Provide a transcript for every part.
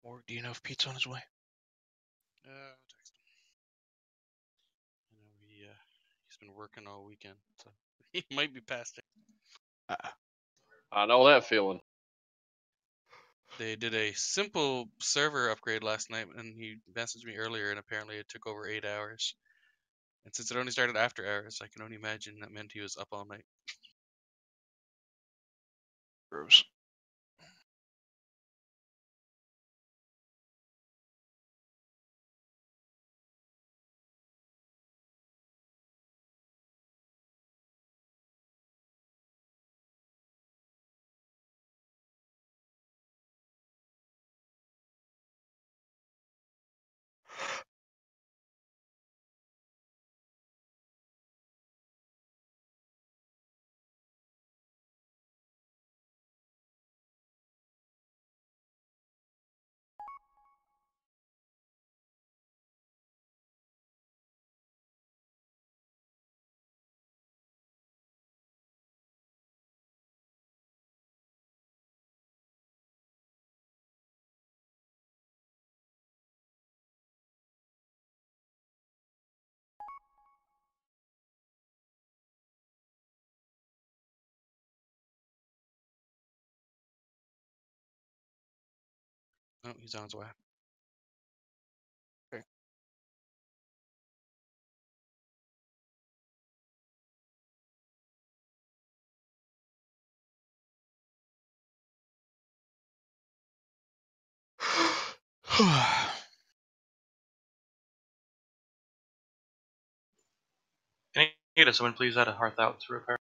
Or do you know if Pete's on his way? I'll text him. I know he's been working all weekend, so he might be past it. I know that feeling. They did a simple server upgrade last night, and he messaged me earlier, and apparently it took over 8 hours. And since it only started after hours, I can only imagine that meant he was up all night. Gross. Oh, he's on his way. Okay. Can I get someone please add a hearth out to repair?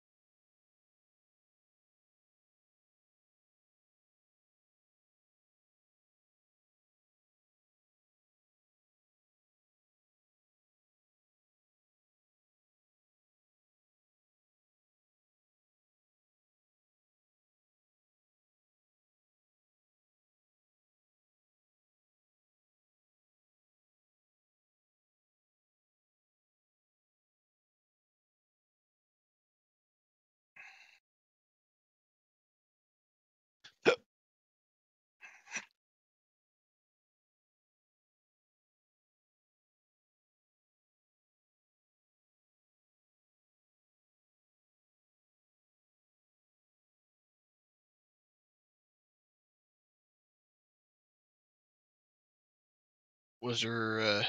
Was there, with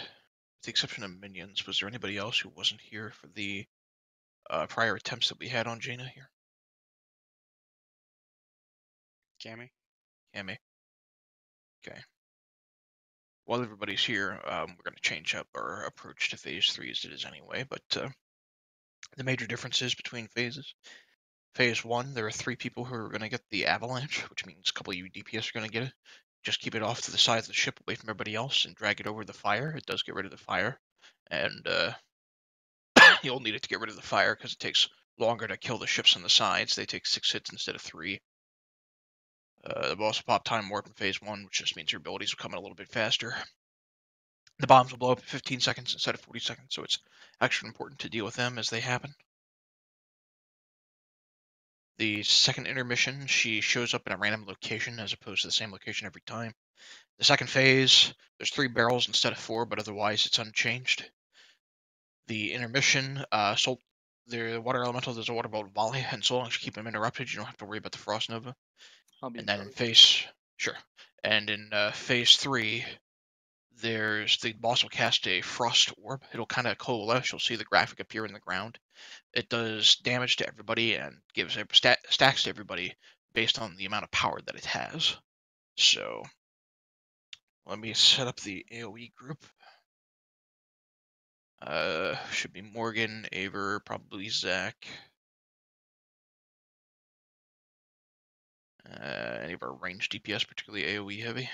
the exception of minions, was there anybody else who wasn't here for the prior attempts that we had on Jaina here? Cammy? Cammy. Okay. While everybody's here, we're going to change up our approach to phase 3 as it is anyway, but the major differences between phases. Phase 1, there are 3 people who are going to get the avalanche, which means a couple of you DPS are going to get it. Just keep it off to the side of the ship away from everybody else and drag it over the fire. It does get rid of the fire. And you'll need it to get rid of the fire because it takes longer to kill the ships on the sides. They take 6 hits instead of 3. The boss will pop time warp in phase 1, which just means your abilities will come in a little bit faster. The bombs will blow up in 15 seconds instead of 40 seconds, so it's extra important to deal with them as they happen. The second intermission, she shows up in a random location as opposed to the same location every time. The second phase, there's 3 barrels instead of 4, but otherwise it's unchanged. The intermission, the water elemental, there's a water bolt volley, and so long as you keep them interrupted, you don't have to worry about the frost nova. And then in phase 3, the boss will cast a frost orb. It'll kind of coalesce. You'll see the graphic appear in the ground. It does damage to everybody and gives stacks to everybody based on the amount of power that it has. So let me set up the AoE group. Should be Morgan, Aver, probably Zach. Any of our ranged DPS, particularly AoE heavy.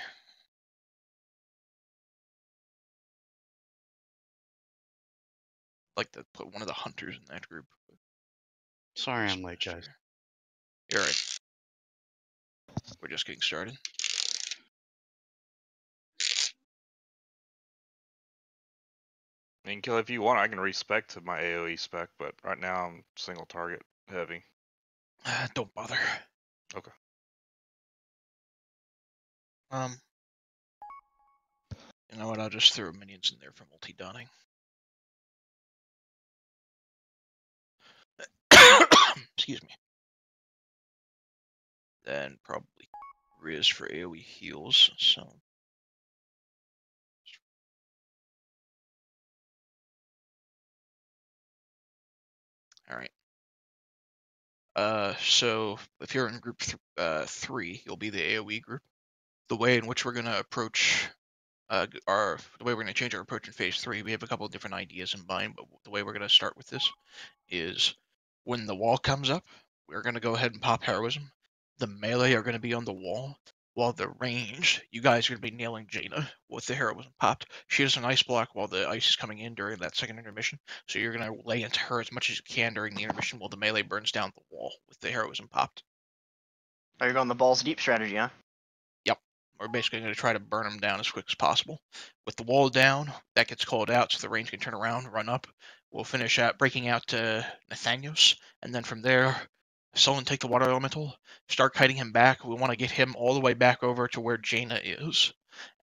I'd like to put one of the hunters in that group. Sorry I'm late, guys. You're right. We're just getting started. I mean, Kill, if you want, I can respec to my AoE spec, but right now I'm single target heavy. Don't bother. Okay. You know what? I'll just throw minions in there for multi-donning. Excuse me. Then probably Riz for AoE heals. So. All right. So if you're in group 3, you'll be the AoE group. The way in which we're gonna approach the way we're gonna change our approach in phase 3, we have a couple of different ideas in mind, but the way we're gonna start with this is when the wall comes up, we're gonna go ahead and pop heroism. The melee are gonna be on the wall, while the range, you guys are gonna be nailing Jaina with the heroism popped. She has an ice block while the ice is coming in during that second intermission, so you're gonna lay into her as much as you can during the intermission while the melee burns down the wall with the heroism popped. Are you going the balls deep strategy, huh? Yep. We're basically going to try to burn them down as quick as possible. With the wall down, that gets called out so the range can turn around, run up. We'll finish out breaking out to Nathanios, and then from there, Sullen take the water elemental, start kiting him back. We want to get him all the way back over to where Jaina is.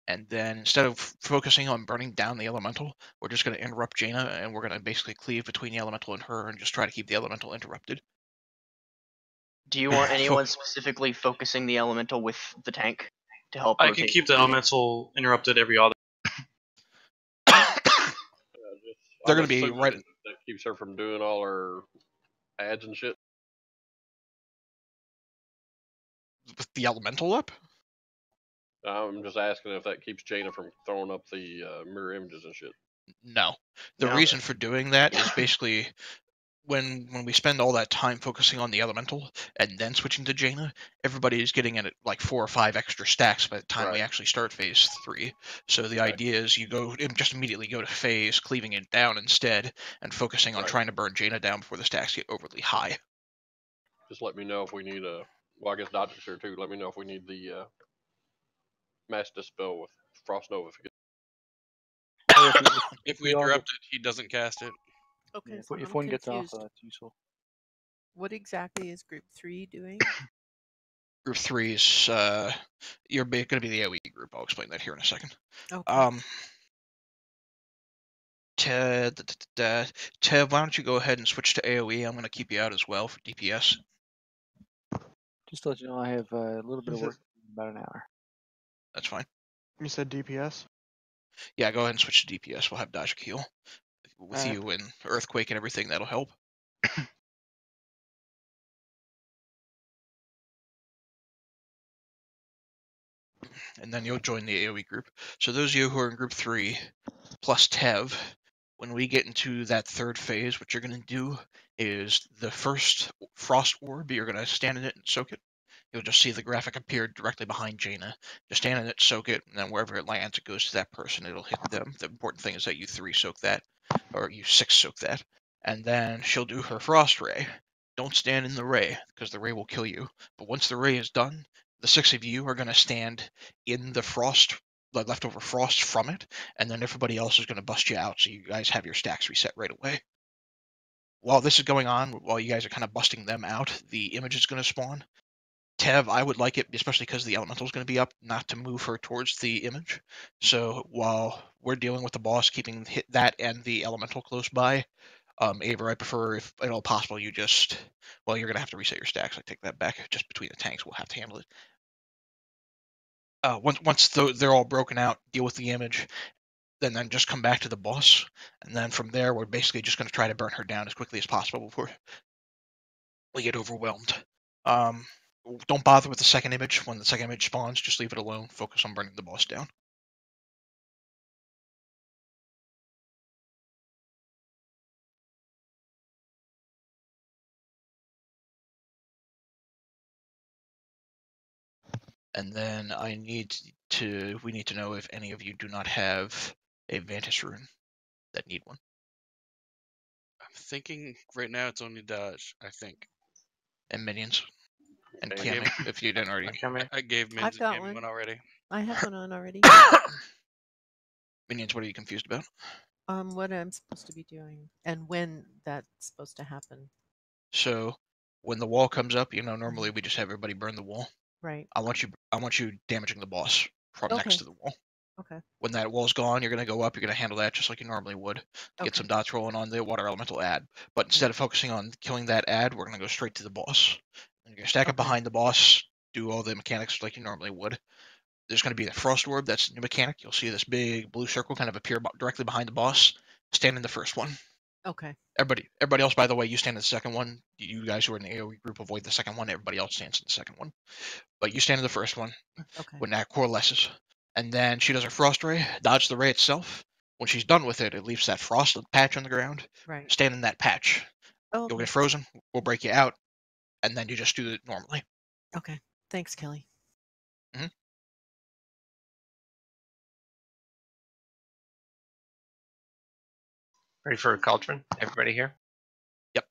And then instead of focusing on burning down the elemental, we're just going to interrupt Jaina, and we're going to basically cleave between the elemental and her and just try to keep the elemental interrupted. Do you want anyone specifically focusing the elemental with the tank to help I rotate? can keep the elemental interrupted every other. They're going to be right. That keeps her from doing all her ads and shit. With the elemental up? I'm just asking if that keeps Jaina from throwing up the mirror images and shit. No. The No. reason for doing that is basically when we spend all that time focusing on the elemental and then switching to Jaina, everybody is getting at like 4 or 5 extra stacks by the time we Right. actually start phase 3. So the idea is you just immediately go to phase, cleaving it down instead, and focusing on Right. trying to burn Jaina down before the stacks get overly high. Just let me know if we need a. Well, I guess Dodger's here too. Let me know if we need the mass dispel with Frost Nova. If we interrupt it, he doesn't cast it. Okay, Yeah, so if I'm one gets confused. alpha, that's useful. What exactly is Group 3 doing? Group 3 is you're going to be the AoE group. I'll explain that here in a second. Okay. Tev, why don't you go ahead and switch to AoE? I'm going to keep you out as well for DPS. Just to let you know, I have a little bit of work in about an hour. That's fine. You said DPS? Yeah, go ahead and switch to DPS. We'll have Dodge heal. With Alright. you and Earthquake and everything, that'll help. And then you'll join the AoE group. So those of you who are in group 3, plus Tev, when we get into that third phase, what you're going to do is the first Frost Orb, you're going to stand in it and soak it. You'll just see the graphic appear directly behind Jaina. Just stand in it, soak it, and then wherever it lands, it goes to that person. It'll hit them. The important thing is that you 3 soak that, or you 6 soak that. And then she'll do her Frost Ray. Don't stand in the Ray, because the Ray will kill you. But once the Ray is done, the 6 of you are going to stand in the frost, the leftover frost from it, and then everybody else is going to bust you out, so you guys have your stacks reset right away. While this is going on, while you guys are kind of busting them out, the image is going to spawn. Tev, I would like it, especially because the elemental is going to be up, not to move her towards the image. So while we're dealing with the boss, keeping that and the elemental close by, Ava, I prefer, if at all possible, you just, well, you're going to have to reset your stacks. I take that back. Just between the tanks, we'll have to handle it. Once they're all broken out, deal with the image, then just come back to the boss, and then from there, we're basically just going to try to burn her down as quickly as possible before we get overwhelmed. Don't bother with the second image. When the second image spawns, just leave it alone. Focus on burning the boss down. And then we need to know if any of you do not have a Vantage rune that need one. I'm thinking right now it's only Dodge, I think. And minions. And Okay. Cammy, if you didn't already. I gave Mins I've got and Cammy one already. I have one on already. Minions, what are you confused about? What I'm supposed to be doing and when that's supposed to happen. So when the wall comes up, normally we just have everybody burn the wall. Right. I want you damaging the boss from next to the wall. Okay. When that wall's gone, you're going to go up. You're going to handle that just like you normally would to get Okay. some dots rolling on the water elemental ad. But instead of focusing on killing that ad, we're going to go straight to the boss. And you're going to stack up Okay. behind the boss, do all the mechanics like you normally would. There's going to be the frost orb. That's a new mechanic. You'll see this big blue circle kind of appear directly behind the boss. Stand in the first one. Okay. Everybody else, by the way, you stand in the second one. You guys who are in the AoE group avoid the second one. Everybody else stands in the second one. But you stand in the first one Okay. when that coalesces. And then she does her frost ray, dodge the ray itself. When she's done with it, it leaves that frost patch on the ground. Right. Stand in that patch. Oh, You'll okay. get frozen. We'll break you out. And then you just do it normally. Okay. Thanks, Kelly. Ready for a cauldron? Everybody here? Yep.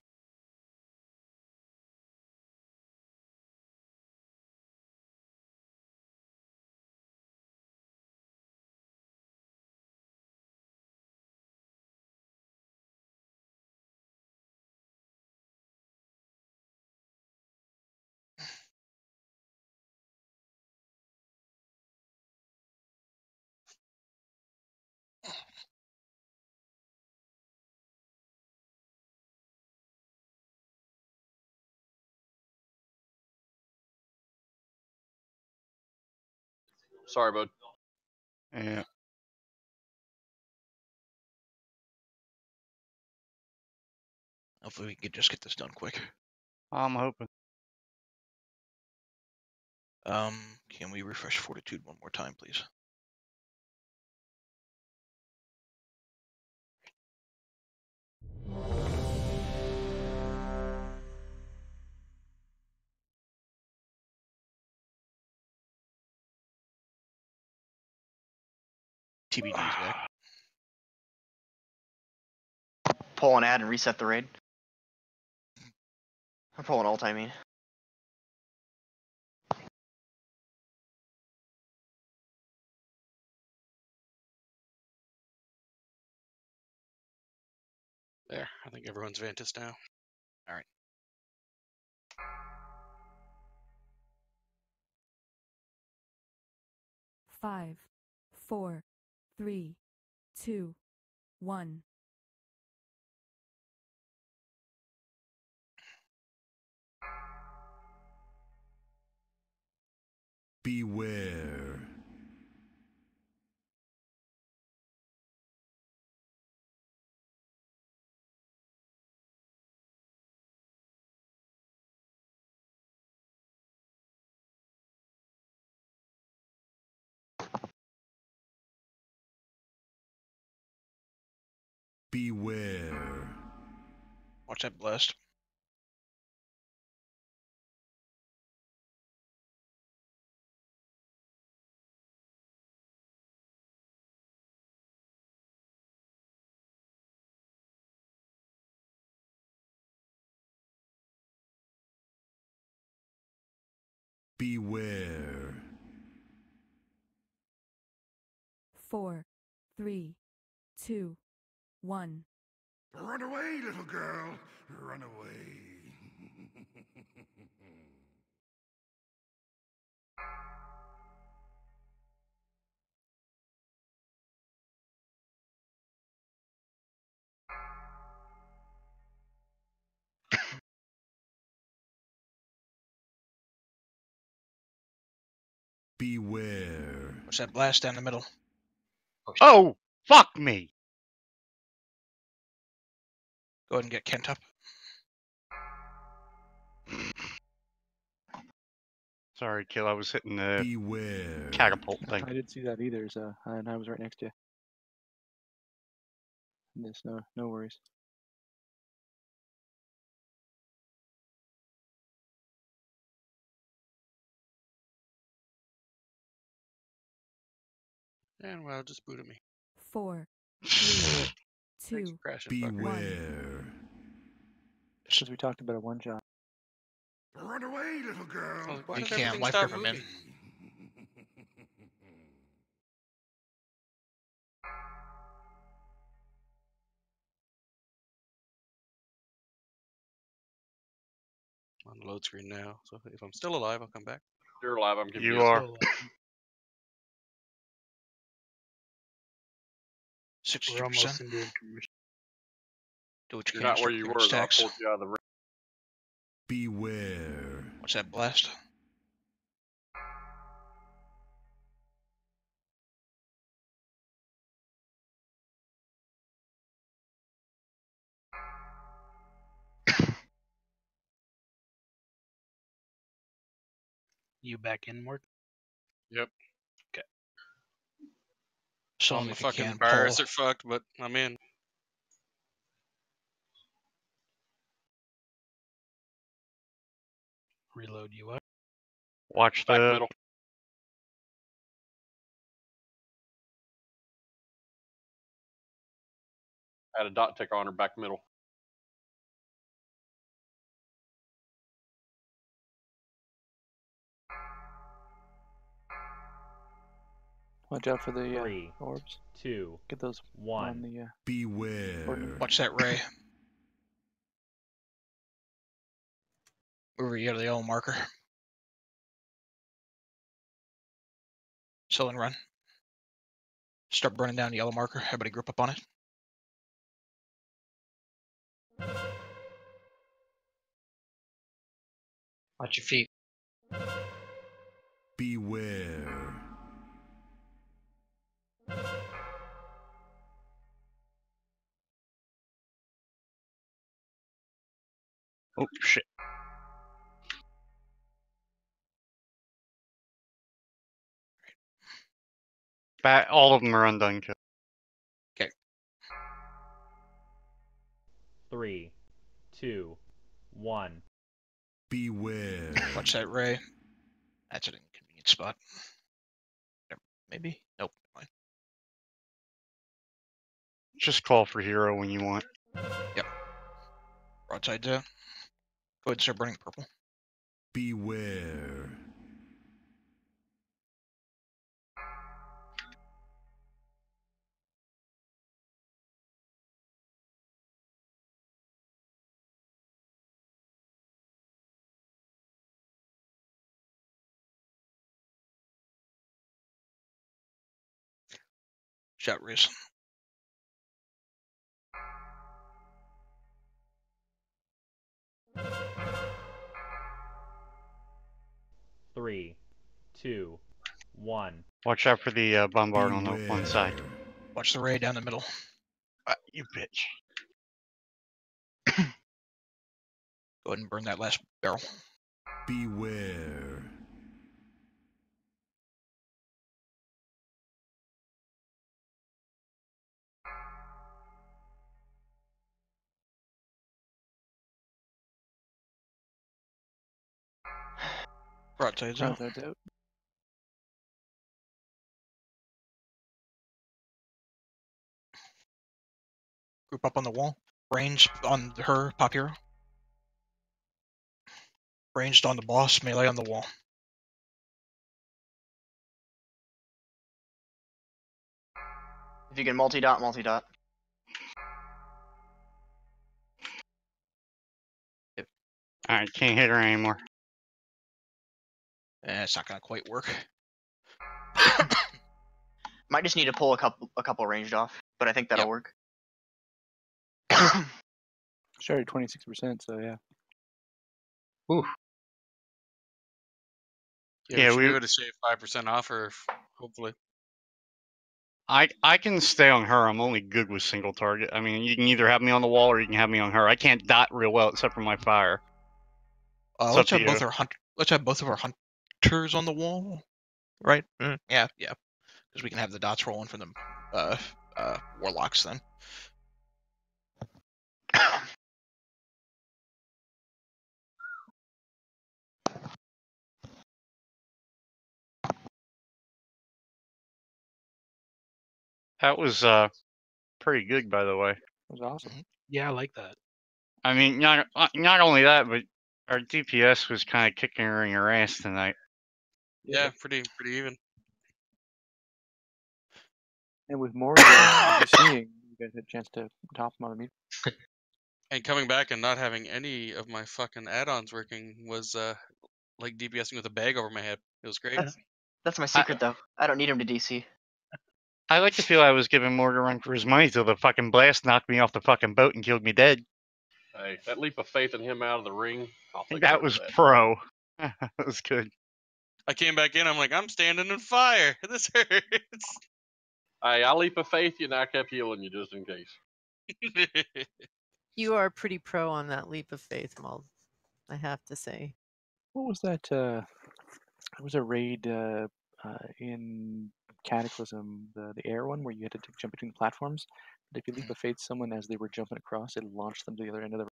Sorry, bud. Yeah. Hopefully we can just get this done quick. I'm hoping. Can we refresh Fortitude one more time, please? TBD, Zach. Pull an ad and reset the raid. Or pull an ult, I mean. There, I think everyone's Vantis now. All right. Five, 4, 3, 2, 1. Beware. Beware. Watch that blast. Beware. 4, 3, 2, 1. Run away, little girl. Run away. Beware. Watch that blast down the middle. Oh, fuck me. Go ahead and get Kent up. Sorry, Kill. I was hitting the Beware. catapult thing. I didn't see that either, so and I was right next to you. There's no worries. And well, just booted me. 4, 3, Thanks 2, for crashing, fucker. Beware. Because we talked about a one shot. Run away, little girl. I was like, why You did can't everything life stop grip him in. moving? I'm on the load screen now, so if I'm still alive, I'll come back. You're alive. I'm giving You you. are. 62%. We're almost into intermission. Do what you You're can. not where Start you clearing were, though. I stacks. pulled you out of the ring. Beware. What's that blast? You back in, Mark? Yep. Okay. So All the if you fucking can, bars pull. are fucked, but I'm in. Reload you up. Watch Back the middle. Add a dot tick on her back middle. Watch out for the 3, orbs. 2, Get those 1. on the. Beware. Watch that ray. Move you go to the yellow marker. Still and run. Start burning down the yellow marker. Everybody group up on it. Watch your feet. Beware. oh shit. All of them are undone. Kill. 3, 2, 1. Beware. Watch that ray. That's an inconvenient spot. Maybe? Nope. Fine. Just call for hero when you want. Yep. Broadside's out. Go ahead and start burning purple. Beware. Shot rays. Three, 2, 1. Watch out for the bombard on the one side. Watch the ray down the middle. You bitch. Go ahead and burn that last barrel. Beware. Broadside's out. Broadside's out. Group up on the wall. Range on her, pop hero. Ranged on the boss, melee on the wall. If you can multi-dot, multi-dot. Alright, can't hit her anymore. It's not gonna quite work. Might just need to pull a couple ranged off, but I think that'll work. Started 26%, so yeah. Ooh. Yeah, we should do it to shave 5% off her, hopefully. I can stay on her. I'm only good with single target. I mean, you can either have me on the wall or you can have me on her. I can't dot real well except for my fire. Let's have both our let's have both of our hunters on the wall, right? Yeah, because we can have the dots rolling for them warlocks then. That was pretty good, by the way. That was awesome. Yeah, I like that. I mean, not only that, but our DPS was kind of kicking her in her ass tonight. Yeah, pretty even. And with more seeing, you guys had a chance to top them on the meet. And coming back and not having any of my fucking add-ons working was like DPSing with a bag over my head. It was great. That's my secret though. I don't need him to DC. I like to feel I was giving Morg a run for his money till the fucking blast knocked me off the fucking boat and killed me dead. Hey, that leap of faith in him out of the ring, I'll I think take that care was of that. pro. That was good. I came back in. I'm like, I'm standing in fire. This hurts. Hey, I leap of faith you, and I kept healing you just in case. You are pretty pro on that leap of faith, Mull, I have to say. What was that? It was a raid in Cataclysm, the air one, where you had to jump between the platforms. But if you leap of faith someone as they were jumping across, it launched them to the other end of the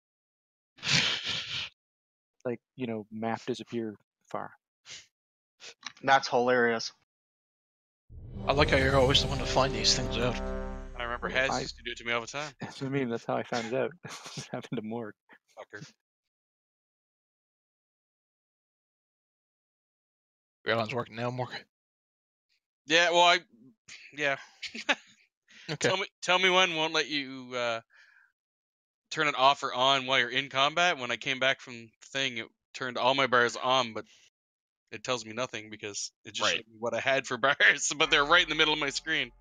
like, map disappear far. That's hilarious. I like how you're always the one to find these things out. I remember Well, Haz used to do it to me all the time. That's what I mean. That's how I found it out. It happened to Morg. Fucker. Your airline's working now, Morg. Yeah, well, yeah. Okay. Tell me when won't let you turn it off or on while you're in combat. When I came back from the thing, it turned all my bars on, but it tells me nothing because it just showed me what I had for bars, but they're right in the middle of my screen.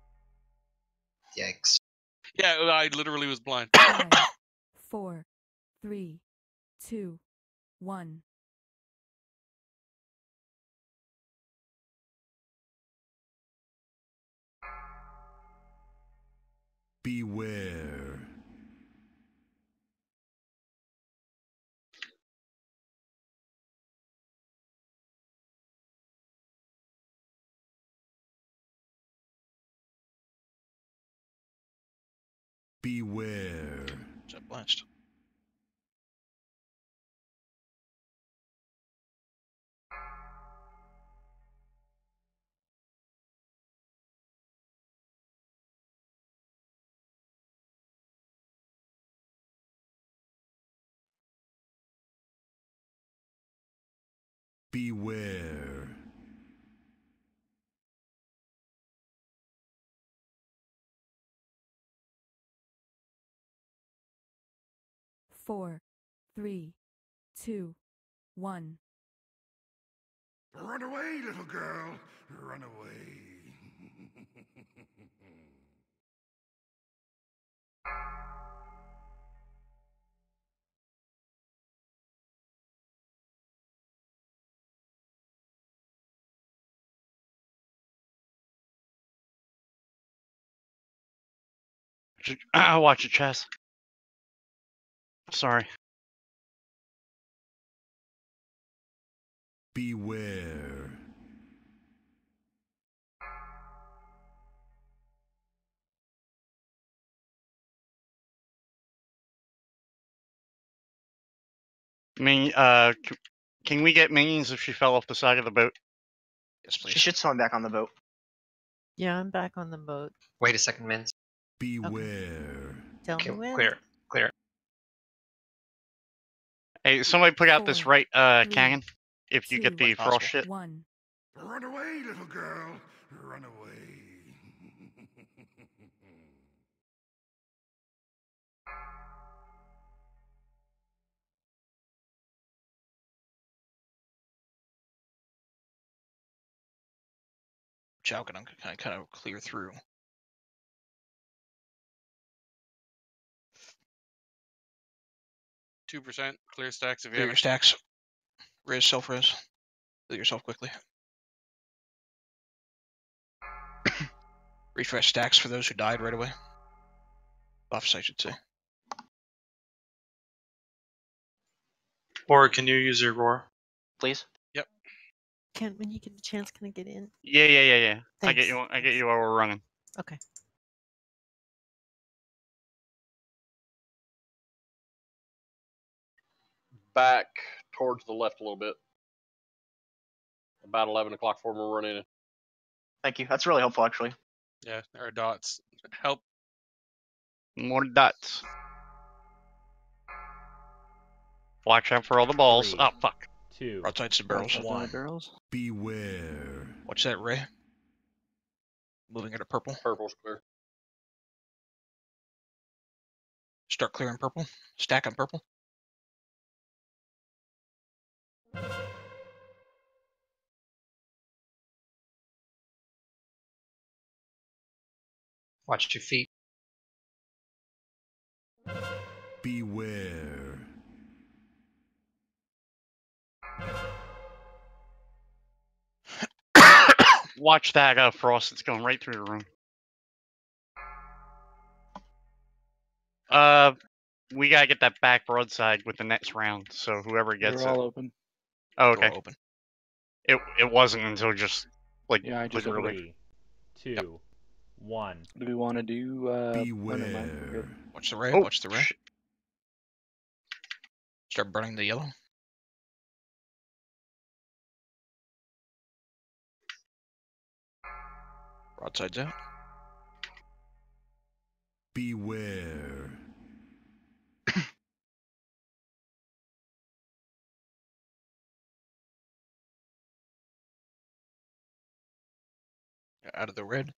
Yikes. Yeah, I literally was blind. 5, 4, 3, 2, 1. Beware. Beware. Is that blast? Beware. Four, 3, 2, 1. Run away, little girl. Run away. Watch your chest. Sorry. Beware. Can we get minions if she fell off the side of the boat? Yes, please. She should spawn back on the boat. Yeah, I'm back on the boat. Wait a second, Mins. Beware. Tell me when. Clear. Hey, somebody put out this 4, right 3, cannon if you 2, get the frost shit. 1. Run away, little girl. Run away. Chow, and I'm kind of clear through. %, clear stacks if you Clear have your it. stacks. Res, self-res. Heal yourself quickly. Refresh stacks for those who died right away. Buffs, I should say. Or can you use your roar? Please. Yep. When you get the chance, can I get in? Yeah. I get Thanks. you while we're running. Okay. Back towards the left a little bit. About 11 o'clock before we're running in. Thank you. That's really helpful, actually. Yeah, there are dots. Help. More dots. Watch out for all the balls. 3, Oh, fuck. 2, Broadsides to barrels. Broadsides to my 1. barrels. Beware. Watch that, Ray. Moving into purple. Purple's clear. Start clearing purple. Stack on purple. Watch your feet. Beware. Watch that, Frost. It's going right through the room. We gotta get that back broadside with the next round. So whoever gets They're it. all open. Oh, okay. Door open. It wasn't until just like Yeah, I just literally. 3, 2, 1. Do we want to do? Oh, never mind. We're Beware. good. Watch the ray. Oh, Watch the ray. Start burning the yellow. Broadside's out. Beware. Out of the red.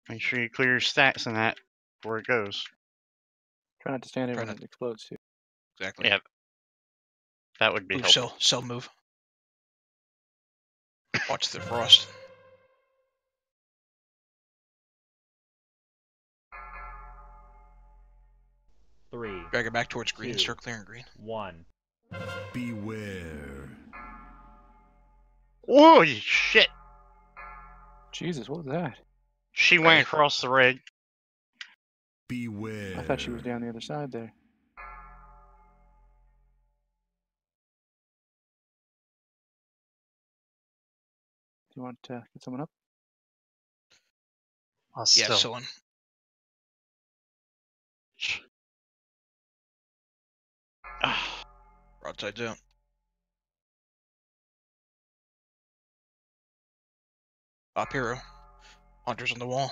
Make sure you clear your stats in that before it goes. Try not to stand in Try when not- it explodes too. Exactly. Yeah, that would be Blue helpful. cell move. Watch the frost. Three, Drag it back towards green. 2, Start clearing green. 1. Beware. Holy shit! Jesus, what was that? She Right. went across the red. Beware. I thought she was down the other side there. Do you want to get someone up? I'll Yeah, still. still in. Broadside's out. Up hero. Hunters on the wall.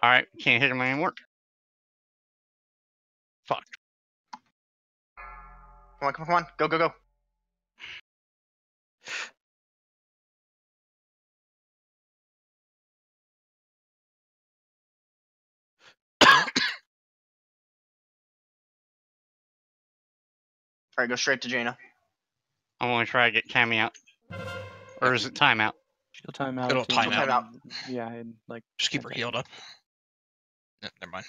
Alright, can't hit him anymore. Fuck. Come on, come on, come on. Go, go, go. Alright, go straight to Jaina. I want to try to get Cammy out. Or is it timeout? She'll time out. It'll time out. Timeout. Yeah, and like. Just keep 10 her seconds. healed up. No, never mind.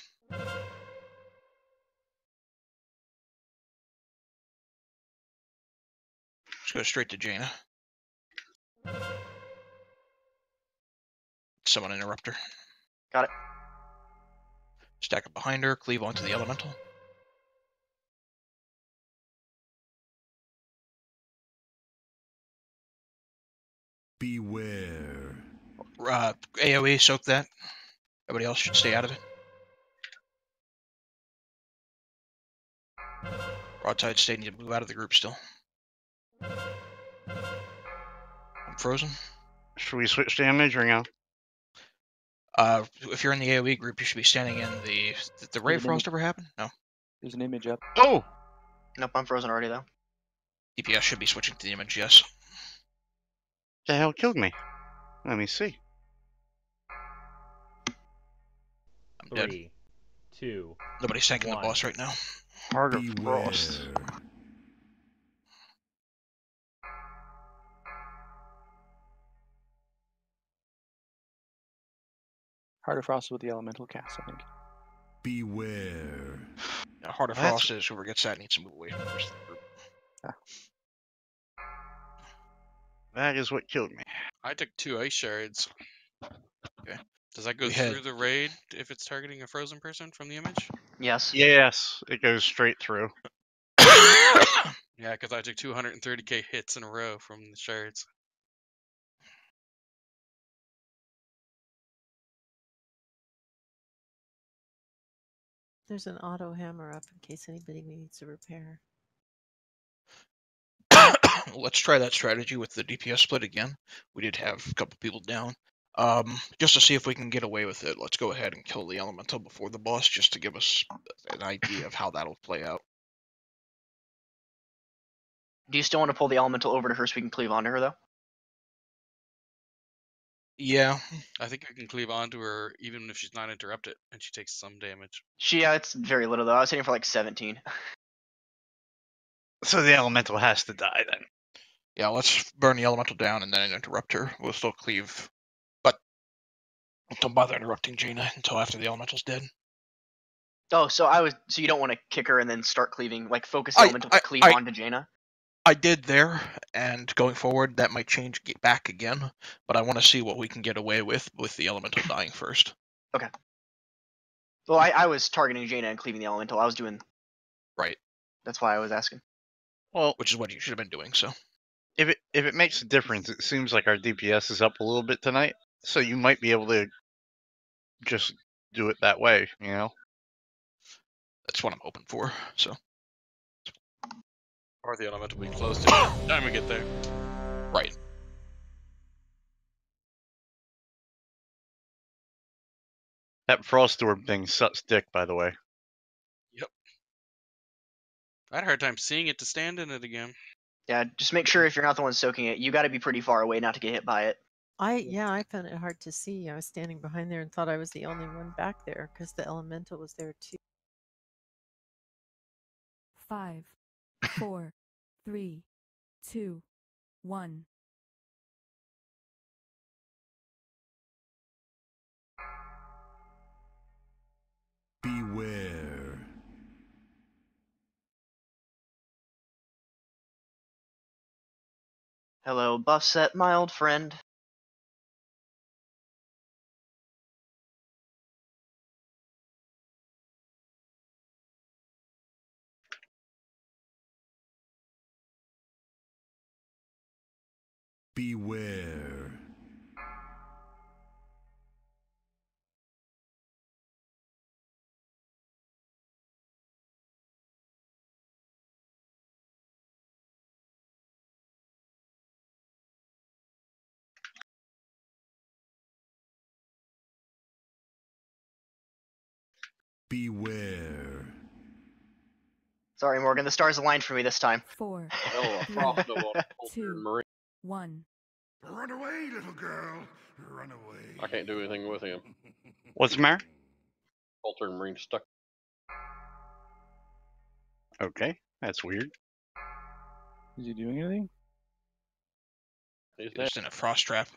Just go straight to Jaina. Summon Interrupter. Got it. Stack up behind her. Cleave onto the elemental. Beware. AoE, soak that. Everybody else should stay out of it. Broadside stay, need to move out of the group still. I'm frozen. Should we switch to image or no? If you're in the AoE group, you should be standing in the. Did the Ray of Frost ever happen? No. There's an image up. Oh! Nope, I'm frozen already though. DPS should be switching to the image, yes. The hell killed me? Let me see. I'm dead. 3, 2, Nobody's tanking the 1. boss right now. Heart of Beware. Frost. Heart of Frost with the elemental cast, I think. Beware. Now, Heart of That's- Frost is whoever gets that needs to move away from the rest of the group. That is what killed me. I took 2 ice shards. Okay. Does that go We had- through the raid if it's targeting a frozen person from the image? Yes. Yes, it goes straight through. Yeah, because I took 230k hits in a row from the shards. There's an auto hammer up in case anybody needs a repair. Let's try that strategy with the DPS split again. We did have a couple people down. Just to see if we can get away with it, let's go ahead and kill the elemental before the boss, just to give us an idea of how that'll play out. Do you still want to pull the elemental over to her so we can cleave onto her though? Yeah. I think you can cleave onto her even if she's not interrupted, and she takes some damage. It's very little though. I was hitting for like 17. So the elemental has to die then. Yeah, let's burn the elemental down and then interrupt her. We'll still cleave, but don't bother interrupting Jaina until after the elemental's dead. Oh, so you don't want to kick her and then start cleaving, like focus the elemental to cleave onto Jaina? I did there, and going forward, that might change back again, but I want to see what we can get away with the elemental dying first. Okay. Well, I was targeting Jaina and cleaving the elemental. I was doing... Right. That's why I was asking. Well, which is what you should have been doing, so. If it makes a difference, it seems like our DPS is up a little bit tonight, so you might be able to just do it that way, you know? That's what I'm hoping for, so. Or the elemental will be close to by the time we get there. Right. That frost orb thing sucks dick, by the way. Yep. I had a hard time seeing it to stand in it again. Yeah, just make sure if you're not the one soaking it, you got to be pretty far away not to get hit by it. I found it hard to see. I was standing behind there and thought I was the only one back there because the elemental was there too. 5, 4, 3, 2, 1. Beware. Hello, buff set, my old friend. Beware. Beware. Sorry, Morgan, the stars aligned for me this time. 4, Hell, 3, frost over 2, 1. Run away, little girl. Run away. I can't do anything with him. What's the matter? Altered Marine stuck. Okay, that's weird. Is he doing anything? He's Just in a frost trap.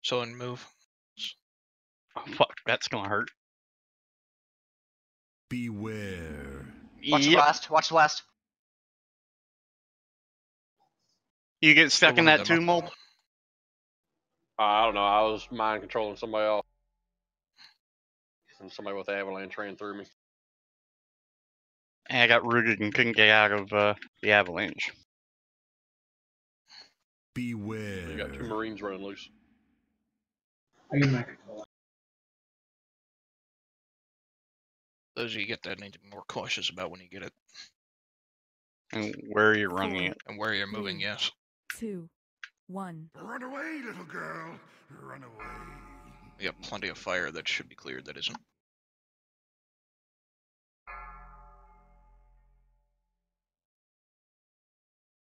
So in move. Oh, fuck, that's gonna hurt. Beware. Watch the blast. Watch the blast. You get stuck in that too, Mold? I don't know. I was mind controlling somebody else. And somebody with the avalanche ran through me. And I got rooted and couldn't get out of the avalanche. Beware. You got 2 Marines running loose. Those of you get that need to be more cautious about when you get it. And where you're running it. And where you're moving, yes. 2, 1. Run away, little girl. Run away. You got plenty of fire that should be cleared that isn't.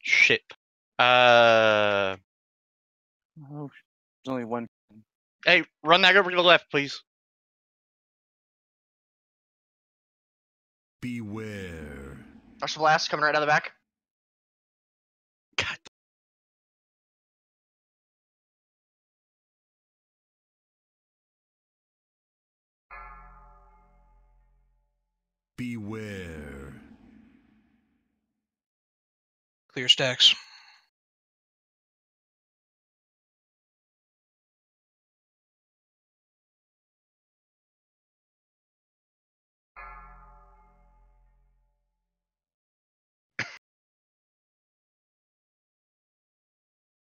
Shit. Oh, there's only one. Hey, run that over to the left, please. Beware. Watch the blast coming right out of the back. God. Beware. Clear stacks.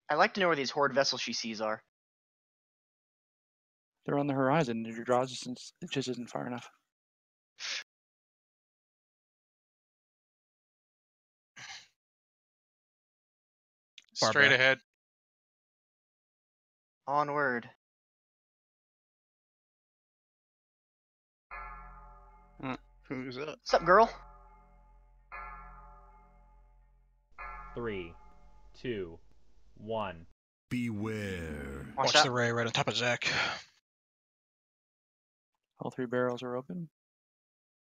I'd like to know where these horde vessels she sees are. They're on the horizon. Your draw distance it just isn't far enough. Straight ahead. Onward. Who's that? What's up, girl? 3, 2, 1. Beware. Watch Watch out. the ray right on top of Zach. All 3 barrels are open.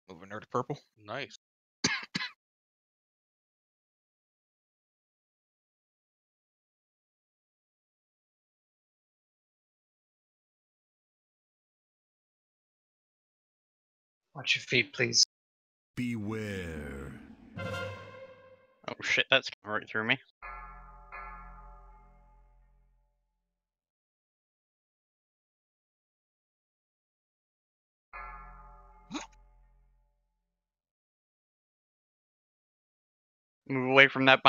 Moving her to purple. Nice. Watch your feet, please. Beware. Oh shit, that's coming right through me. Move away from that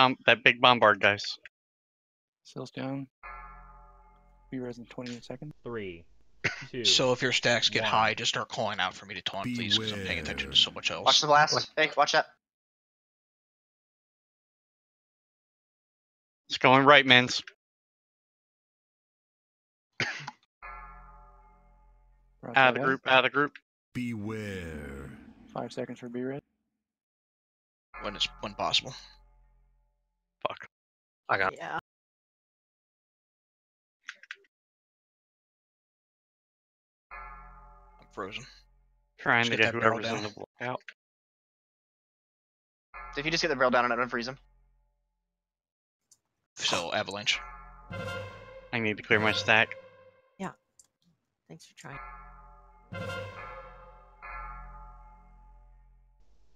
big bombard, guys. Sails down. Be res in 20 seconds. 3, 2. So if your stacks get 1. high, just start calling out for me to taunt, please, because I'm paying attention to so much else. Watch the blast. Hey, watch that. It's going right, mens. Out of the group, out of the group. Beware. 5 seconds for B-res. When possible. Fuck. I got Yeah. I'm frozen. Trying to Just get that barrel whoever's in down. the block out. So if you just get the barrel down and unfreeze him. So avalanche. I need to clear my stack. Yeah. Thanks for trying.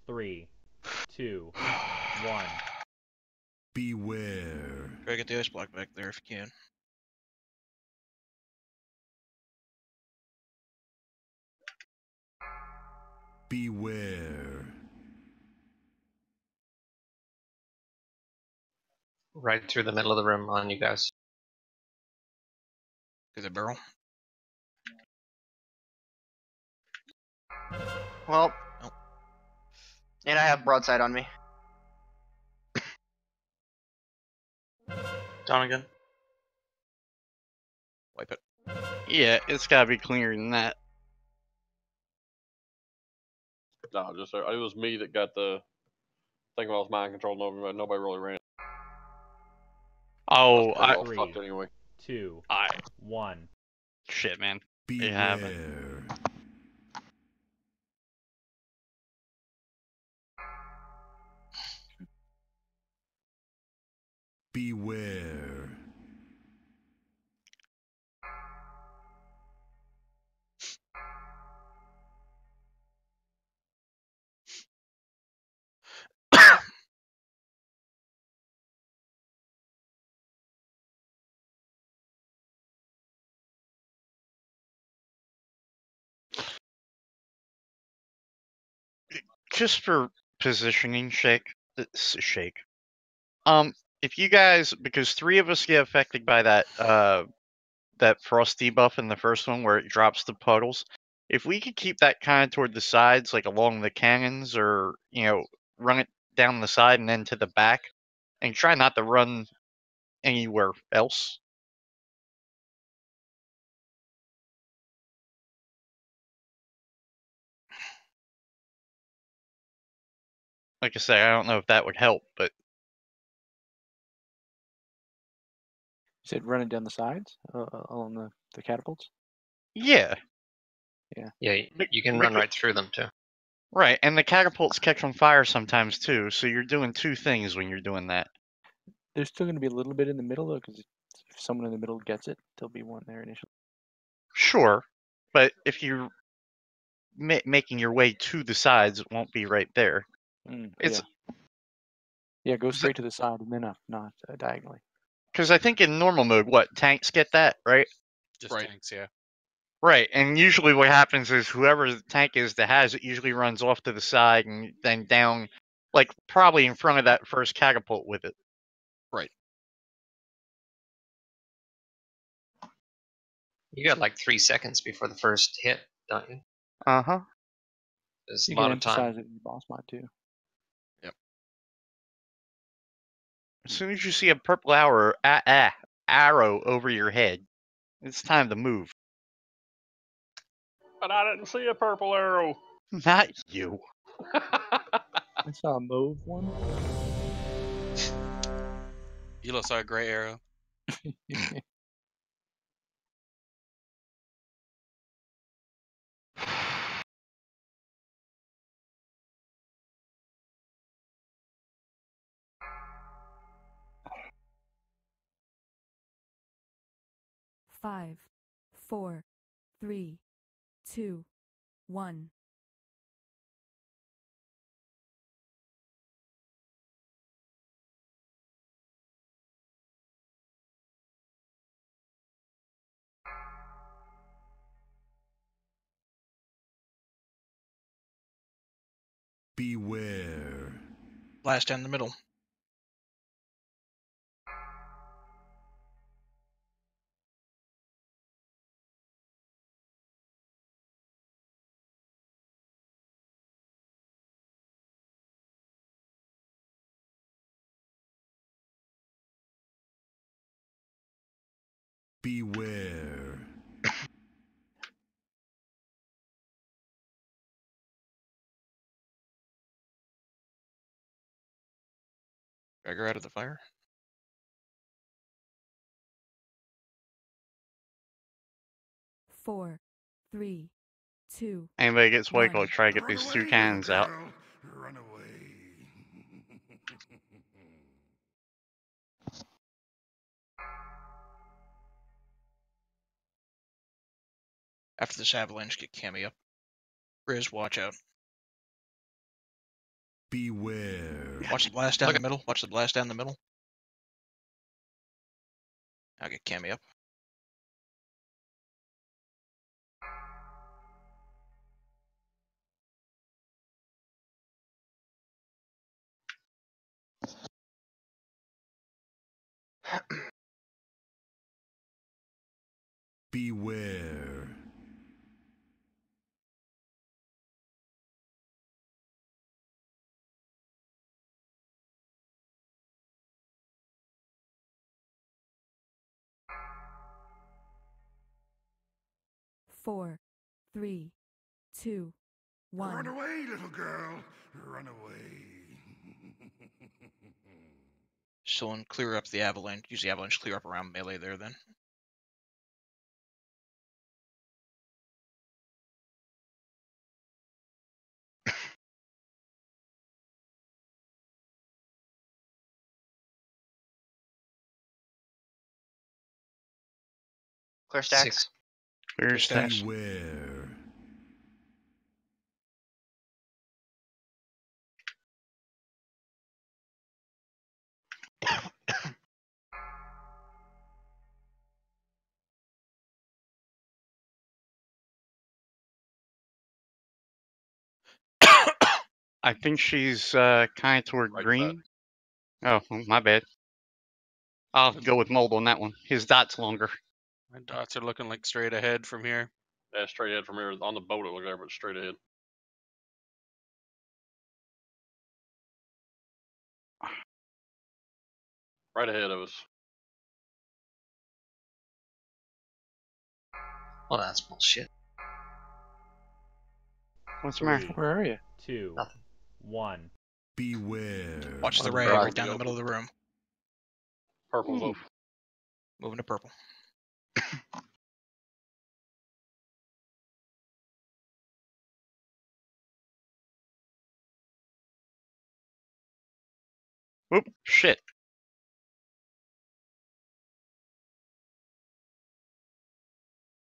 3, 2, 1. Beware. Try to get the ice block back there if you can. Beware. right through the middle of the room on you guys. To the barrel. Well, and I have broadside on me. Donegan. Wipe it. Yeah, it's gotta be cleaner than that. No, just it was me that got the thing about mind control. Nobody really ran. Oh, I I. was fucked anyway. 2, 1. Shit, man. Beware. You haven't. Beware. Just for positioning, shake. If you guys, because 3 of us get affected by that that frost debuff in the first one where it drops the puddles. If we could keep that kind of toward the sides, like along the cannons, or run it down the side and then to the back, and try not to run anywhere else. Like I say, I don't know if that would help, but You said running down the sides along the catapults? yeah. Yeah, you can run right through them too. Right, and the catapults catch on fire sometimes too, so you're doing 2 things when you're doing that. There's still going to be a little bit in the middle, though, because if someone in the middle gets it, there'll be one there initially. Sure, but if you're making your way to the sides, it won't be right there. It's Yeah, go straight to the side and then up, not diagonally. because I think in normal mode, tanks get that, right? Just tanks, yeah. Right, and usually what happens is whoever the tank is that has it usually runs off to the side and then down, like probably in front of that first catapult with it. Right. You got like 3 seconds before the first hit, don't you? Uh-huh. There's You a lot can of time. emphasize it in the boss mod, too. As soon as you see a purple arrow over your head, it's time to move. But I didn't see a purple arrow. Not you. I saw a mauve one. Elo saw a gray arrow. 5, 4, 3, 2, 1. Beware. Blast down the middle. Beware. Drag her out of the fire. Four, 3, 2. Anybody gets One. Waco, try to get Run these away, 2 little cannons out. girl. Run away. After this avalanche, get Cammy up. Riz, watch out. Beware. Watch the blast down the middle. Watch the blast down the middle. I'll get Cammy up. Beware. Four, 3, 2, 1. Run away, little girl. Run away. Still clear up the avalanche. Use the avalanche to clear up around melee there then. Clear stacks. 6. Clear stacks. stacks. Beware. I think she's kind of toward Right green. Oh, well, my bad. I'll go with Mold on that one. His dot's longer. My dots are looking like straight ahead from here. Yeah, straight ahead from here. On the boat it looks there, but straight ahead. Right ahead of us. Well, that's bullshit. What's the matter? 3, Where are you? 2, Nothing. 1. Beware. Watch the On the ray broad. right down the middle of the room. Purple's Ooh. up. Moving to purple. Oop, shit.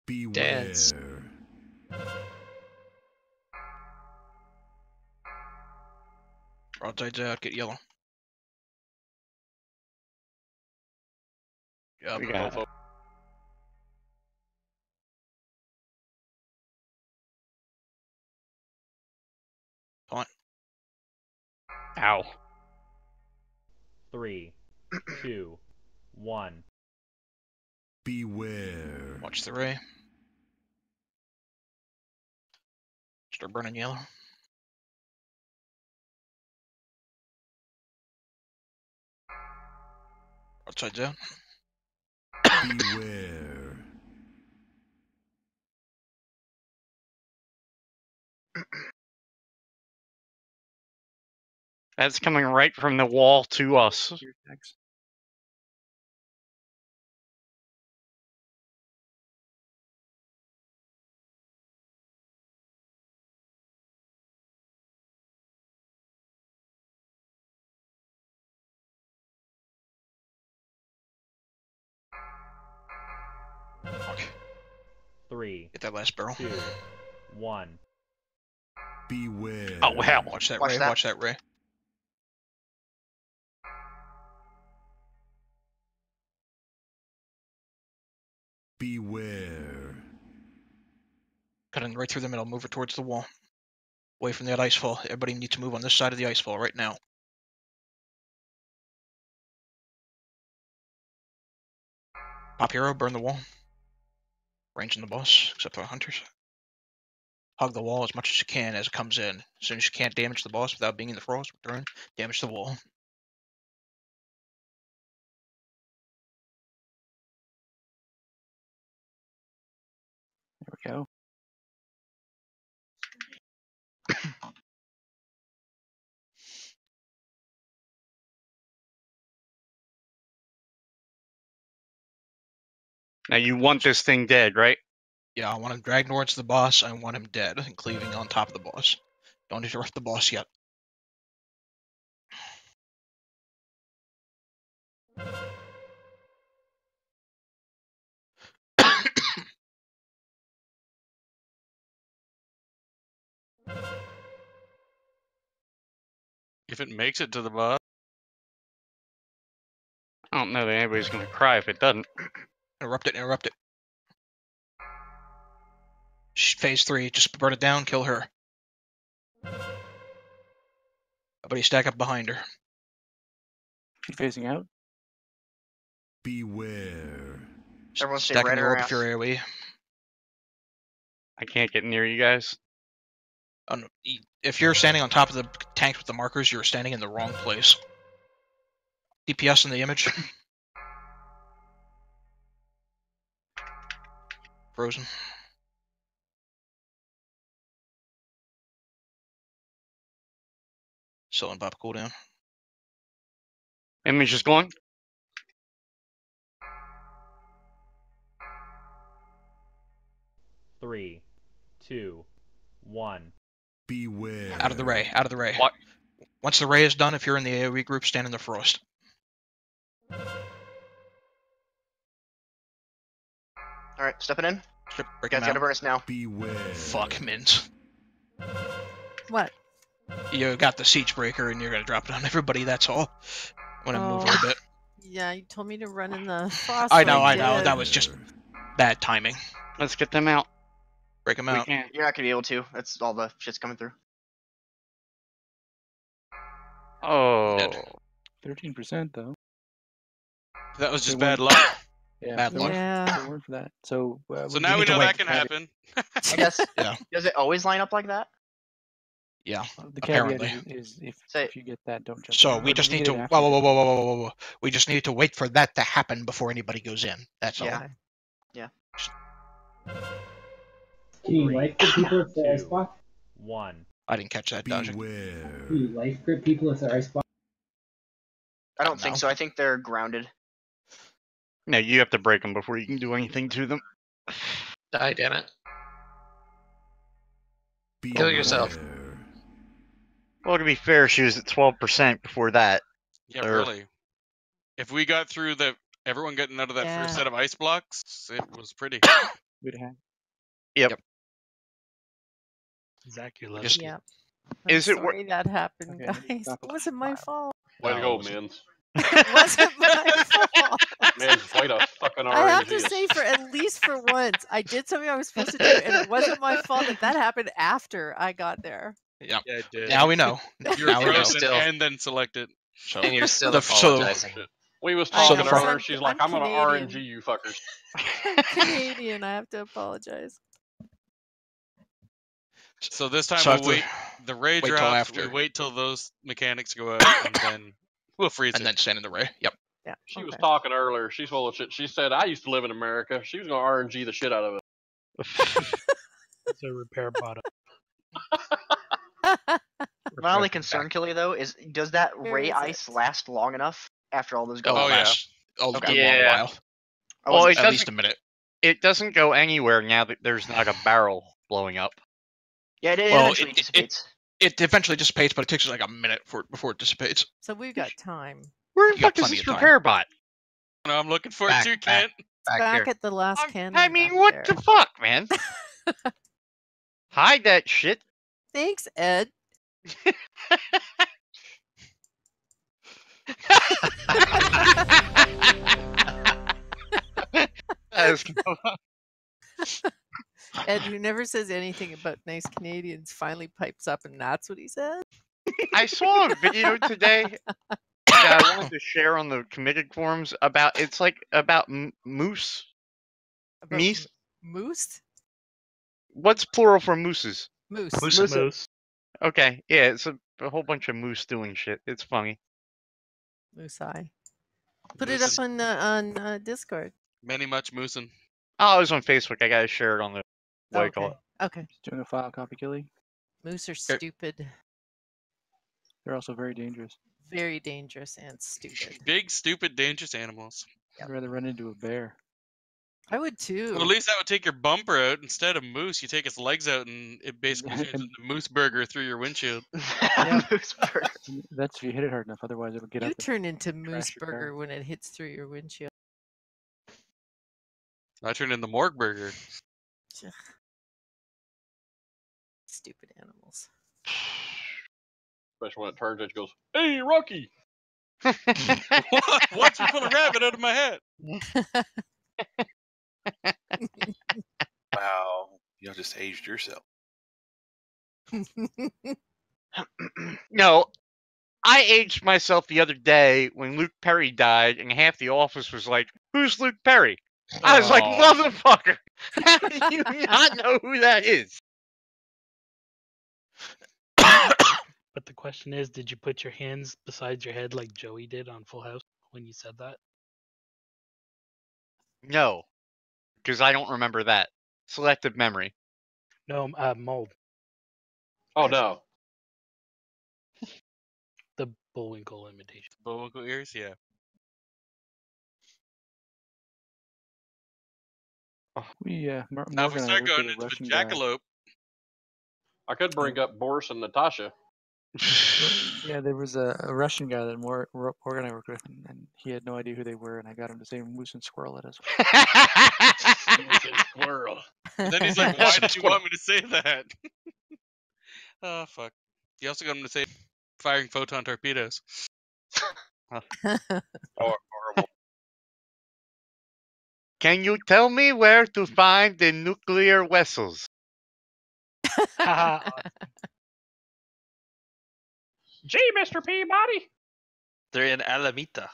Beware. Dads. Broadside's out. Get yellow. Job. We got Both Taunt. Ow. 3, 2, 1. Beware. Watch the ray. Start burning yellow. Broadside's out. Beware. That's coming right from the wall to us. Clear stacks. Fuck. 3, Get that last barrel. 2, 1. Beware. Oh hell! Watch that Watch ray. that. Watch that ray. Beware. Cut in right through the middle. Move her towards the wall. Away from that icefall. Everybody needs to move on this side of the icefall right now. Pop hero. Burn the wall. Range in the boss, except for hunters. Hug the wall as much as you can as it comes in. As soon as you can't damage the boss without being in the frost, return. Damage the wall. There we go. Now you want this thing dead, right? Yeah, I want him dragged towards the boss. I want him dead and cleaving on top of the boss. Don't interrupt the boss yet. If it makes it to the boss. I don't know that anybody's gonna cry if it doesn't. Interrupt it. Interrupt it. Phase 3. Just burn it down. Kill her. Everybody stack up behind her. She's phasing out. Beware. Everyone stay Stack right in the orb around. if you're AoE. I can't get near you guys. Oh, no. If you're standing on top of the tanks with the markers, you're standing in the wrong place. DPS in the image. Frozen. Still in pop cooldown. Image is going. Three, 2, 1. Beware. Out of the ray. Out of the ray. What? Once the ray is done, if you're in the AoE group, stand in the frost. Alright, stepping in. Break Guys him gotta out. burn us now. Beware. Fuck, Mint. What? You got the siege breaker and you're gonna drop it on everybody, that's all. I'm gonna move her a bit. Yeah, you told me to run in the frost. I so know. did. That was just bad timing. Let's get them out. Break them We out. can. You're not gonna be able to. That's all the shit's coming through. Oh. Dead. 13% though. That was just They bad weren't- luck. Yeah, Bad they luck. weren't- Yeah. They weren't for that. So, So now we need to know wait. that can happen. I guess. Yeah. Does it always line up like that? Yeah. The Apparently. caveat is if Say- you get that, don't jump So in. we Or just do you need get to it after you jump in? whoa. We just need to wait for that to happen before anybody goes in. That's all. Yeah. Can you life grip people if they're ice 2, block? 1. I didn't catch that, Dodger. Beware. Can you life grip people if they're ice block? I don't No. think so. I think they're grounded. No, you have to break them before you can do anything to them. Die, damn it. Beware. Kill yourself. Well, to be fair, she was at 12% before that. Yeah, Or- really. If we got through everyone getting out of that Yeah. first set of ice blocks, it was pretty. We'd have. Yep. Zach, you love Just- it. Yeah. Is I'm it sorry that happened, Okay, guys. stop It it. wasn't my fault. Way to No, go, it wasn't. Mins. It wasn't my fault. Mins, way to fucking I have to RNG us. say, for at least for once, I did something I was supposed to do, and it wasn't my fault that happened after I got there. Yeah. Yeah, it did. Now we know. You were Now we know. frozen Still. and then selected. So And you're still so- apologizing. We was I talking know, earlier, I'm- and she's like, I'm I'm gonna Canadian. RNG you fuckers. Canadian, I have to apologize. So this time So I we'll have to wait. The ray wait till drops. after. We wait till those mechanics go out, and then we'll freeze and it. then stand in the ray. Yep. Yeah. She was okay. talking earlier. She's full of shit. She said, I used to live in America. She was gonna RNG the shit out of it. It's a repair bottom. My only concern, Killy, though, is does that Where ray is ice it? last long enough after all those go Oh, out? yeah. last a Okay. good Yeah. long while. I Well, wasn't- it At least a doesn't. minute. It doesn't go anywhere now that there's not a barrel blowing up. yeah, it Well, eventually it- dissipates. It eventually dissipates, but it takes like a minute before it dissipates. So we've got time. Where the You got fuck is plenty this of time. repair bot? No, I'm looking for Back, it too, back. Kent. back at the last cannon. I mean, back what there. the fuck, man? Hide that shit. Thanks, Ed. Ed, who never says anything about nice Canadians, finally pipes up, and that's what he said. I saw a video today that I wanted to share on the committed forums about. It's like about moose. About Meese? moose? What's plural for mooses? Moose. Moose. Okay, yeah, it's a whole bunch of moose doing shit. It's funny. Moose eye. Put Moose it up is- on Discord. Many much moosin'. Oh, it was on Facebook. I gotta share it on the what do you call Okay. it? Okay. Just doing a file copy, Killy. Moose are stupid. They're also very dangerous. Very dangerous and stupid. Big, stupid, dangerous animals. I'd rather run into a bear. I would too. Well, at least that would take your bumper out instead of moose. You take its legs out, and it basically turns into moose burger through your windshield. Moose burger. That's if you hit it hard enough. Otherwise, it'll get You up. and turn into crash moose your car. burger when it hits through your windshield. I turned into morgue burger. Ugh. Stupid animals. Especially when it turns, it goes, "Hey, Rocky!" What? Watch me pull a rabbit out of my hat. Wow, you just aged yourself. No, I aged myself the other day when Luke Perry died, and half the office was like, "Who's Luke Perry?" I was like, Aw. "Motherfucker, how do you not know who that is?" But the question is, did you put your hands beside your head like Joey did on Full House when you said that? No, because I don't remember that. Selective memory. No, mold. Oh no. The Bullwinkle imitation. Bullwinkle ears, yeah. We Now, if we Morgan and I start worked going with a into the Russian guy. jackalope, I could bring up Boris and Natasha. Yeah, there was a Russian guy that Morgan and I worked with, and he had no idea who they were, and I got him to say moose and squirrel at us. Moose and squirrel. and then he's like, "Why did you want me to say that?" Oh fuck! You also got him to say firing photon torpedoes. Oh, horrible. Can you tell me where to find the nuclear vessels? Gee, Mr. Peabody. They're in Alameda.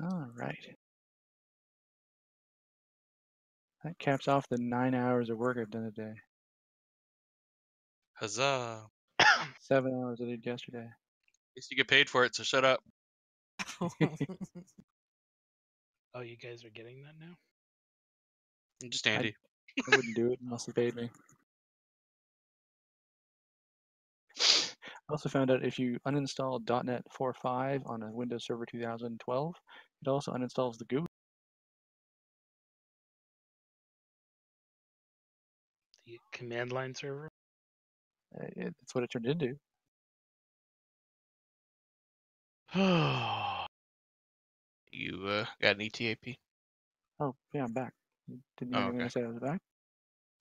All right. That caps off the 9 hours of work I've done today. Huzzah! 7 hours I did yesterday. At least you get paid for it, so shut up. Oh, you guys are getting that now? I'm just Andy. I wouldn't do it unless they paid me. I also found out if you uninstall .NET 4.5 on a Windows Server 2012, it also uninstalls the GUI. The command line server? That's what it turned into. You got an ETAP? Oh, yeah, I'm back. Didn't you Oh, hear me when I okay. said I was back?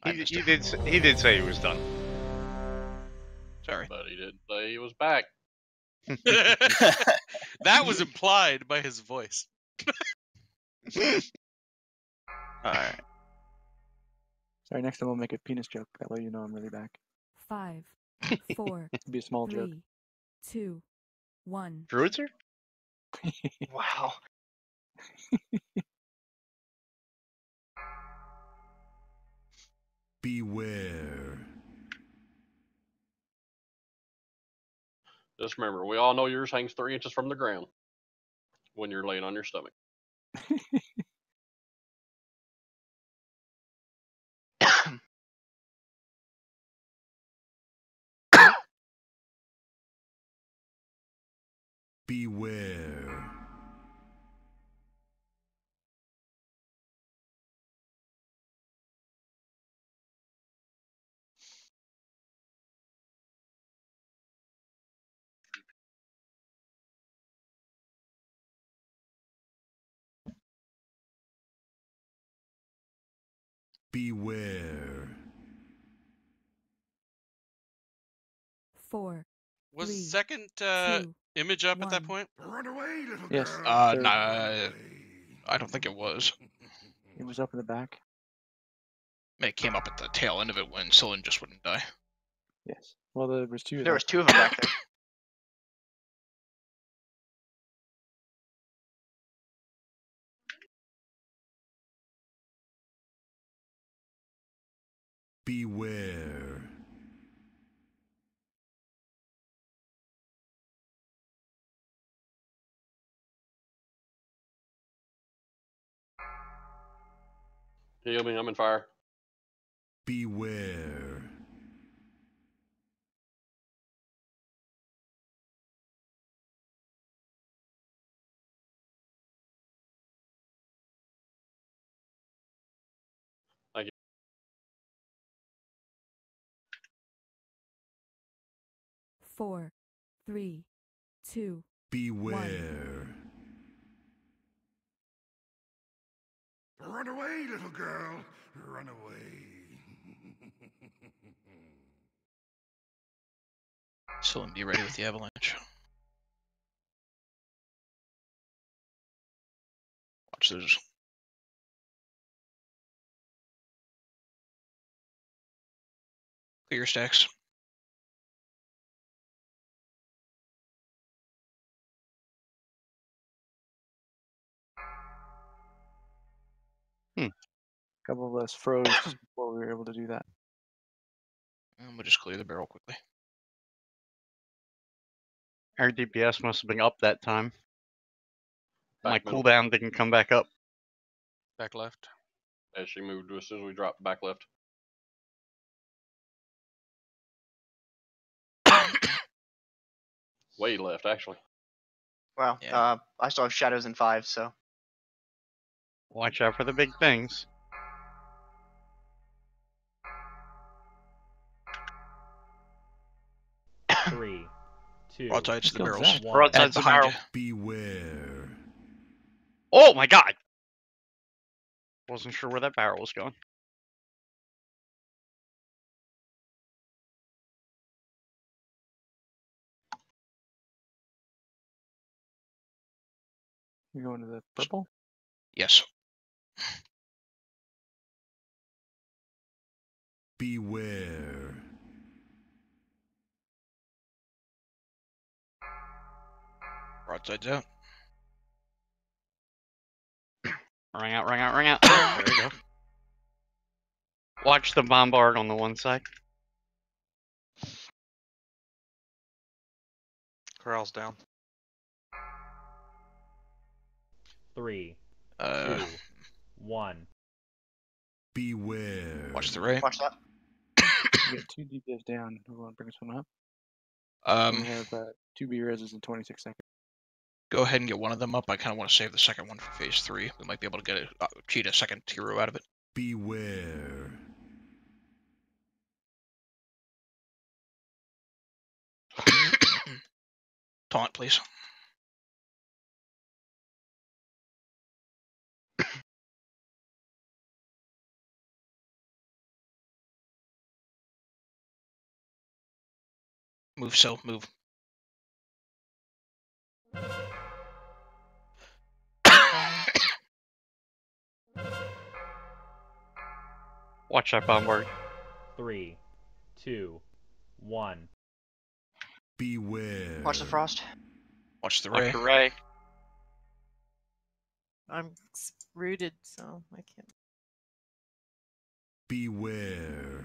He did say he was done. Sorry. But he didn't say he was back. That was implied by his voice. Alright. Sorry, next time I'll make a penis joke. That way you know I'm really back. 5, 4, It'll be a small joke. 3, 2, 1. Druidzer? Wow. Beware. Just remember, we all know yours hangs 3 inches from the ground when you're laying on your stomach. Beware. Beware. 4, Was 3, second 2, image up at that 1. point? Run away, little Yes. girl. Third. Nah, I don't think it was. It was up in the back. It came up at the tail end of it when Sylvan just wouldn't die. Yes. Well, there was two of There them. was two of them back there. Beware. Heal me, I'm in fire. Beware. Thank you. 4, 3, 2, Beware. Run away, little girl. Run away. Sylvan, be ready with the avalanche. Watch those. Clear your stacks. A couple of us froze just before we were able to do that. And we'll just clear the barrel quickly. Our DPS must have been up that time. My Back middle. cooldown didn't come back up. Back left. As she moved as soon as we dropped back left. Way left, actually. Well, Yeah. I still have shadows in 5, so. Watch out for the big things. 3, 2, Broadside to the killed barrels. Zach. 1. Broadside to the behind barrel. you. Beware. Oh my god! Wasn't sure where that barrel was going. You're going to the purple? Yes. Beware. Broadside's out. Ring out, ring out, ring out. There you go. Watch the bombard on the one side. Corral's down. 3, 2, Uh, 1. Beware. watch the right. Watch that. You got 2 DPS down. We want to bring this one up. We have 2 B reses in 26 seconds. Go ahead and get one of them up. I kind of want to save the second one for phase 3. We might be able to get cheat a second hero out of it. Beware. Taunt, please. Move, so move. Watch that bombard. 3, 2, 1. Beware. Watch the frost. Watch the Watch ray. the ray. I'm rooted, so I can't. Beware.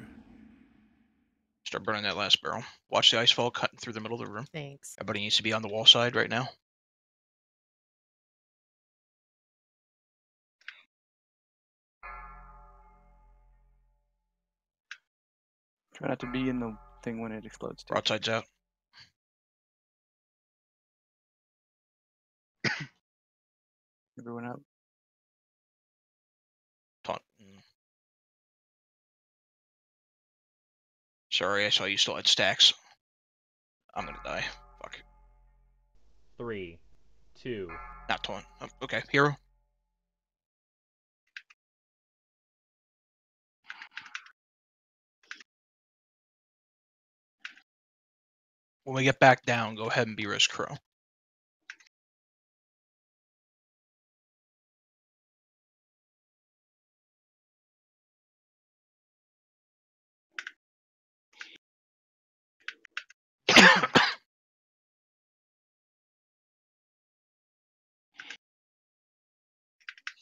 Start burning that last barrel. Watch the ice fall cutting through the middle of the room. Thanks. Everybody needs to be on the wall side right now. Try not to be in the thing when it explodes. Too. Broadside's out. Everyone out. Taunt. Sorry, I saw you still had stacks. I'm gonna die. Fuck. 3, 2, Not taunt. Oh, okay, hero. When we get back down, go ahead and be Risk Crow.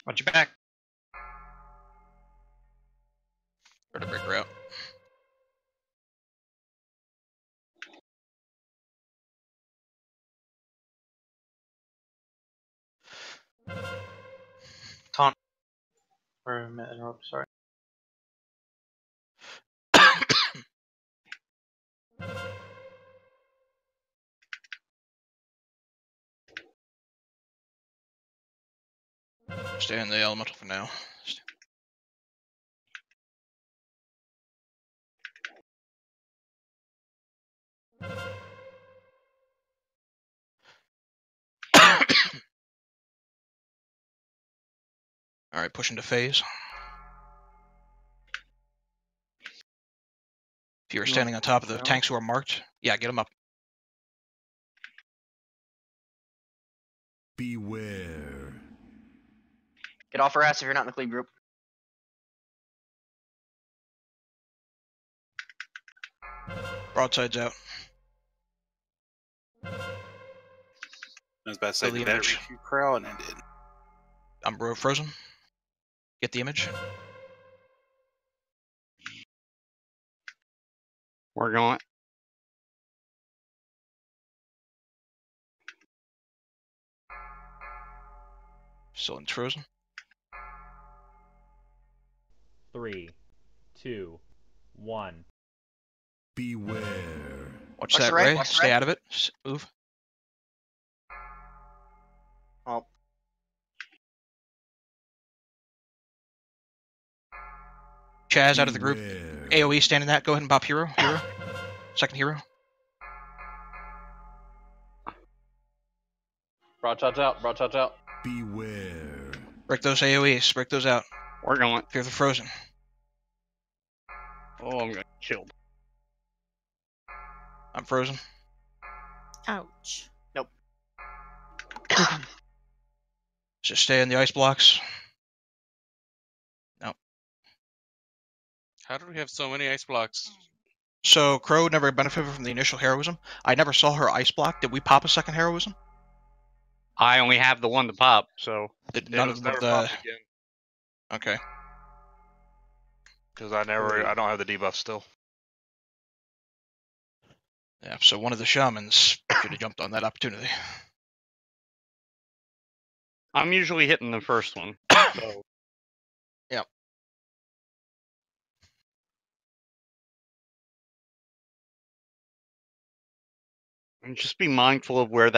Watch your back. Try to break her out. Taunt. Or interrupt, sorry. Stay in the elemental for now. All right, push into phase. If you're standing on top of the tanks who are marked, yeah, get them up. Beware. Get off her ass if you're not in the cleave group. Broadside's out. I was about to say, Feel the did that image. reach you, Crow? And it did. I'm frozen. Get the image. We're going. Still in frozen. 3, 2, 1. Beware. Watch Watch that, the red, Ray. watch the Stay red. out of it. Move. Oh. Chaz out of the group. AoE standing that. Go ahead and pop hero. Hero. Second hero. Broadside's out. Broadside's out. Beware. Break those AoEs. Break those out. We're going. Fear the frozen. Oh, I'm gonna get killed. I'm frozen. Ouch. Nope. Just stay in the ice blocks. No. How did we have so many ice blocks? So Crow never benefited from the initial heroism. I never saw her ice block. Did we pop a second heroism? I only have the one to pop, so None of was them never the. popped again Okay. because I don't have the debuff still. Yeah. So one of the shamans should have jumped on that opportunity. I'm usually hitting the first one. So Yep. and just be mindful of where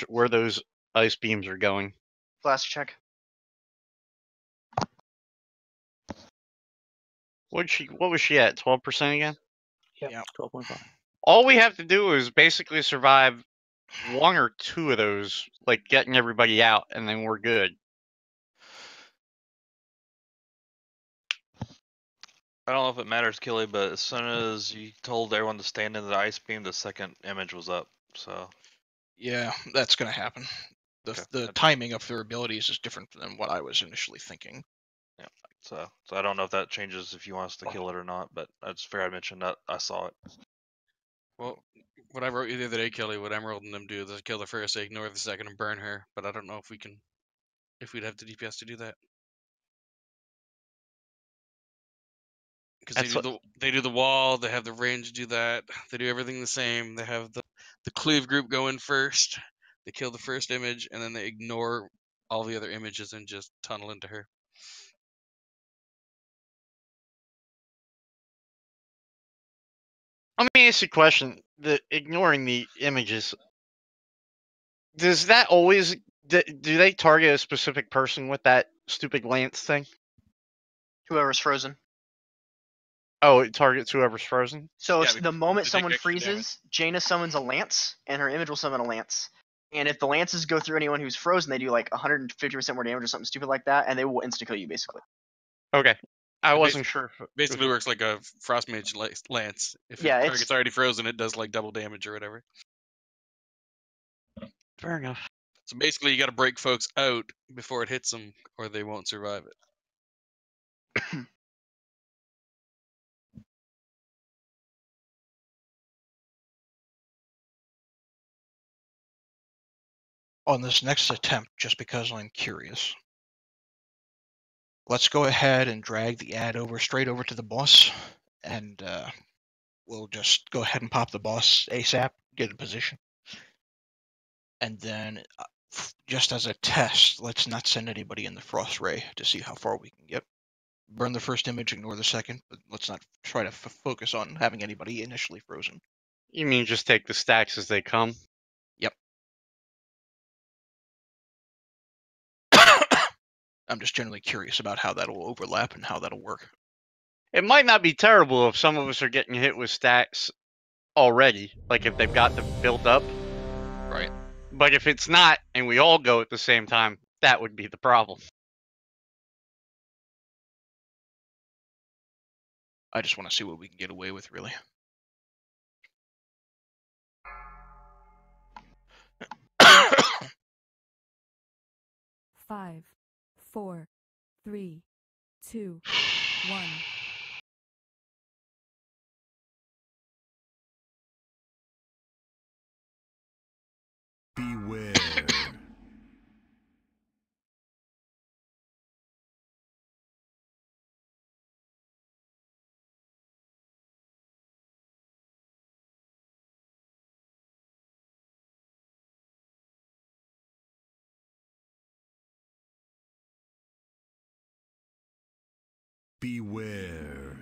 where those ice beams are going. Blaster check. What was she at? 12% again? Yep, Yep. 12.5. All we have to do is basically survive one or two of those, like getting everybody out, and then we're good. I don't know if it matters, Killy, but as soon as you told everyone to stand in the ice beam, the second image was up. So Yeah, that's gonna happen. The timing of their abilities is different than what I was initially thinking. yeah. So I don't know if that changes if you want us to kill it or not, but it's fair I mentioned that I saw it. Well, what I wrote you the other day, Kelly, what Emerald and them do is kill the first, they ignore the second, and burn her. But I don't know if we'd have the DPS to do that. Because they do the wall, they have the range to do that, they do everything the same. They have the cleave group go in first, they kill the first image, and then they ignore all the other images and just tunnel into her. Let me ask you a question. Ignoring the images, does that always do they target a specific person with that stupid lance thing? Whoever's frozen. Oh, it targets whoever's frozen? So Yeah, the moment to take someone extra damage. freezes, Jaina summons a lance, and her image will summon a lance. And if the lances go through anyone who's frozen, they do like 150% more damage or something stupid like that, and they will insta-kill you basically. Okay. I It wasn't sure. Basically works like a frost mage lance. If Yeah, the it's target's already frozen, it does like double damage or whatever. Fair enough. So basically, you got to break folks out before it hits them, or they won't survive it. On this next attempt, just because I'm curious, let's go ahead and drag the ad straight over to the boss, and we'll just go ahead and pop the boss ASAP, get in position. And then, just as a test, let's not send anybody in the frost ray to see how far we can get. Burn the first image, ignore the second, but let's not try to focus on having anybody initially frozen. You mean just take the stacks as they come? Yep. I'm just generally curious about how that'll overlap and how that'll work. It might not be terrible if some of us are getting hit with stacks already, like if they've got them built up. Right. But if it's not, and we all go at the same time, that would be the problem. I just want to see what we can get away with, really. Five, 4, 3, 2, 1. Beware. Beware.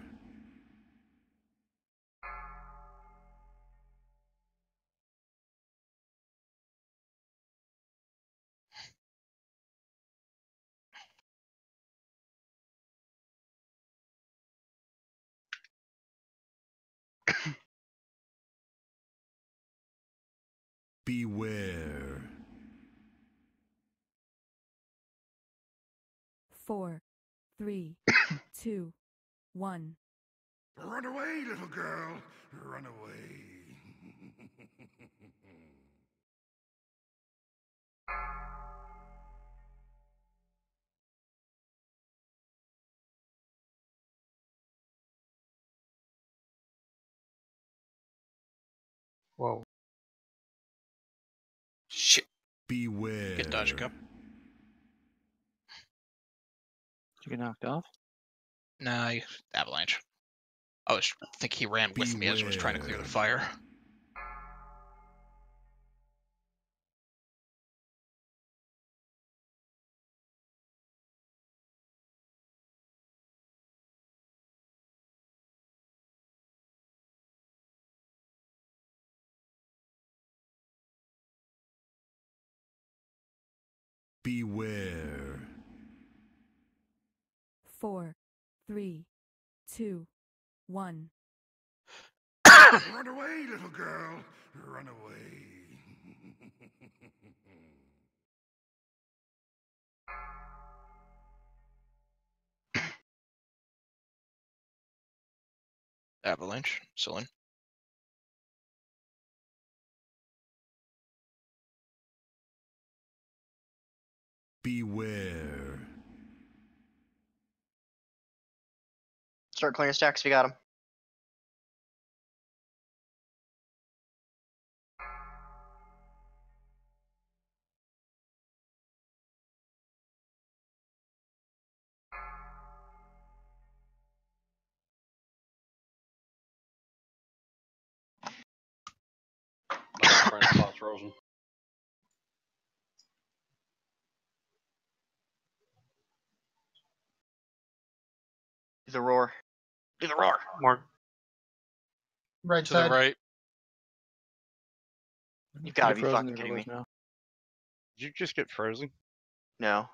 Beware. 4, 3, 2, 1. Run away, little girl. Run away. Whoa. Shit. Beware. Get dodging up. Did you get knocked off? Nah, avalanche. I think he ran with me as I was trying to clear the fire. Beware. 4, 3, 2, 1. Run away, little girl. Run away. Avalanche, still in. Beware. start clearing stacks if you got them. My friend spot's frozen. Do the roar. Do the roar. More. Right To side. the right. You've got to Get be frozen fucking if it kidding me. goes now. Did you just get frozen? No.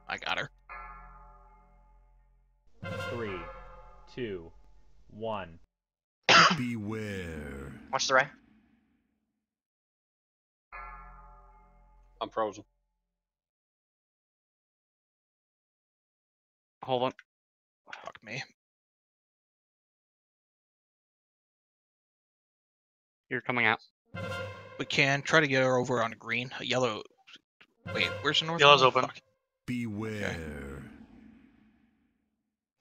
I got her. 3, 2, 1. Beware. Watch the ray. I'm frozen. Hold on. Fuck me. You're coming out. We can try to get her over on green. Yellow. Wait, where's the north? Yellow's one? open. Fuck. Beware.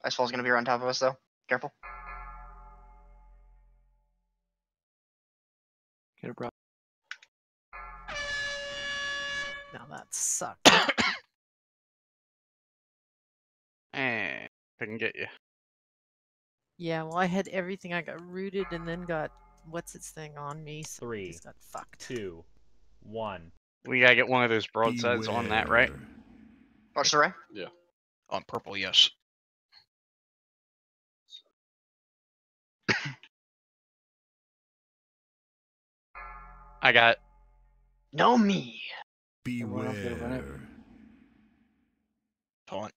Icefall's gonna be right on top of us though. Careful. Get it, bro. Now that sucked. And couldn't get you. Yeah, well, I had everything. I got rooted and then got what's its thing on me. So I 3, just got fucked. 2, 1. We gotta get one of those broadsides on that, right? Watch the ray. Yeah. On purple, yes. I got it. No me. Everyone else gotta run it. Taunt.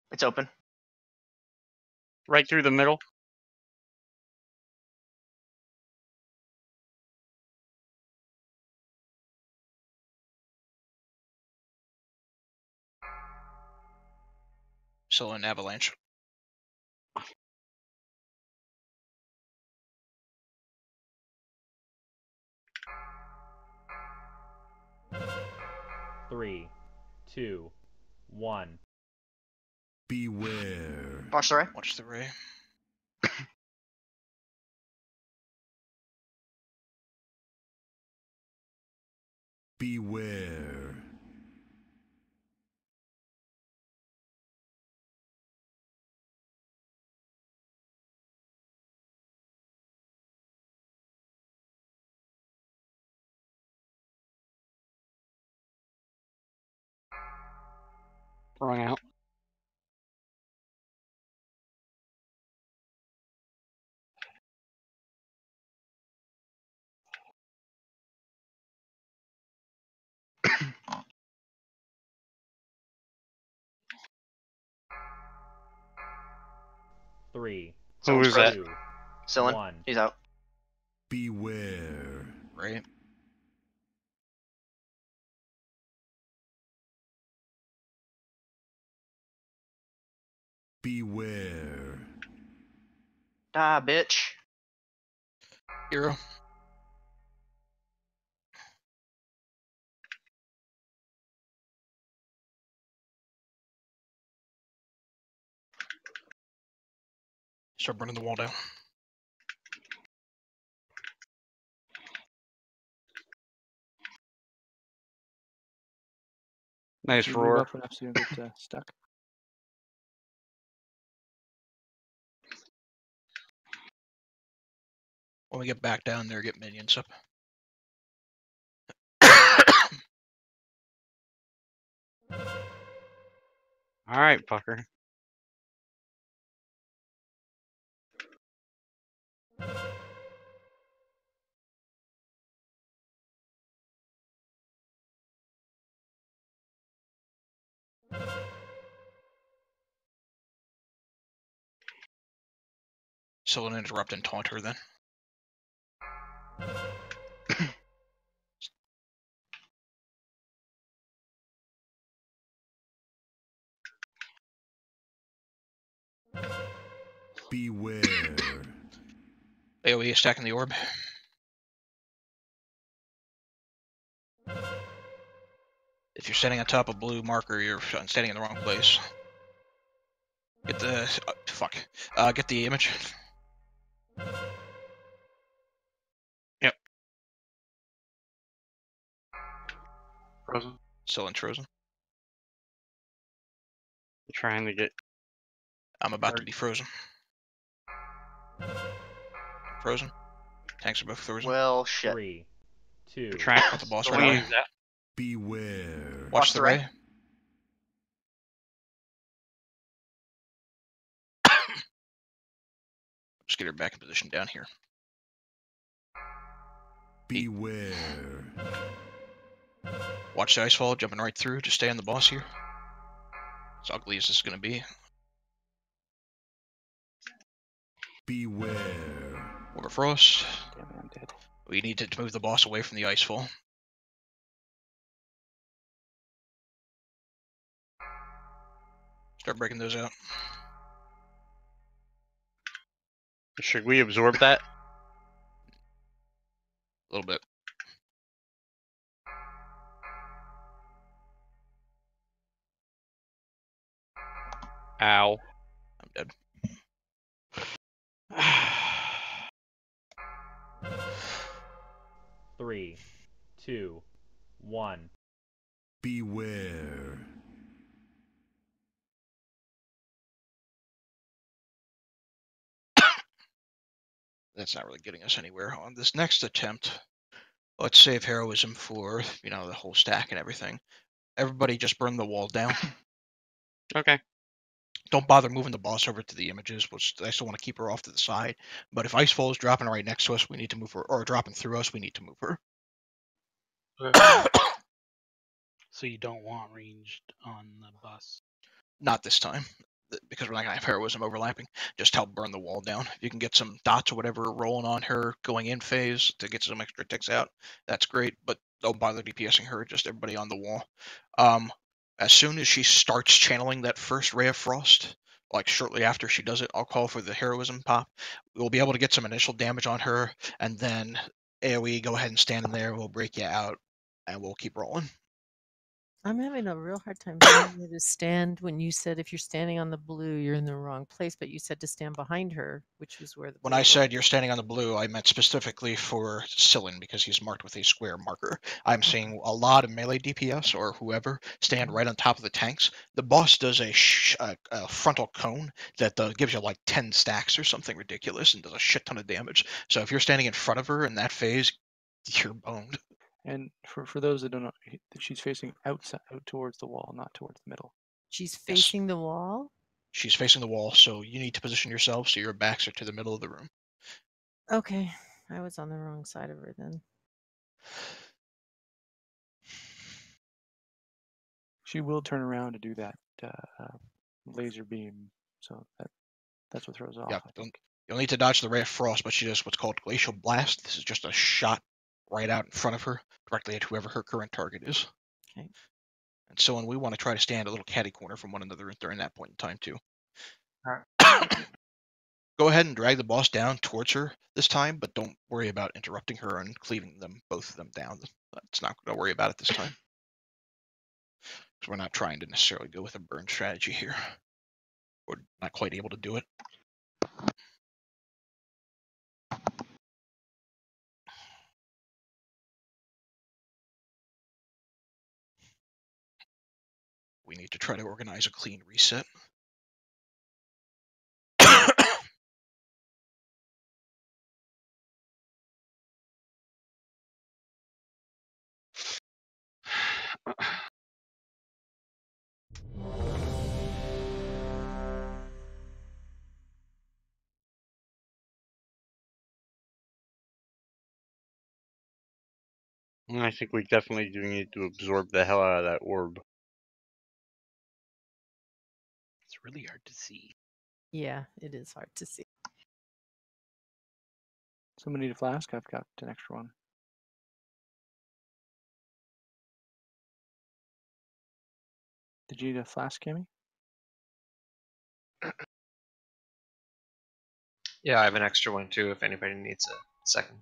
It's open. Right through the middle. Still an avalanche. Three, two, 1. Beware. Watch the ray. Watch the ray. Beware. Throwing out. Three, Who is that? 2, Cyllin. 1. He's out. Beware. Right. Beware. Die, bitch. Hero. Start burning the wall down. Nice You move roar. up enough so you don't get stuck. When we get back down there, get minions up. Alright, fucker. So an interrupt and taunt her then. Beware. AoE stacking the orb. If you're standing on top of blue marker, you're standing in the wrong place. Get the fuck. Get the image. Yep. Frozen. Still in frozen. Trying to get. I'm about to be frozen. Frozen. Tanks are both frozen. Well, shit. 3, 2, Trying Got the boss to right away. use that. Beware. Watch the ray. Just get her back in position down here. Beware. Watch the ice fall, jumping right through. Just stay on the boss here. As ugly as this is going to be. Beware. Over frost. Damn it, I'm dead. We need to move the boss away from the ice fall. Start breaking those out. Should we absorb that? A little bit. Ow. I'm dead. Three, two, one. Beware. That's not really getting us anywhere. On this next attempt, let's save heroism for, the whole stack and everything. Everybody just burn the wall down. Okay. Don't bother moving the boss over to the images, which I still want to keep her off to the side. But if Icefall is dropping right next to us, we need to move her, or dropping through us, we need to move her. So you don't want ranged on the bus. Not this time, because we're not going to have heroism overlapping. Just help burn the wall down. If you can get some dots or whatever rolling on her going in phase to get some extra ticks out, that's great. But don't bother DPSing her, just everybody on the wall. As soon as she starts channeling that first ray of frost, like shortly after she does it, I'll call for the heroism pop. We'll be able to get some initial damage on her, and then AoE, go ahead and stand in there. We'll break you out, and we'll keep rolling. I'm having a real hard time getting you to stand when you said if you're standing on the blue, you're in the wrong place, but you said to stand behind her, which was where the When blue I was. said you're standing on the blue, I meant specifically for Sillin because he's marked with a square marker. I'm seeing a lot of melee DPS or whoever stand right on top of the tanks. The boss does a frontal cone that gives you like 10 stacks or something ridiculous and does a shit ton of damage. So if you're standing in front of her in that phase, you're boned. And for those that don't know, she's facing out towards the wall, not towards the middle. She's facing the wall? She's facing the wall, so you need to position yourself so your backs are to the middle of the room. Okay, I was on the wrong side of her then. She will turn around to do that laser beam, so that's what throws off. Yeah, you'll need to dodge the ray of frost, but she does what's called glacial blast. This is just a shot right out in front of her, directly at whoever her current target is. Okay. And so, we want to try to stand a little catty corner from one another during that point in time too. Go ahead and drag the boss down towards her this time, but don't worry about interrupting her and cleaving both of them down. That's not going to worry about it this time. Because we're not trying to necessarily go with a burn strategy here. We're not quite able to do it. We need to try to organize a clean reset. I think we definitely do need to absorb the hell out of that orb. It's really hard to see. Yeah, it is hard to see. Someone need a flask? I've got an extra one. Did you need a flask, Cammy? Yeah, I have an extra one too if anybody needs a second.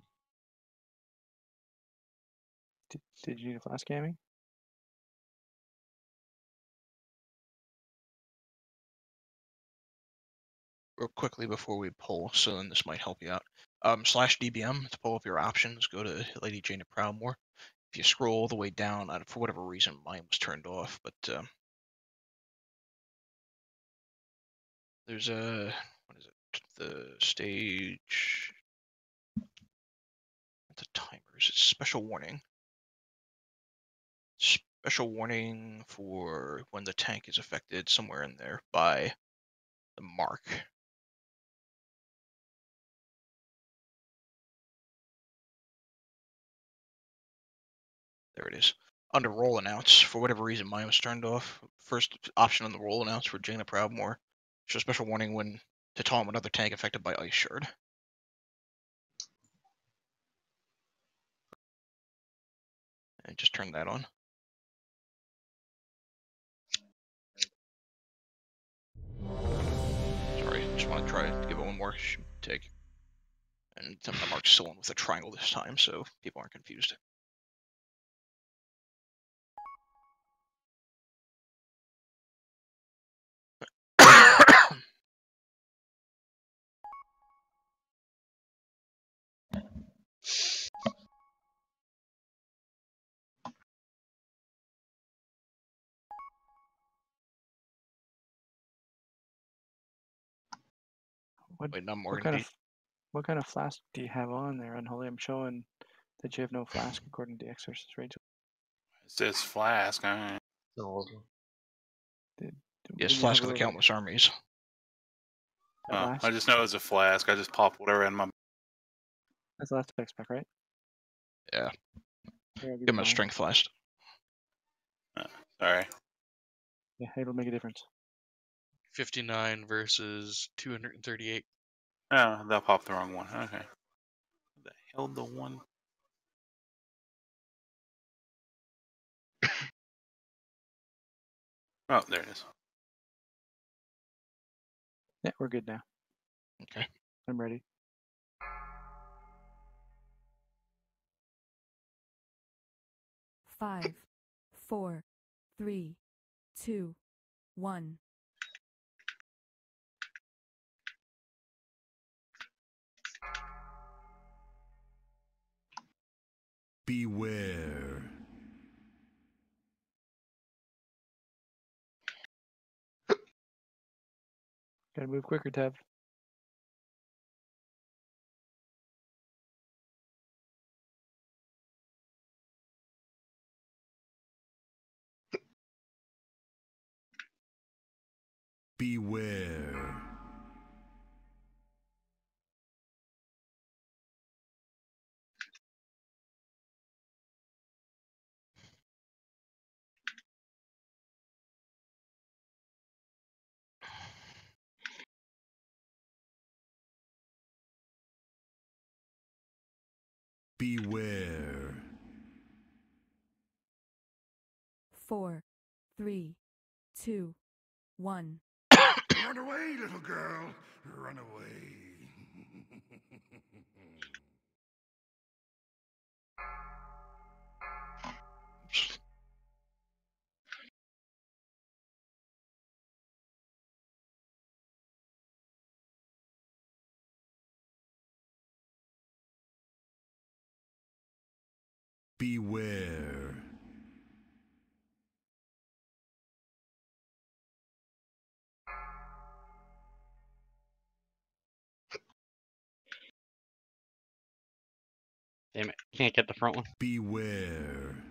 Did you need a flask, Cammy? Real quickly before we pull, so then this might help you out. Slash DBM to pull up your options, go to Lady Jaina Proudmoore. If you scroll all the way down, for whatever reason mine was turned off, but there's a, what is it, the stage, the timers, it's special warning. Special warning for when the tank is affected, somewhere in there, by the mark. There it is. Under roll announce, for whatever reason mine was turned off. First option on the roll announce for Jaina Proudmoore. Show special warning when to taunt another tank affected by Ice Shard. And just turn that on. more take. And some of them are still in with a triangle this time, so people aren't confused. Wait, not more what kind of flask do you have on there, Unholy? I'm showing that you have no flask according to Exorcist Rachel. It says flask. Alright. Yes, flask of the countless armies. Oh, I just know it's a flask. I just popped whatever in my. That's the last text spec, right? Yeah. Here, I'll Give him a mine. strength flask. Sorry. Yeah, it'll make a difference. 59 versus 238. Oh, that popped the wrong one. Okay. The hell, the one. Oh, there it is. Yeah, we're good now. Okay. I'm ready. Five, 4, 3, 2, 1. Beware. Gotta move quicker, Tev. Beware. Beware. 4, 3, 2, 1. Run away, little girl. Run away. Beware. Damn it, can't get the front one. Beware.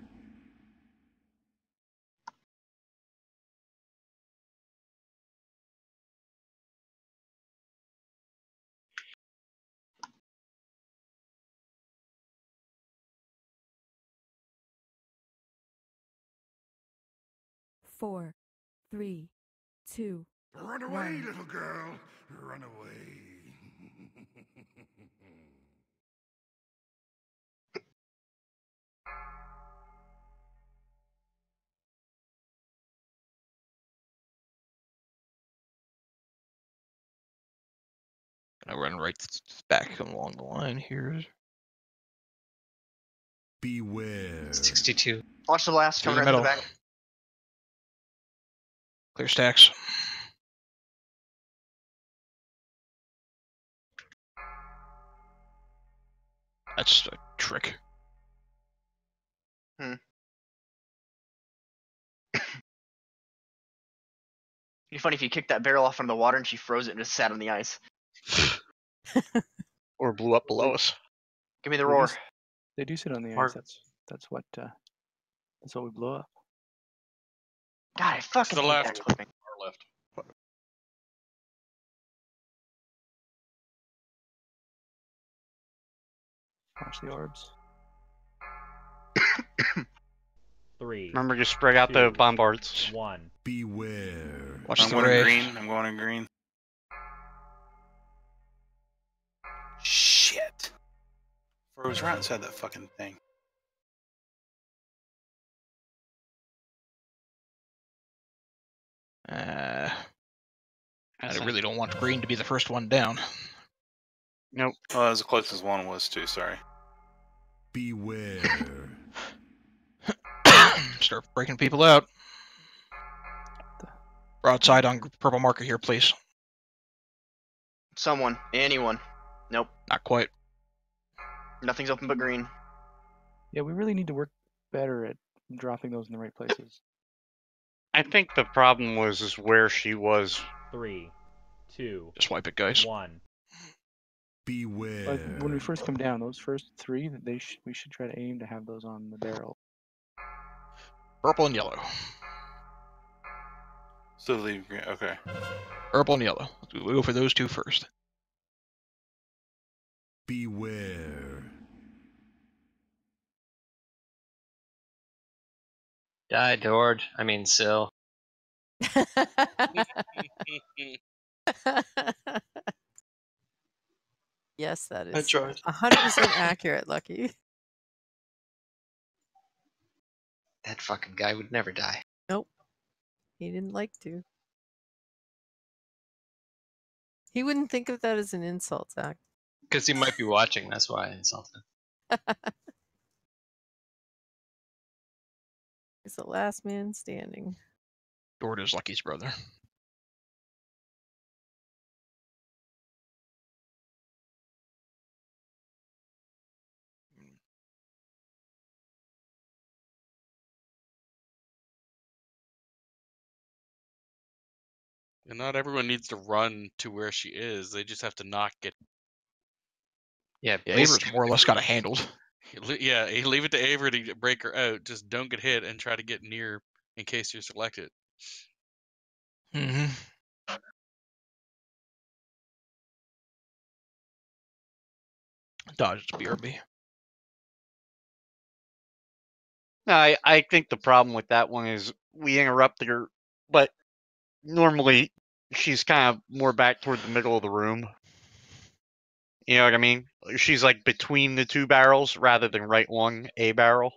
Four, 3, 2, Run away, 1. little girl. Run away. Gonna run right back along the line here. Beware. 62. Watch the blast Through coming the right through the middle. back. Clear stacks. That's a trick. It'd be funny if you kicked that barrel off into the water and she froze it and just sat on the ice. Or blew up below us. Give me the roar. They do sit on the ice. Mark. That's what we blow up. God, I fucking the hate left. that clipping. Our left. Watch the orbs. 3. Remember to spread out the 2, bombards. 1. Beware. Watch I'm the going ray. green. I'm going in green. Shit. Froze right inside that fucking thing. I really don't want green to be the first one down. Nope. Oh, that was the closest one was too. Sorry. Beware. Start breaking people out. Broadside on purple marker here, please. Someone. Anyone. Nope. Not quite. Nothing's open but green. Yeah, we really need to work better at dropping those in the right places. I think the problem was is where she was. 3, 2, Just wipe it, guys. 1. Beware. But when we first come down, those first three, we should try to aim to have those on the barrel. Purple and yellow. So leave green. Okay. Purple and yellow. We'll go for those two first. Beware. Die, Dord. I mean, Sil. Yes, that I is tried. 100% accurate, Lucky. That fucking guy would never die. Nope. He didn't like to. He wouldn't think of that as an insult, Zach. Because he might be watching, that's why I insulted. He's the last man standing. Dord is Lucky's brother. And not everyone needs to run to where she is. They just have to not get. Yeah, Aver's more or less got it handled. Yeah, you leave it to Aver to break her out. Just don't get hit and try to get near in case you're selected. Mm-hmm. Dodge BRB. No, I think the problem with that one is we interrupted her, but normally she's kind of more back toward the middle of the room. You know what I mean? She's like between the two barrels rather than right along a barrel.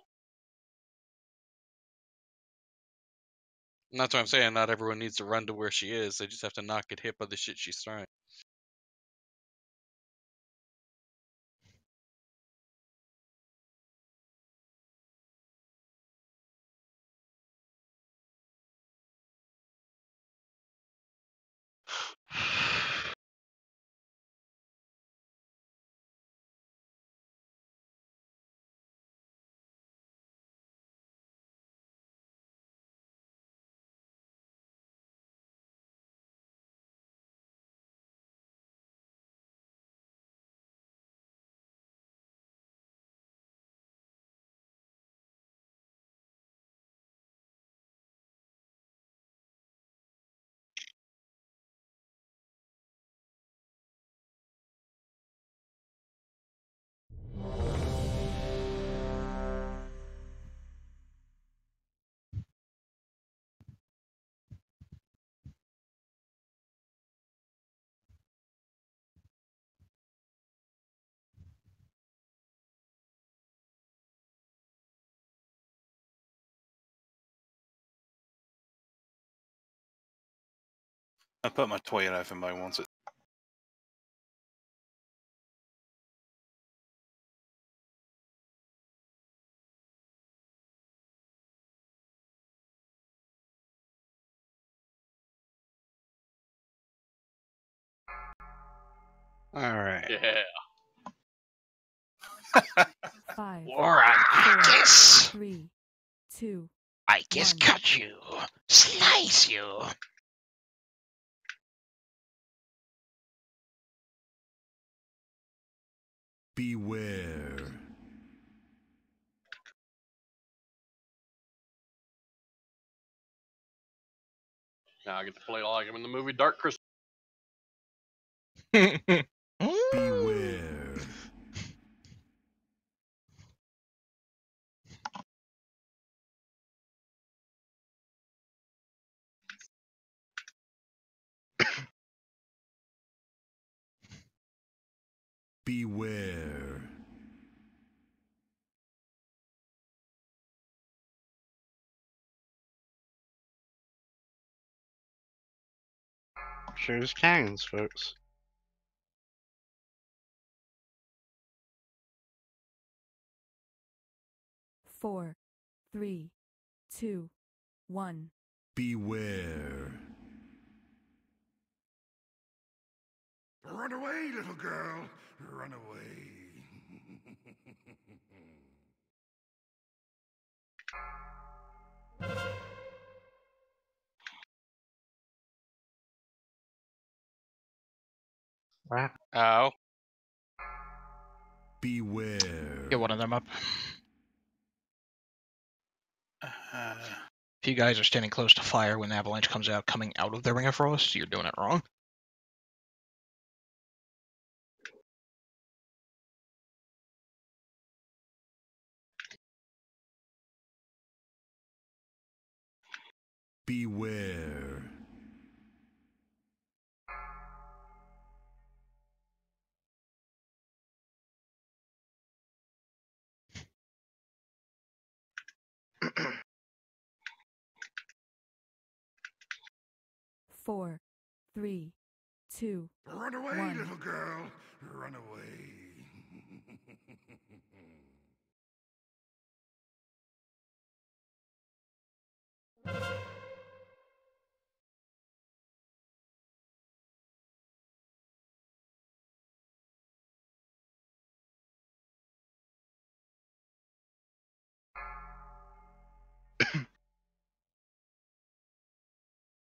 And that's what I'm saying. Not everyone needs to run to where she is. They just have to not get hit by the shit she's throwing. I put my toy out if anybody wants it. All right. Yeah. 5, War on 4, Arcus. 3, 2, I guess 1. cut you. Slice you. Beware. Now I get to play like I'm in the movie Dark Crystal. Beware. Beware. Choose cannons, folks. 4, 3, 2, 1. Beware. Run away, little girl. Run away. Wow. Ow. Beware. Get one of them up. Uh, If you guys are standing close to fire when the avalanche comes out, coming out of the Ring of Frost, you're doing it wrong. Beware. Four, 3, 2, Run away, 1. little girl. Run away.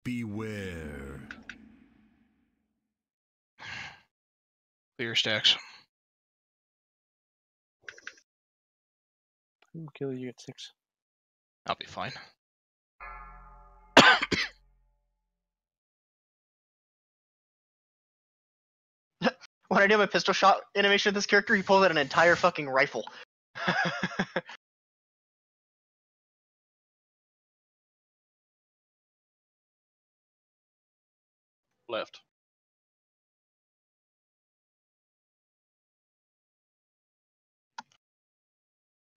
Beware. Clear stacks. Ooh, kill you at 6. I'll be fine. When I do my pistol shot animation of this character, he pulls out an entire fucking rifle. Left.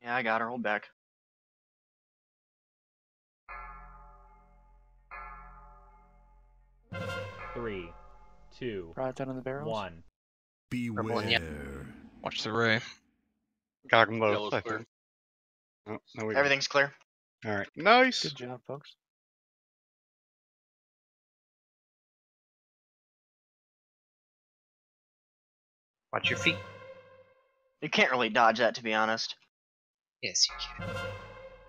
Yeah, I got her. Hold back. Three, two, Right down on the barrels. 1. Beware. Watch the ray. Got them both. Yellow's I clear. think. Oh, no, we don't. Everything's clear. All right. Nice. Good job, folks. Watch your feet. You can't really dodge that, to be honest. Yes, you can.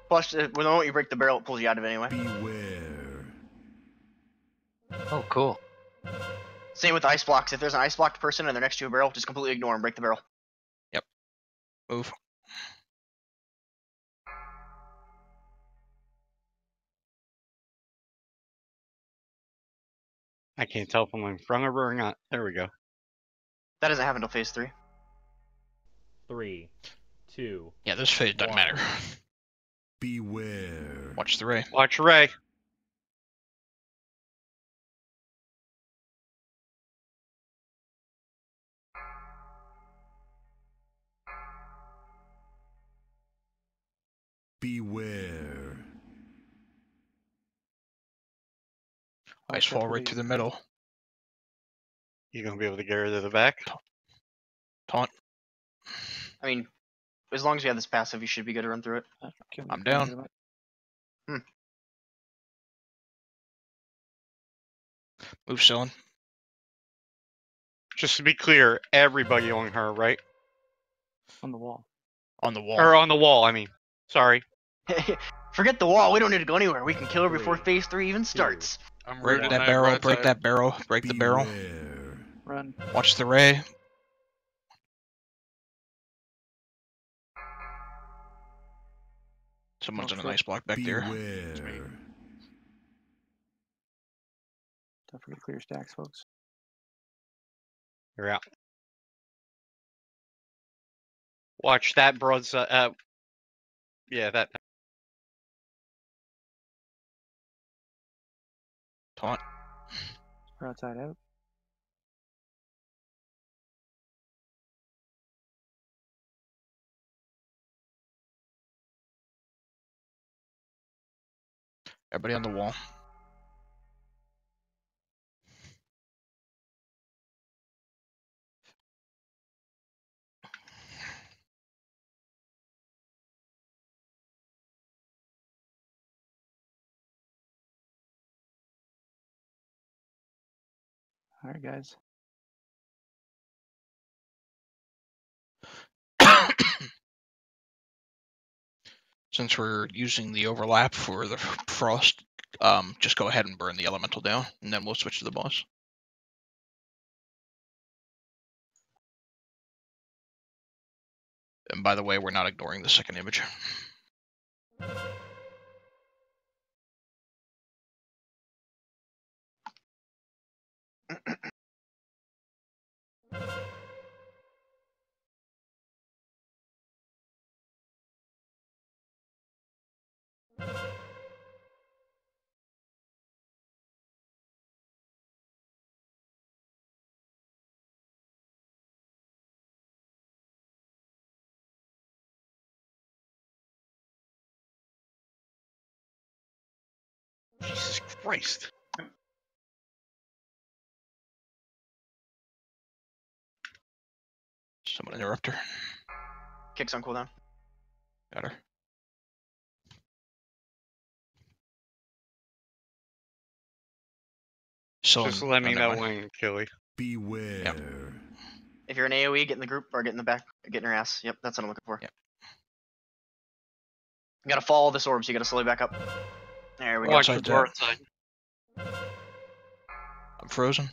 Plus, the moment you break the barrel, it pulls you out of it anyway. Beware. Oh, cool. Same with ice blocks. If there's an ice blocked person and they're next to a barrel, just completely ignore them. Break the barrel. Move. I can't tell if I'm in front of her or not. There we go. That doesn't happen until phase 3. 3, 2. Yeah, this phase doesn't matter. Beware. Watch the ray. Watch Ray. Beware. Ice fall right through the middle. You gonna be able to get her to the back? Taunt. I mean, as long as you have this passive, you should be good to run through it. I'm down. Move, Sillin. Just to be clear, everybody on her, right? On the wall. On the wall. Or on the wall, I mean. Sorry. Forget the wall. We don't need to go anywhere. We can kill her before phase 3 even starts. I'm Break rooted that and I barrel. have Break broadside. that barrel. Break the barrel. Beware. Run. Watch the ray. Someone's in an ice block back there. Beware. Don't forget to clear your stacks, folks. You're out. Watch that broadside. Yeah, that. Taunt. Broadside out. Everybody on the wall. All right, guys. Since we're using the overlap for the frost, just go ahead and burn the elemental down, and then we'll switch to the boss. And by the way, we're not ignoring the second image. Jesus Christ. Someone interrupt her. Kicks on cooldown. Got her. Just let me know when, Killy. Beware. Yep. If you're an AoE, get in the group or get in the back, get in your ass. Yep, that's what I'm looking for. Yep. You gotta follow this orb, so you gotta slowly back up. There we go. Watch the door outside. I'm frozen.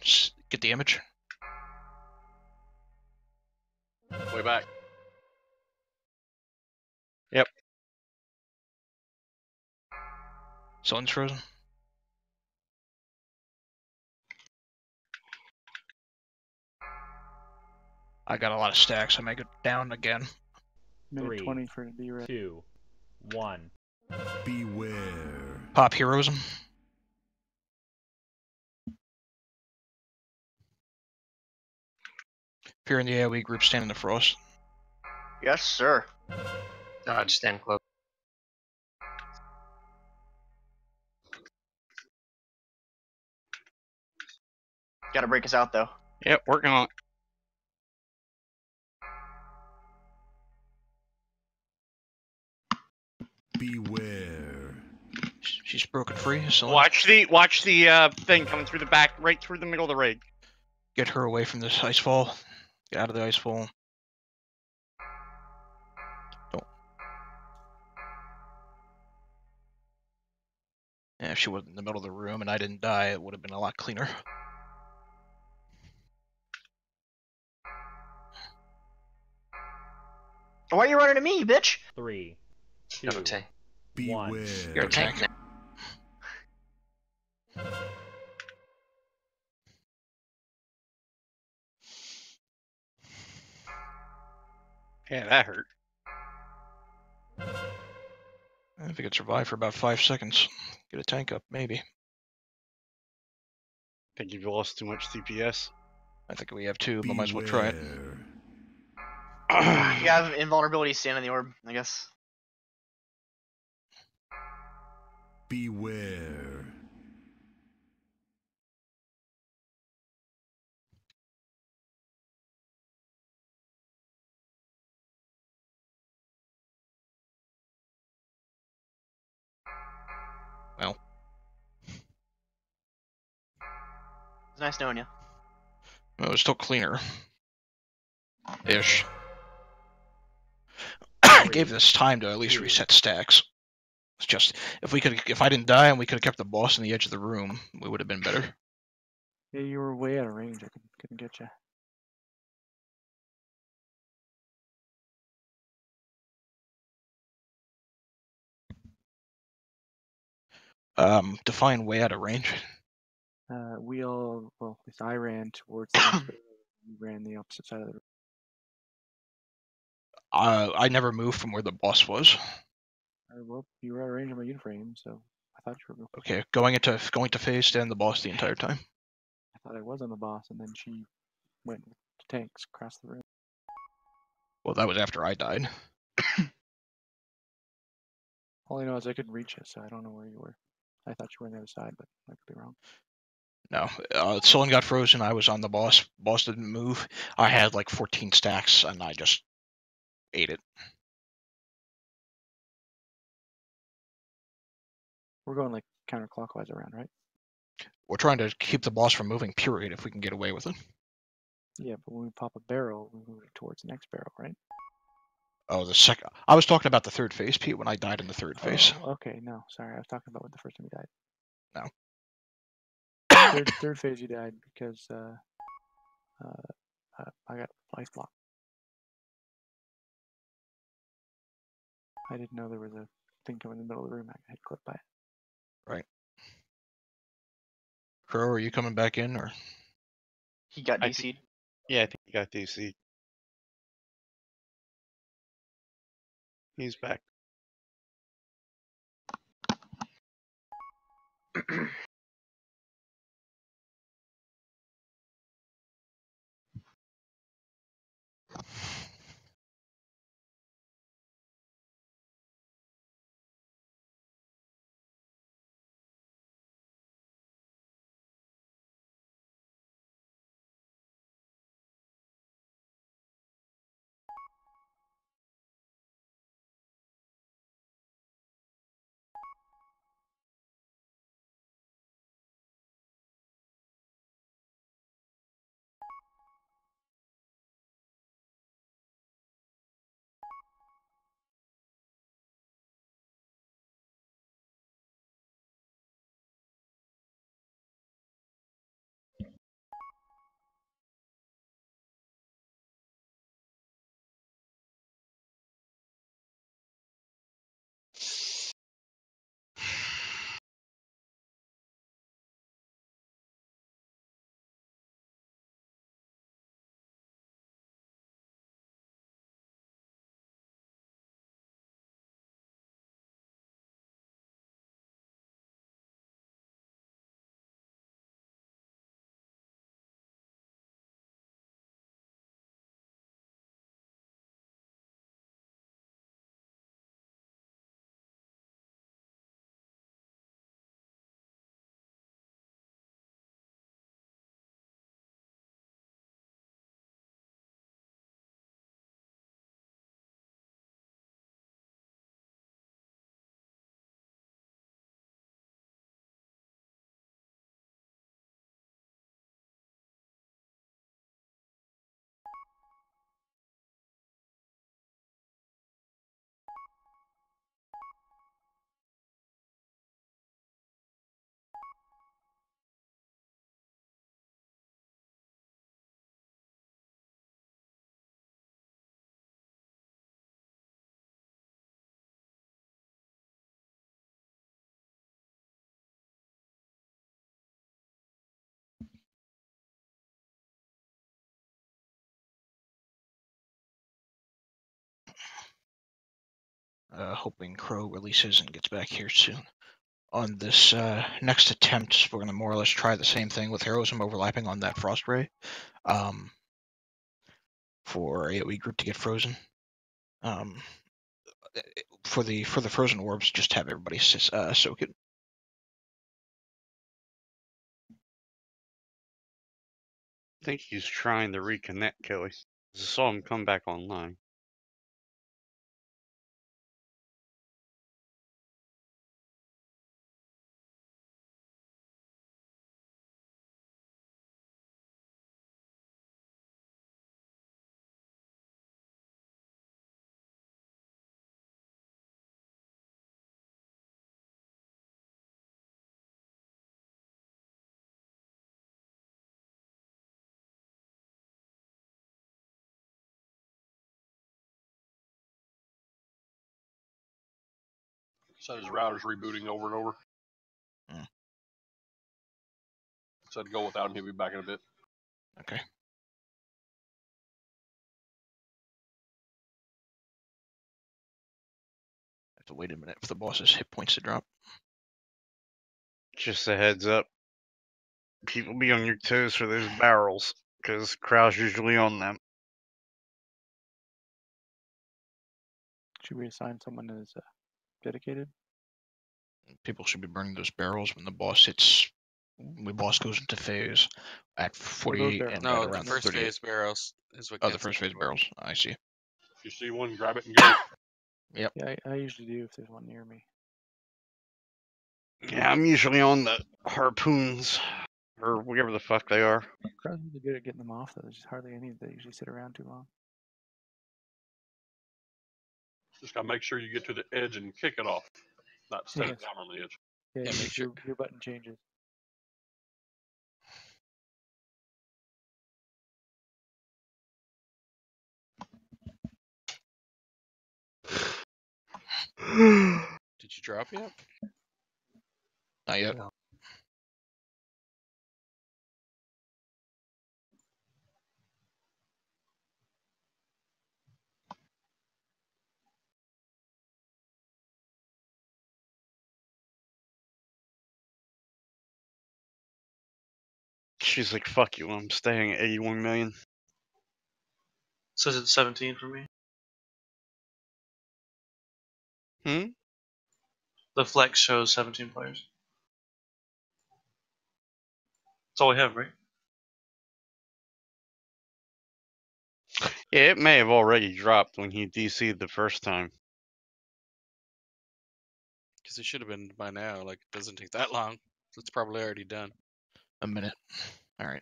Get the image. Way back. Yep. Someone's frozen. I got a lot of stacks. I may go down again. Minute 3, 20 for it to be ready. 2, 1. Beware. Pop heroism. If you're in the AoE group, stand in the frost. Yes, sir. Dodge, stand close. Gotta break us out though. Yep, working on it. Beware. She's broken free. So Watch the thing coming through the back, right through the middle of the rig. get her away from this ice fall. Get out of the ice fall. Don't. Yeah, if she was in the middle of the room and I didn't die, it would have been a lot cleaner. Why are you running to me, bitch? 3, 2, Go tank. 1. Beware. You're a tank now. Yeah, that hurt. If we could survive for about 5 seconds, get a tank up, maybe. Think you've lost too much CPS. I think we have two, but might as well try it. You have invulnerability, stand in the orb, I guess. Beware. Well. It's nice knowing you. Well, it was still cleaner. Ish. I gave this time to at least reset stacks. It's just if I didn't die and we could have kept the boss on the edge of the room, we would have been better. Yeah, you were way out of range. I couldn't get you. Define way out of range. We all, well, at least I ran towards the next bit. You ran the opposite side of the room. I never moved from where the boss was. Well, you were out of range of my uniframe, so I thought you were. Okay, going to phase, stand the boss the entire time. I thought I was on the boss, and then she went with the tanks across the room. Well, that was after I died. All I know is I couldn't reach it, so I don't know where you were. I thought you were on the other side, but I could be wrong. No, someone got frozen. I was on the boss. Boss didn't move. I had like 14 stacks, and I just ate it. We're going like counterclockwise around, right? We're trying to keep the boss from moving, period, if we can get away with it. Yeah, but when we pop a barrel, we move it towards the next barrel, right? Oh, the second. I was talking about the third phase, Pete, when I died in the third phase. Oh, okay. No, sorry. I was talking about the first time you died. No. Third phase you died because I got ice block. I didn't know there was a thing coming in the middle of the room. I got hit clipped by it. Right. Crow, are you coming back in, or? He got DC'd. Yeah, I think he got DC'd. He's back. Hoping Crow releases and gets back here soon. On this next attempt, we're going to more or less try the same thing with heroism overlapping on that frost ray for AoE group to get frozen. For the frozen orbs, just have everybody soak it. I think he's trying to reconnect, Kelly. I saw him come back online. So his router's rebooting over and over. So I'd go without him. He'll be back in a bit. Okay. Have to wait a minute for the boss's hit points to drop. Just a heads up. People be on your toes for those barrels, because crowd's usually on them. Should we assign someone as dedicated? People should be burning those barrels when the boss hits. When the boss goes into phase at 48 and No, at the around first 38. phase barrels is what. Oh, the first phase barrels. I see. If you see one, grab it and go. Yep. Yeah, I usually do if there's one near me. Yeah, I'm usually on the harpoons or whatever the fuck they are. Crowd's really good at getting them off, though. There's just hardly any that usually sit around too long. Just gotta make sure you get to the edge and kick it off, not set Yes. it down on the edge. Yeah, make sure. your button changes. Did you drop yet? Not yet. No. She's like, fuck you, I'm staying at 81 million. Says it's 17 for me. Hmm? The flex shows 17 players. That's all we have, right? Yeah, it may have already dropped when he DC'd the first time. Because it should have been by now. Like, it doesn't take that long. So it's probably already done. A minute. All right.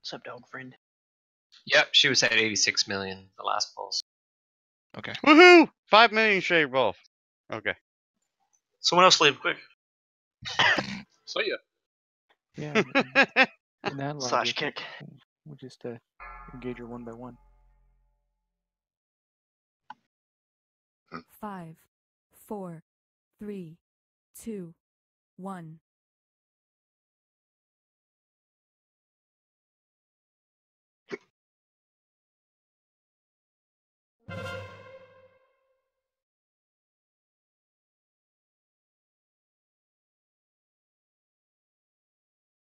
What's up, dog friend? Yep, she was at 86 million the last pulse. Okay. Woohoo! 5 million shaved off. Okay. Someone else leave quick. See ya. Yeah, in that Slash logic, kick. we'll just engage her one by one. 5, 4, 3, 2, 1.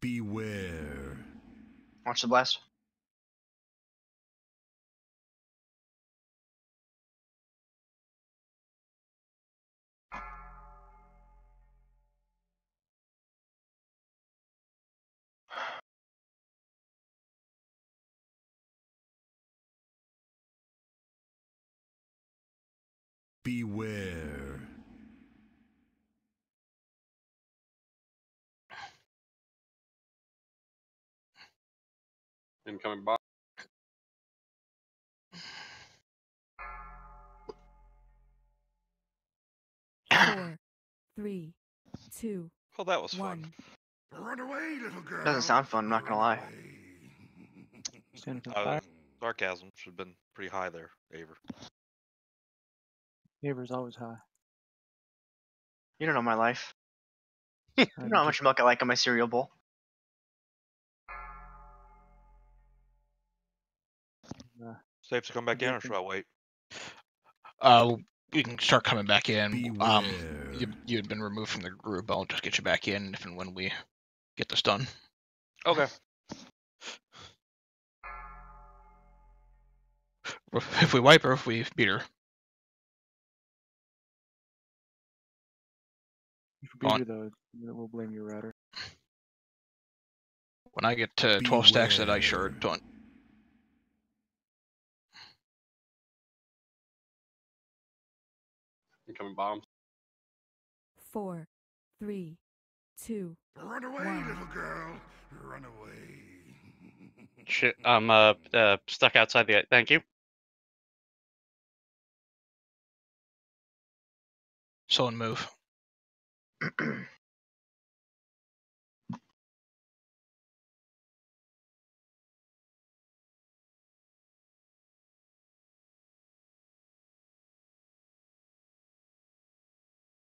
Beware. Watch the blast. Beware. Incoming bomb. 4, 3, 2, Well, that was 1. Run away, little girl. Doesn't sound fun, I'm not gonna lie. Stand for fire. Sarcasm should have been pretty high there, Aver. Aver's always high. You don't know my life. You know how much milk I like on my cereal bowl. Safe to come back in, or should I wait? We can start coming back in. You had been removed from the group. I'll just get you back in if and when we get this done. Okay. If we wipe her, if we beat her. If you beat her, though, we'll blame your router. When I get to 12 stacks of that ice shard, don't. Incoming bombs. 4, 3, 2, Run away, 1. little girl. Run away. Shit, I'm stuck outside the. Thank you. Someone move.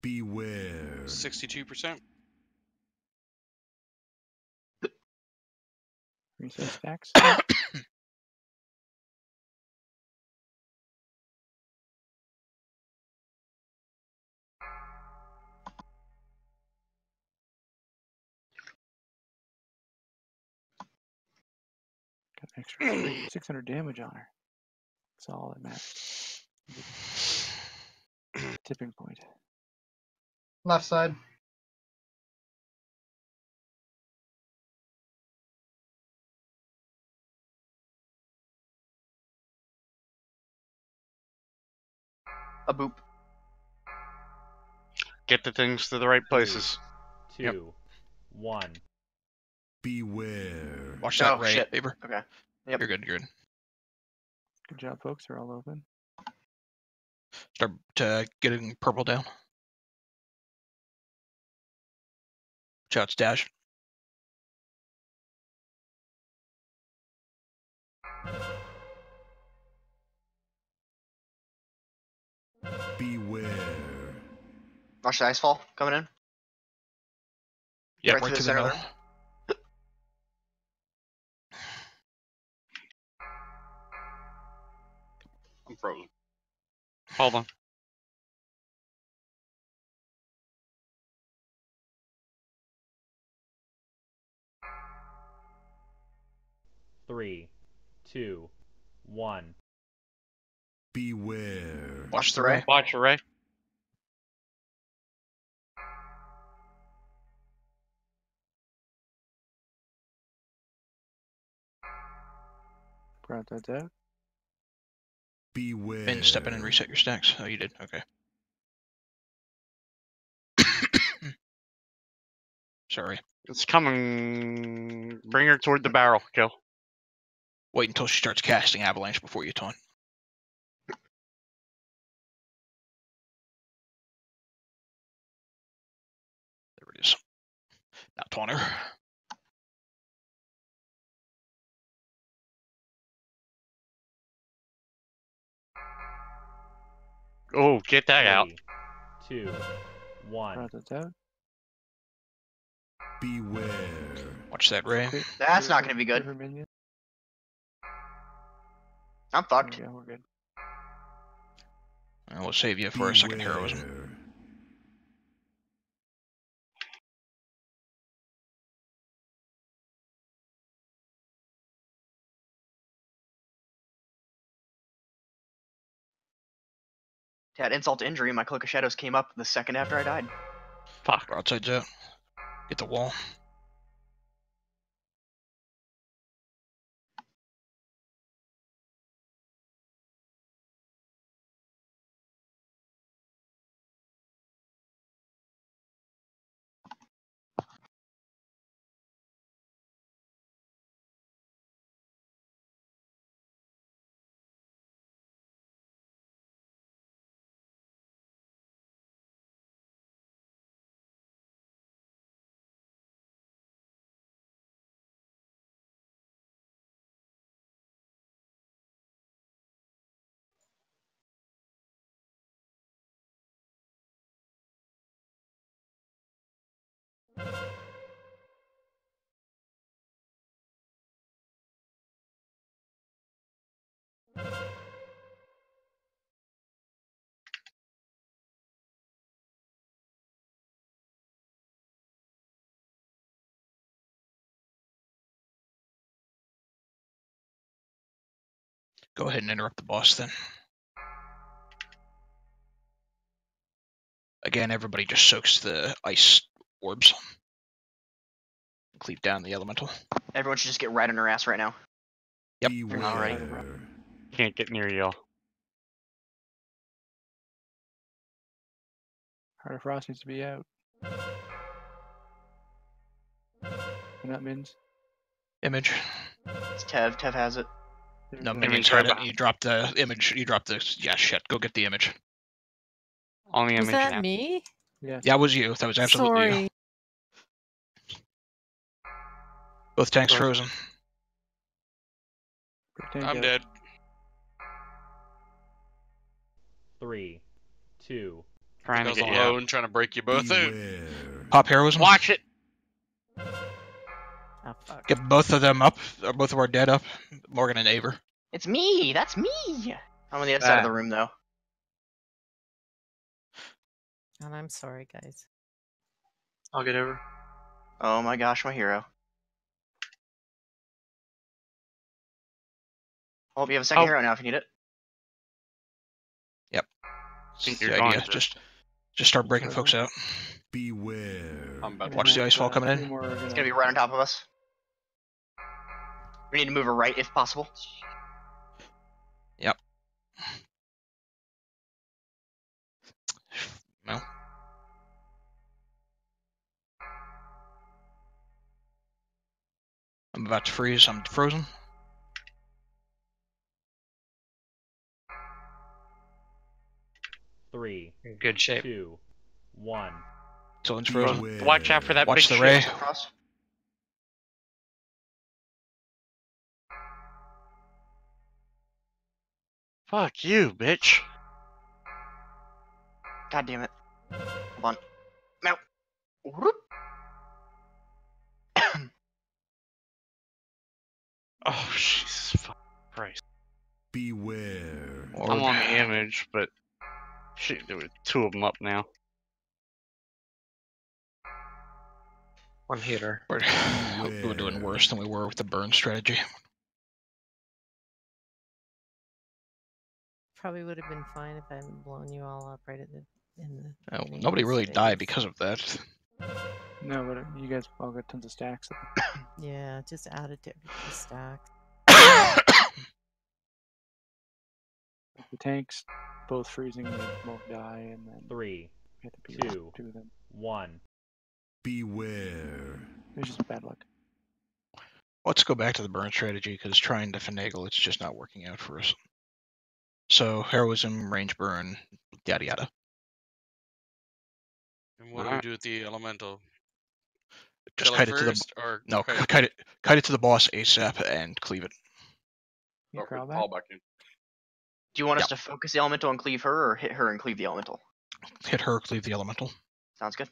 Beware. 62%. Reset stacks. Got an extra 600 damage on her. That's all that matters. Tipping point. Left side. A boop. Get the things to the right places. 2, 1. Beware. Watch that Oh, Ray, shit. Faber. Okay. Yep. You're good. You're good. Good job, folks. They're all open. Start getting purple down. Watch out, it's dash. Beware. Watch the ice fall coming in. Yep, Right right through through the the center middle. there. I'm frozen. Hold on. Three, two, one. Beware. Watch the ray. Watch the Ray. Broadside out. Beware. Finn, step in and reset your stacks. Oh, you did. Okay. Sorry. It's coming. Bring her toward the barrel. Kill. Wait until she starts casting Avalanche before you taunt. There it is. Now taunt her. Oh, get that out. 3, 2, 1. Broadside out. Beware. Watch that Ray. Quick. That's not Clear going to be good. for minion. I'm There fucked. we go. We're good. And we'll save you for a second heroism. Beware. To add insult to injury, my Cloak of Shadows came up the second after I died. Fuck. Broadside's out. Get the wall. Go ahead and interrupt the boss then. Again, everybody just soaks the ice orbs. Cleave down the elemental. Everyone should just get right on her ass right now. Yep. You're not ready. Can't get near y'all. Heart of Frost needs to be out. We're not mins. Image. It's Tev. Tev has it. There No, we go. minions had it. You dropped the image. You dropped the. Yeah, shit. Go get the image. On the Was image that now. me? Yes. Yeah, it was you. That was absolutely Sorry. you. Both tanks Sorry. frozen. Quick tank I'm out. dead. 3, 2. I Trying to was get you out. alone trying to break you both out. Beware. Pop heroism. Watch it. Oh, fuck. Get both of them up. Or both of our dead up. Morgan and Aver. It's me. That's me. I'm on the other side of the room though. And I'm sorry, guys. I'll get over. Oh my gosh, my hero. Hope you have a second hero now if you need it. Yep. Think That's you're the idea. going to. Just start breaking folks out. Beware. I'm about to Watch the ice fall coming in. It's gonna be right on top of us. We need to move her right if possible. Yep. No. I'm about to freeze. I'm frozen. Three. In good shape. 2, 1. Dylan's frozen. Watch out for that Watch big the ray. ship. Cross. Fuck you, bitch. God damn it. Hold on. Now. Whoop. Oh, Jesus fucking Christ. Beware. I'm on the image, but shit, there were 2 of them up now. One hitter. We're doing worse than we were with the burn strategy. Probably would have been fine if I hadn't blown you all up right in the. beginning of Nobody this really phase. died because of that. No, but you guys all got tons of stacks. Yeah, just added to everybody's stack. The tanks, both freezing, they both die, and then 3, we have to beat 2, 2 of them. 1. Beware. It was just bad luck. Let's go back to the burn strategy because trying to finagle, it's just not working out for us. So heroism, range burn, yada yada. And what do we do with the elemental? Just Kill kite it it to the first, or no, kite kite it to the boss ASAP and cleave it. You Or crawl fall back? back in. Do you want us to focus the elemental and cleave her, or hit her and cleave the elemental? Hit her, cleave the elemental. Sounds good.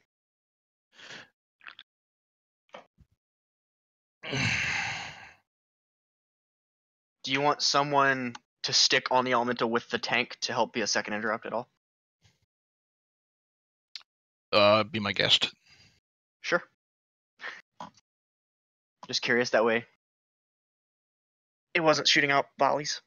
Do you want someone to stick on the elemental with the tank to help be a second interrupt at all? Be my guest. Sure. Just curious that way. It wasn't shooting out volleys.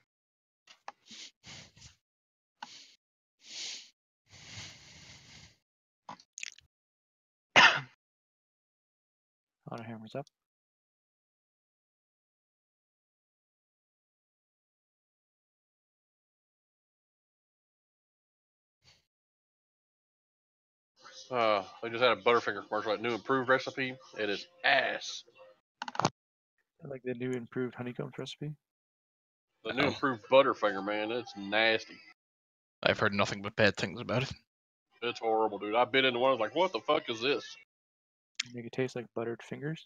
Auto hammers up. They just had a Butterfinger commercial, that new improved recipe. It is ass. I like the new improved honeycombs recipe. The new improved Butterfinger, man, it's nasty. I've heard nothing but bad things about it. It's horrible, dude. I bit into one. I was like, "What the fuck is this?" Make it taste like buttered fingers.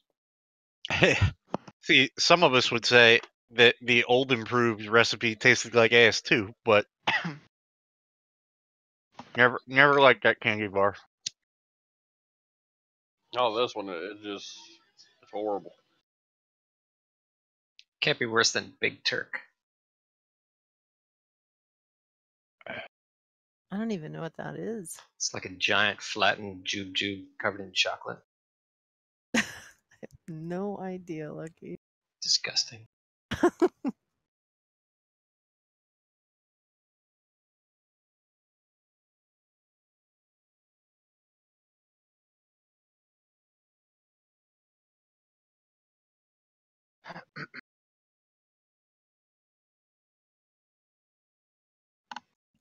See, some of us would say that the old improved recipe tasted like ass too, but never liked that candy bar. Oh, this one, it's horrible. Can't be worse than Big Turk. I don't even know what that is. It's like a giant flattened jube covered in chocolate. No idea, Lucky. Disgusting.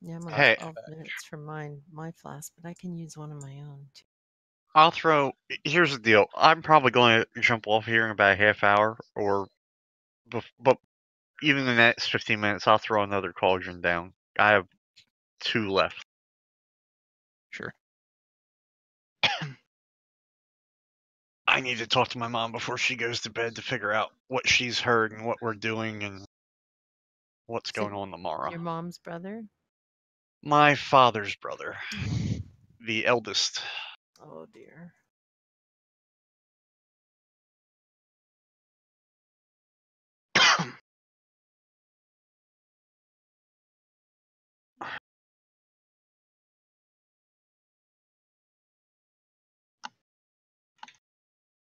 Yeah, I'm on Hey. 12 minutes for my flask, but I can use one of my own too. I'll throw. Here's the deal. I'm probably going to jump off here in about a half hour, but even in the next 15 minutes, I'll throw another cauldron down. I have 2 left. Sure. I need to talk to my mom before she goes to bed to figure out what she's heard and what we're doing and what's going on tomorrow. Your mom's brother? My father's brother, the eldest. Oh dear.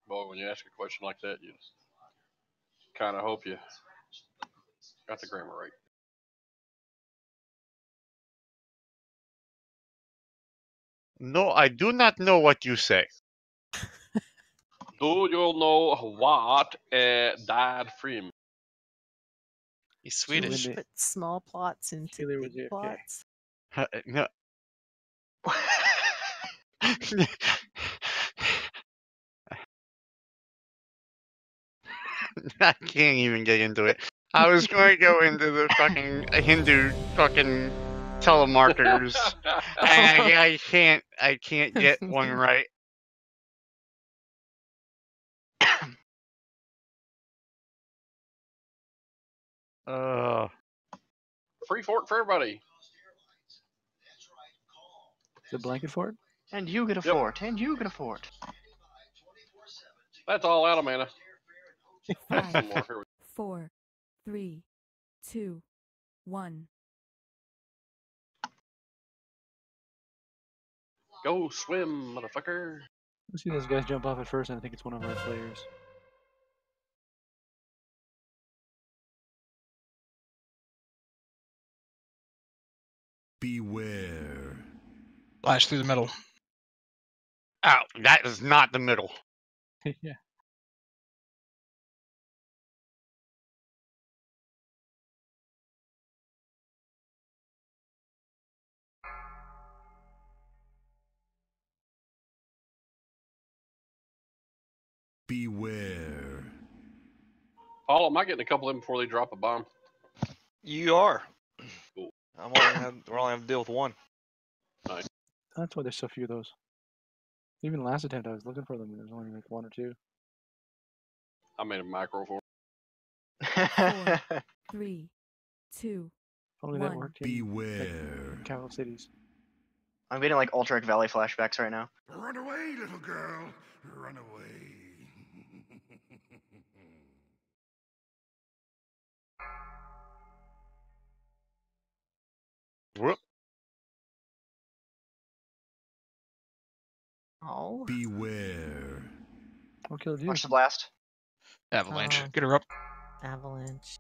Well, when you ask a question like that, you kind of hope you got the grammar right. No, I do not know what you say. Do you know what died from? He's Do we Swedish. put small plots into Taylor was big AFK. plots? No. I can't even get into it. I was going to go into the fucking Hindu fucking telemarketers, and I can't get one right. Free fork for everybody. The blanket fort? And you get a Yep. fort. And you get a fort. That's all out of mana. That's some 5, more. Here we 4, 3, 2, 1. go swim, motherfucker. I see those guys jump off at first, and I think it's one of our players. Beware. Blast through the middle. Oh, that is not the middle. Yeah. Beware. Paul, am I getting a couple of them before they drop a bomb? You are. Cool. We're only having to deal with one. Nice. That's why there's so few of those. Even last attempt, I was looking for them, and there's only like one or two. I made a micro for 4, 3, 2, If only that 1. worked in Beware. capital cities. I'm getting like Ultrek Valley flashbacks right now. Run away, little girl. Run away. Whoop. Oh. Beware. What killed you? Watch the blast. Avalanche. Oh. Get her up. Avalanche.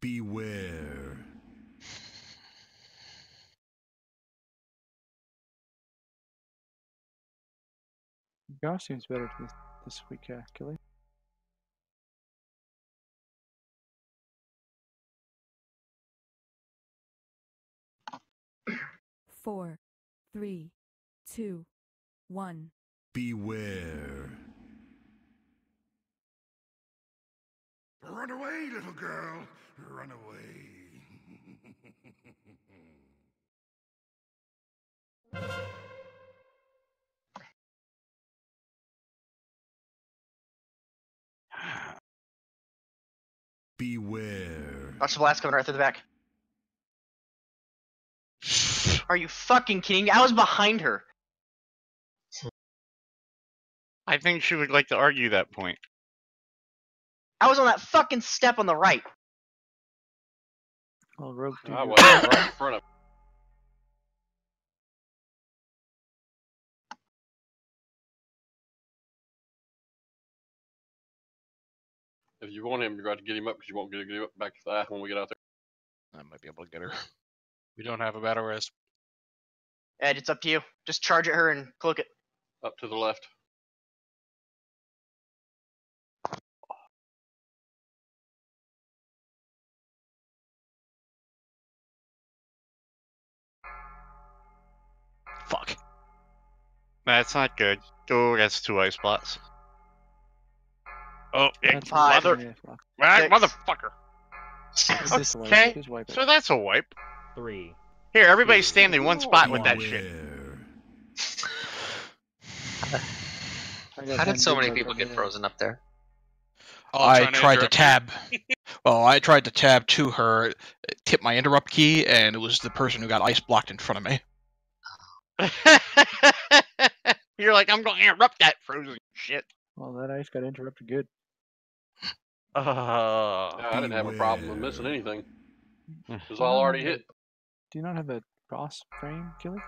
Beware. Gosh seems better this week, Kelly. Four, 3, 2, 1. Beware. Run away, little girl. Run away. Beware. Watch the blast coming right through the back. Are you fucking kidding me? I was behind her. I think she would like to argue that point. I was on that fucking step on the right. Well, Rogue, I was right in front of. If you want him, you're going to get him up because you won't get him up back to the when we get out there. I might be able to get her. We don't have a battle rest. Ed, it's up to you. Just charge at her and cloak it. Up to the left. Fuck. That's not good. Oh, that's 2 ice spots. Oh, yeah, That's five. motherfucker. This wipe. Okay, Just wipe it. so that's a wipe. 3. Here, everybody stand in one spot with that shit. How did so many people get frozen up there? I tried to tab. Well, I tried to tab to her, tip my interrupt key, and it was the person who got ice blocked in front of me. You're like, I'm going to interrupt that frozen shit. Well, that ice got interrupted good. I didn't have a problem with missing anything. It was all already hit. Do you not have a cross frame, Kelly?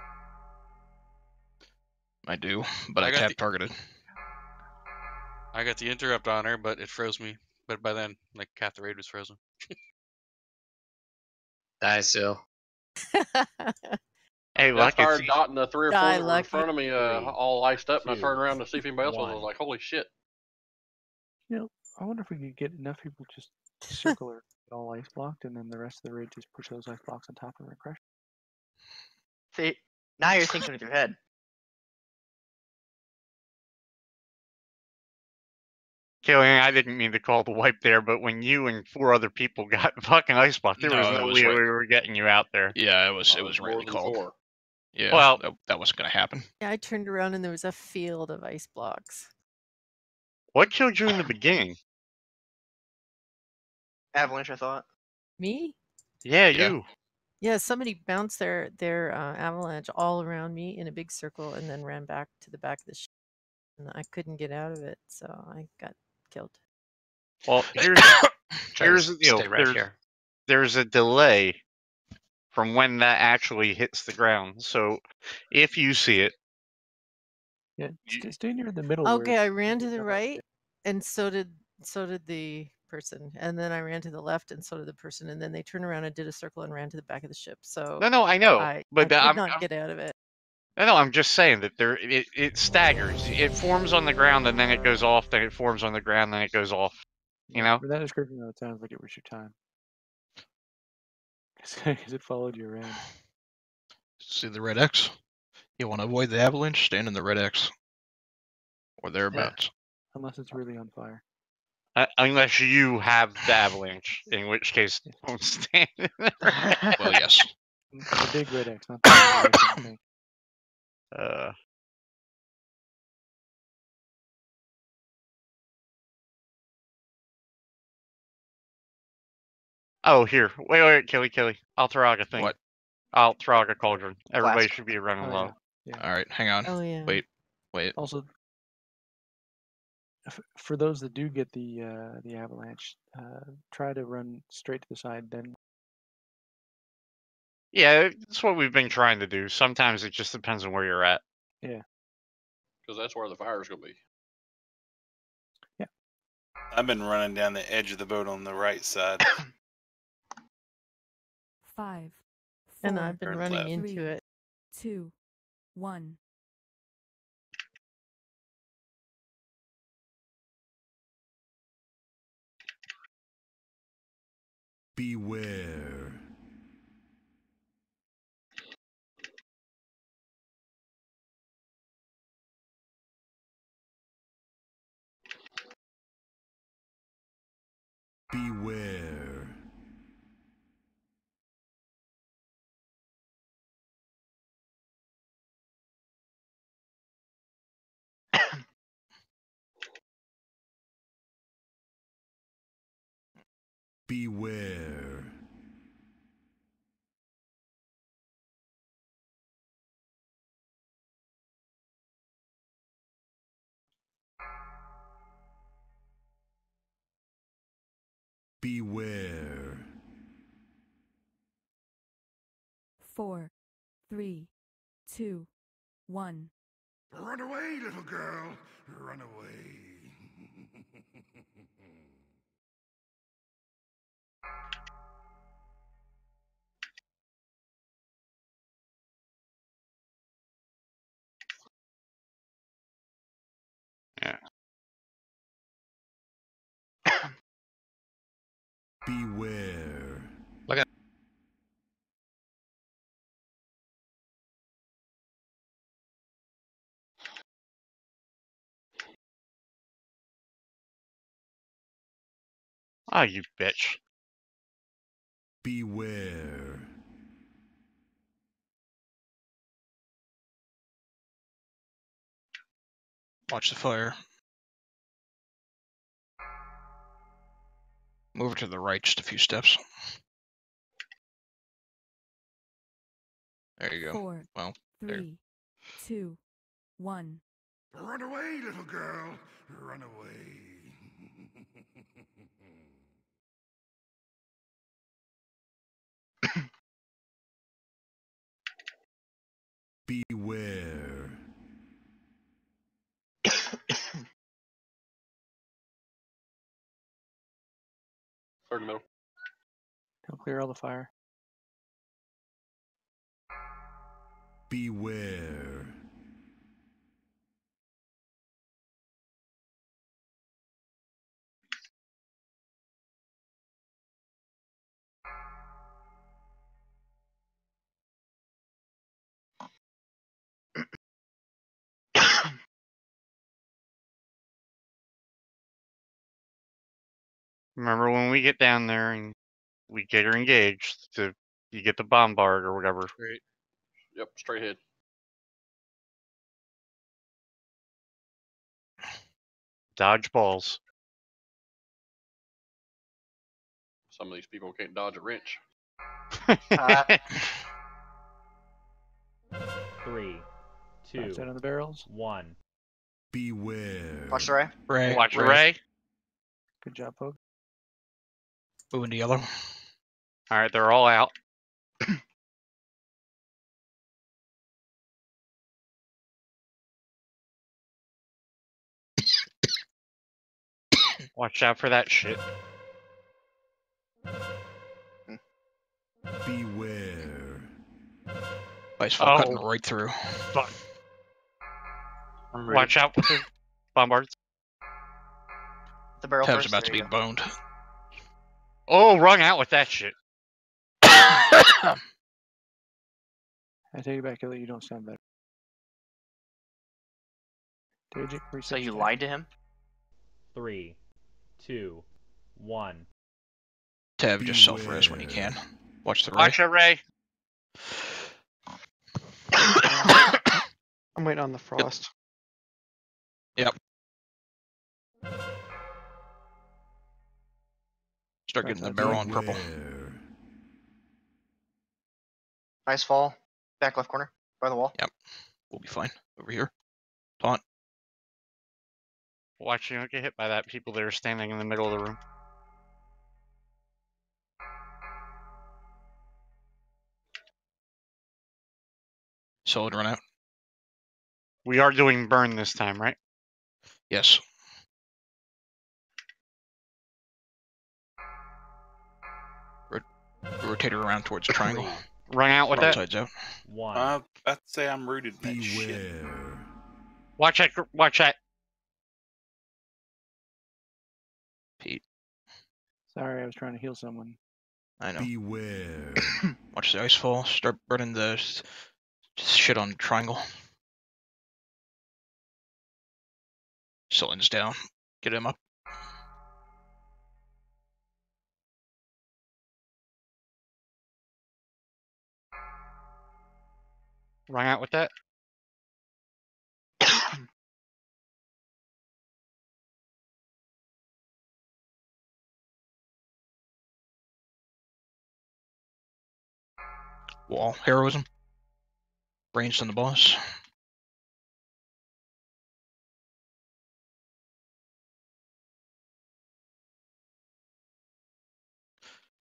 I do, but I got tab the- targeted. I got the interrupt on her, but it froze me. But by then, like, half the raid was frozen. Die still. Hey, I luck, started it's dotting the 3 or 4 Die, that were in Lucky. front of me, all iced up, and I turned around to see if anybody else was. I was like, holy shit. You know, I wonder if we could get enough people just circle or get all ice blocked, and then the rest of the raid just push those ice blocks on top of them and crush. See, now you're thinking with your head. Killian, I didn't mean to call the wipe there, but when you and 4 other people got fucking ice blocked, there was No, it no was way like- we were getting you out there. Yeah, it was More rightly than called. 4. Yeah, Well- that wasn't going to happen. Yeah, I turned around and there was a field of ice blocks. What killed you in the beginning? Avalanche, I thought. Me? Yeah, Yeah. you. Yeah, somebody bounced their avalanche all around me in a big circle and then ran back to the back of the ship. And I couldn't get out of it, so I got killed. Well, Try here's to the deal. stay right here. There's a delay from when that actually hits the ground. So if you see it, Yeah, stay near the middle. where Okay, I ran to it's the not- right, and so did the person, and then I ran to the left, and so did the person, and then they turned around and did a circle and ran to the back of the ship. So no, I know, I but could I'm not get out of it. no, I'm just saying that it staggers. It forms on the ground and then it goes off. Then it forms on the ground, then it goes off. You know. For that description, though, it sounds like it was your time. Because it followed you around. See the red X? You want to avoid the avalanche? Stand in the red X. Or thereabouts. Unless it's really on fire. Unless you have the avalanche, in which case don't stand. Well, yes. The big red X, not the red X in the tank. Oh, here. Wait, Killy. I'll throw out a thing. What? I'll throw out a cauldron. Everybody Flask. should be running Oh, low. yeah. All right, hang on. Oh yeah. Wait. Also, for those that do get the avalanche, try to run straight to the side. Then Yeah, that's what we've been trying to do. Sometimes it just depends on where you're at. yeah, Because that's where the fire's going to be. I've been running down the edge of the boat on the right side. 5, And 4, I've been Turn running left. into 3, it. 2, 1. Beware. Beware. Beware. Beware. 4, 3, 2, 1. Run away, little girl. Run away. Yeah. Beware. Look at Oh, you bitch. Beware. Watch the fire. Move it to the right just a few steps. There you go. 4, Well, there. 3, 2, 1. Run away, little girl. Run away. Beware. Third middle. don't clear all the fire. Beware. Remember when we get down there and we get her engaged, you get the bombard or whatever. Great. Yep, straight ahead. Dodge balls. Some of these people can't dodge a wrench. 3, 2, Left side on the barrels. 1. Beware. Watch the ray. Ray. Watch Ray. Good job, Poke. Moving to yellow. All right, they're all out. Watch out for that shit. Beware. Ice fall cutting right through. Fuck. Watch out with the bombards. The barrel Tev's first. about to there be you go. boned. Oh, rung out with that shit. I take it back, Ellie. You don't sound better. Dajic, So reset you your lied to him? 3, 2, 1. Tev, just self-res when you can. Watch the Ray. Watch it, Ray. I'm waiting on the frost. Yep. Start getting the barrel on purple. Nice fall. Back left corner by the wall. Yep. We'll be fine. Over here. Taunt. Watch you don't get hit by that people that are standing in the middle of the room. Solid run out. We are doing burn this time, right? Yes. Rotate her around towards the triangle. Run out with that. Broadside's out. 1. I'd say I'm rooted in that shit. Watch that. Watch that. Pete. Sorry, I was trying to heal someone. I know. Beware. Watch the ice fall. Start burning the shit on triangle. Sullen's down. Get him up. Run out with that. Wall. Heroism. Ranged on the boss.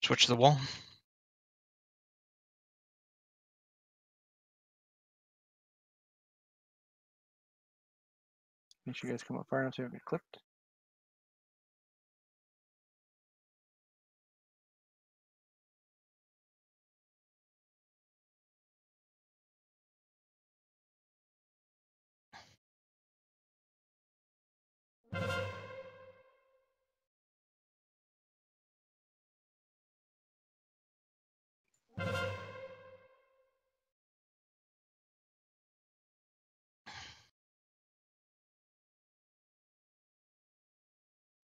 Switch to the wall. Make sure you guys come up far enough so you don't get clipped.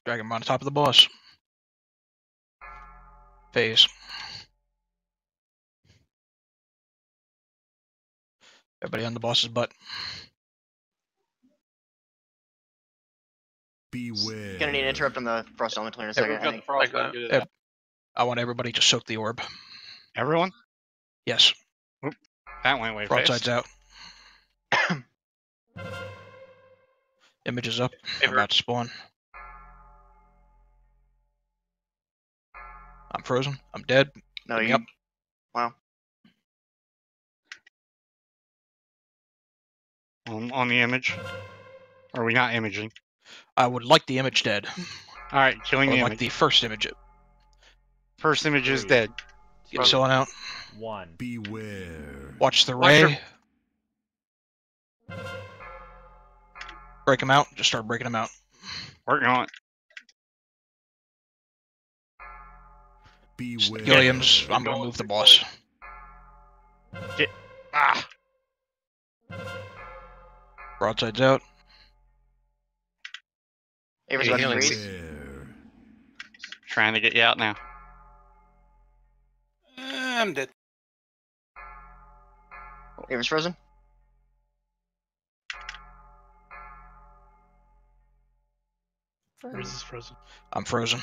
Drag him on top of the boss. Phase. Everybody on the boss's butt. Beware. Gonna need to interrupt on the frost elemental in a second. I think. I want everybody to soak the orb. Everyone? Yes. Oop, that went way Broadside's fast. out. Image is up. Hey, I'm about to spawn. I'm frozen. I'm dead. No, Get me you. up. Wow. On the image. Are we not imaging? I would like the image dead. All right, killing I the would image. like the first image. First image is 3, dead. Get Sullen out. 1. Beware. Watch the Watch Ray. her. break them out. Just start breaking them out. Working on it. Gilliam's. I'm gonna move the boss. Get. Ah. Broadside's out. Avery's Hey, about to healing freeze. Trying to get you out now. I'm dead. Avery's frozen. Where's this frozen? I'm frozen.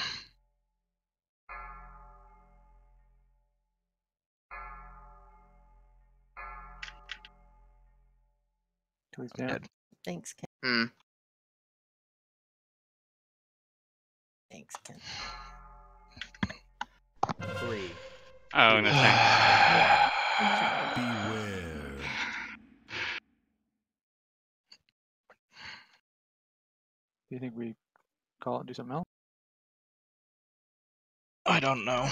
He's I'm down. dead. Thanks, Ken. Hmm. Thanks, Ken. 3. Oh, no thanks. Do you think we call it and do something else? I don't know.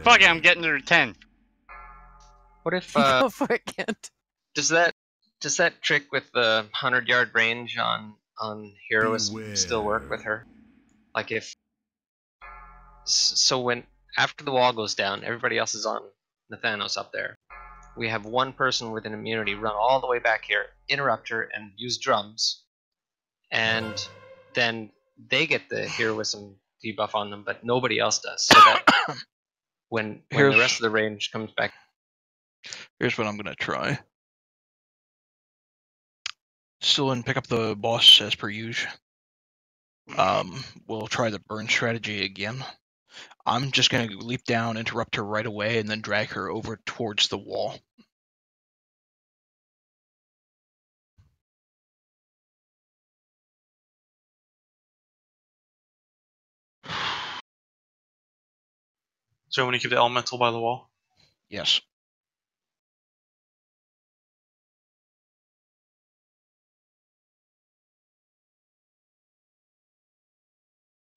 Fuck it, I'm getting to 10. What if Go for it, Kent. does that trick with the 100-yard range on heroism still work with her? Like if so when after the wall goes down, everybody else is on Nathanos up there. We have one person with an immunity run all the way back here, interrupt her, and use drums, and then they get the heroism debuff on them, but nobody else does. So that when the rest of the range comes back. Here's what I'm gonna try. Still didn't pick up the boss as per usual. We'll try the burn strategy again. I'm just gonna leap down, interrupt her right away, and then drag her over towards the wall. So when you keep the elemental by the wall? Yes.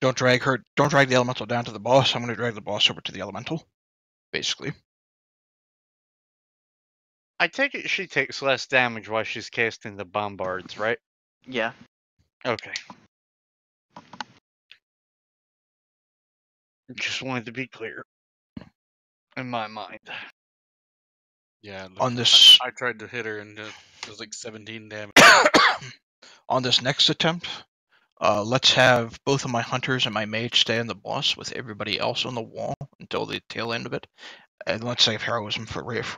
Don't drag the elemental down to the boss. I'm gonna drag the boss over to the elemental, basically. I take it she takes less damage while she's casting the bombards, right? Yeah. Okay. Just wanted to be clear. In my mind. Yeah. On this, I tried to hit her and it was like 17 damage. on this next attempt, let's have both of my hunters and my mage stay on the boss with everybody else on the wall until the tail end of it, and let's save heroism for Ray of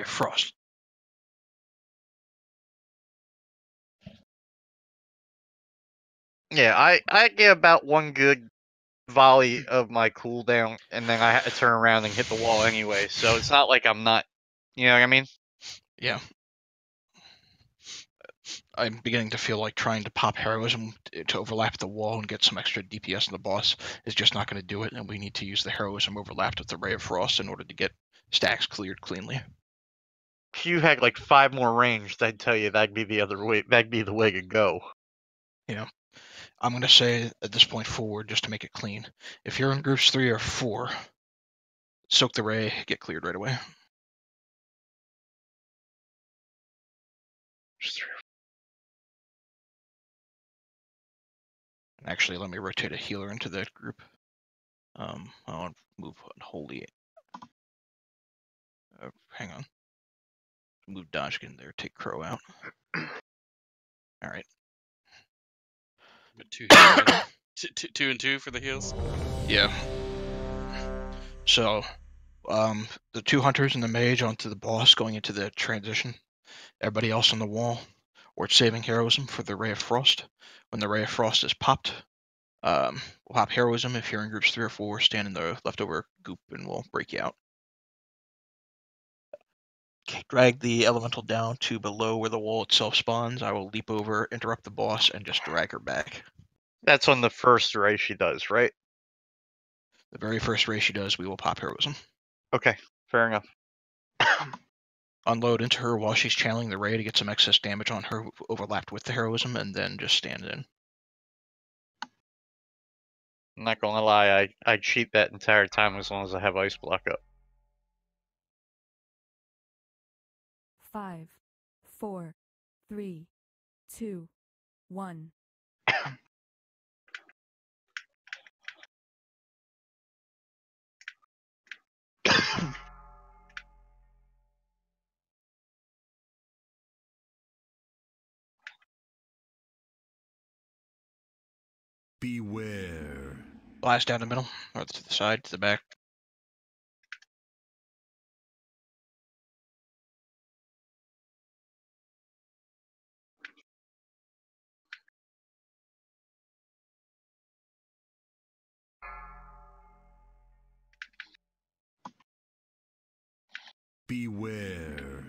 Frost. Yeah, I get about one good volley of my cooldown, and then I had to turn around and hit the wall anyway, so it's not like I'm not, you know what I mean? Yeah. I'm beginning to feel like trying to pop heroism to overlap the wall and get some extra DPS on the boss is just not going to do it, and we need to use the heroism overlapped with the Ray of Frost in order to get stacks cleared cleanly. If you had like 5 more ranged, I'd tell you that'd be the other way. That'd be the way to go. Yeah. I'm going to say at this point forward, just to make it clean, if you're in groups 3 or 4, soak the Ray, get cleared right away. Actually, let me rotate a healer into that group. I want to move Unholy. Hang on. Move Dodgekin there, take Crow out. Alright. Two and two for the heals. Yeah. So, the 2 hunters and the mage onto the boss going into the transition. Everybody else on the wall, we're saving heroism for the Ray of Frost. When the Ray of Frost is popped, we'll pop heroism. If you're in groups 3 or 4, stand in the leftover goop and we'll break you out. Okay, drag the elemental down to below where the wall itself spawns. I will leap over, interrupt the boss, and just drag her back. That's on the first ray she does, right? The very first ray she does, we will pop heroism. Okay, fair enough. Unload into her while she's channeling the ray to get some excess damage on her overlapped with the heroism, and then just stand in. I'm not gonna lie, I cheat that entire time as long as I have ice block up. 5, 4, 3, 2, 1. Beware. Blast down the middle, or to the side, to the back. Beware.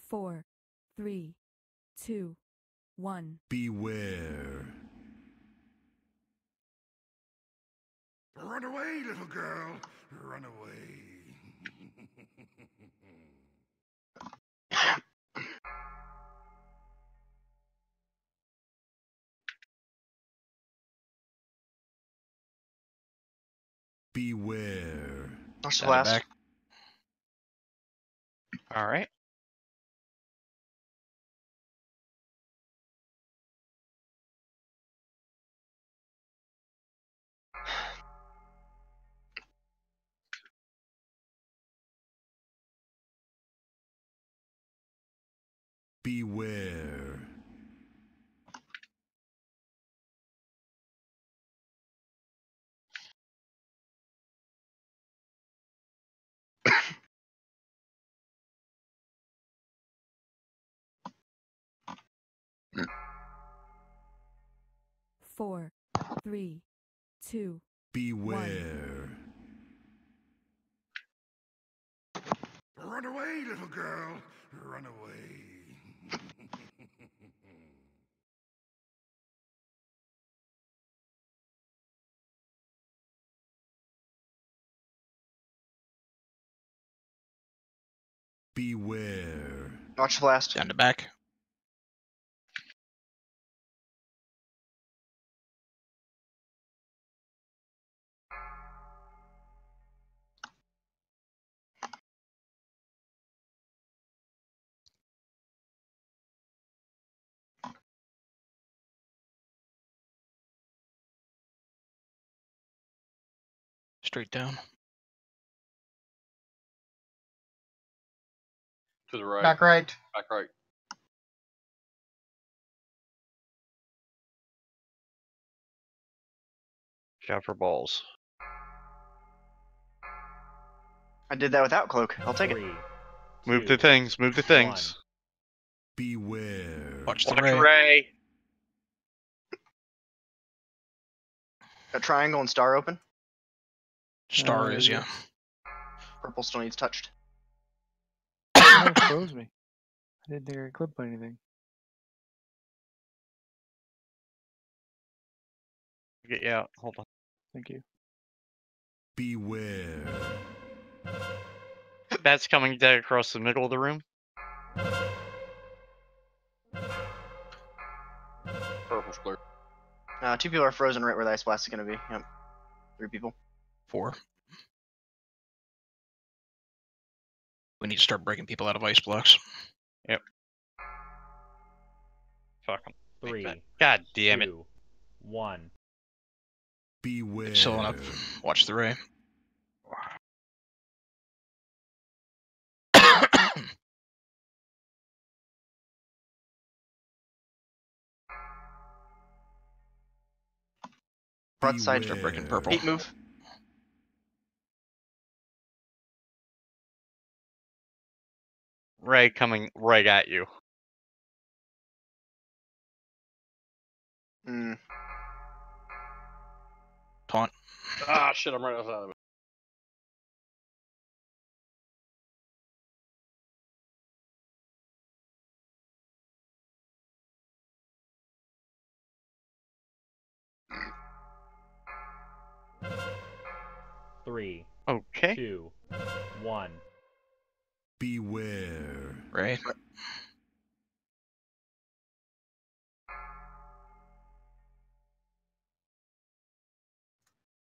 Four, 3, 2, 1. Beware. Run away, little girl. Run away. Beware. Watch the Down the blast. back. All right. Beware. Four, 3, 2, Beware. Run away, little girl. Run away. Beware. Watch the blast. Down the back. Straight down. To the right. Back right. Back right. Shot for balls. I did that without cloak. I'll take it. Move the things. Move the things. Beware. Watch the Watch ray. Ray. Got triangle and star open. Star is, yeah. Purple still needs touched. Oh, it froze me. I didn't think I could clip on anything. Get you out. Hold on. Thank you. Beware. That's coming dead across the middle of the room. Purple's clear. 2 people are frozen right where the ice blast is going to be. Yep. 3 people. 4. We need to start breaking people out of ice blocks. Yep. Fuck 'em. 3, God damn it. 2, 1. Beware. It's filling up. Watch the ray. Broadside. Start breaking purple. 8 move. Ray coming right at you. Taunt. Ah, shit, I'm right outside of it. Three. Okay. 2, 1. Beware. Ray.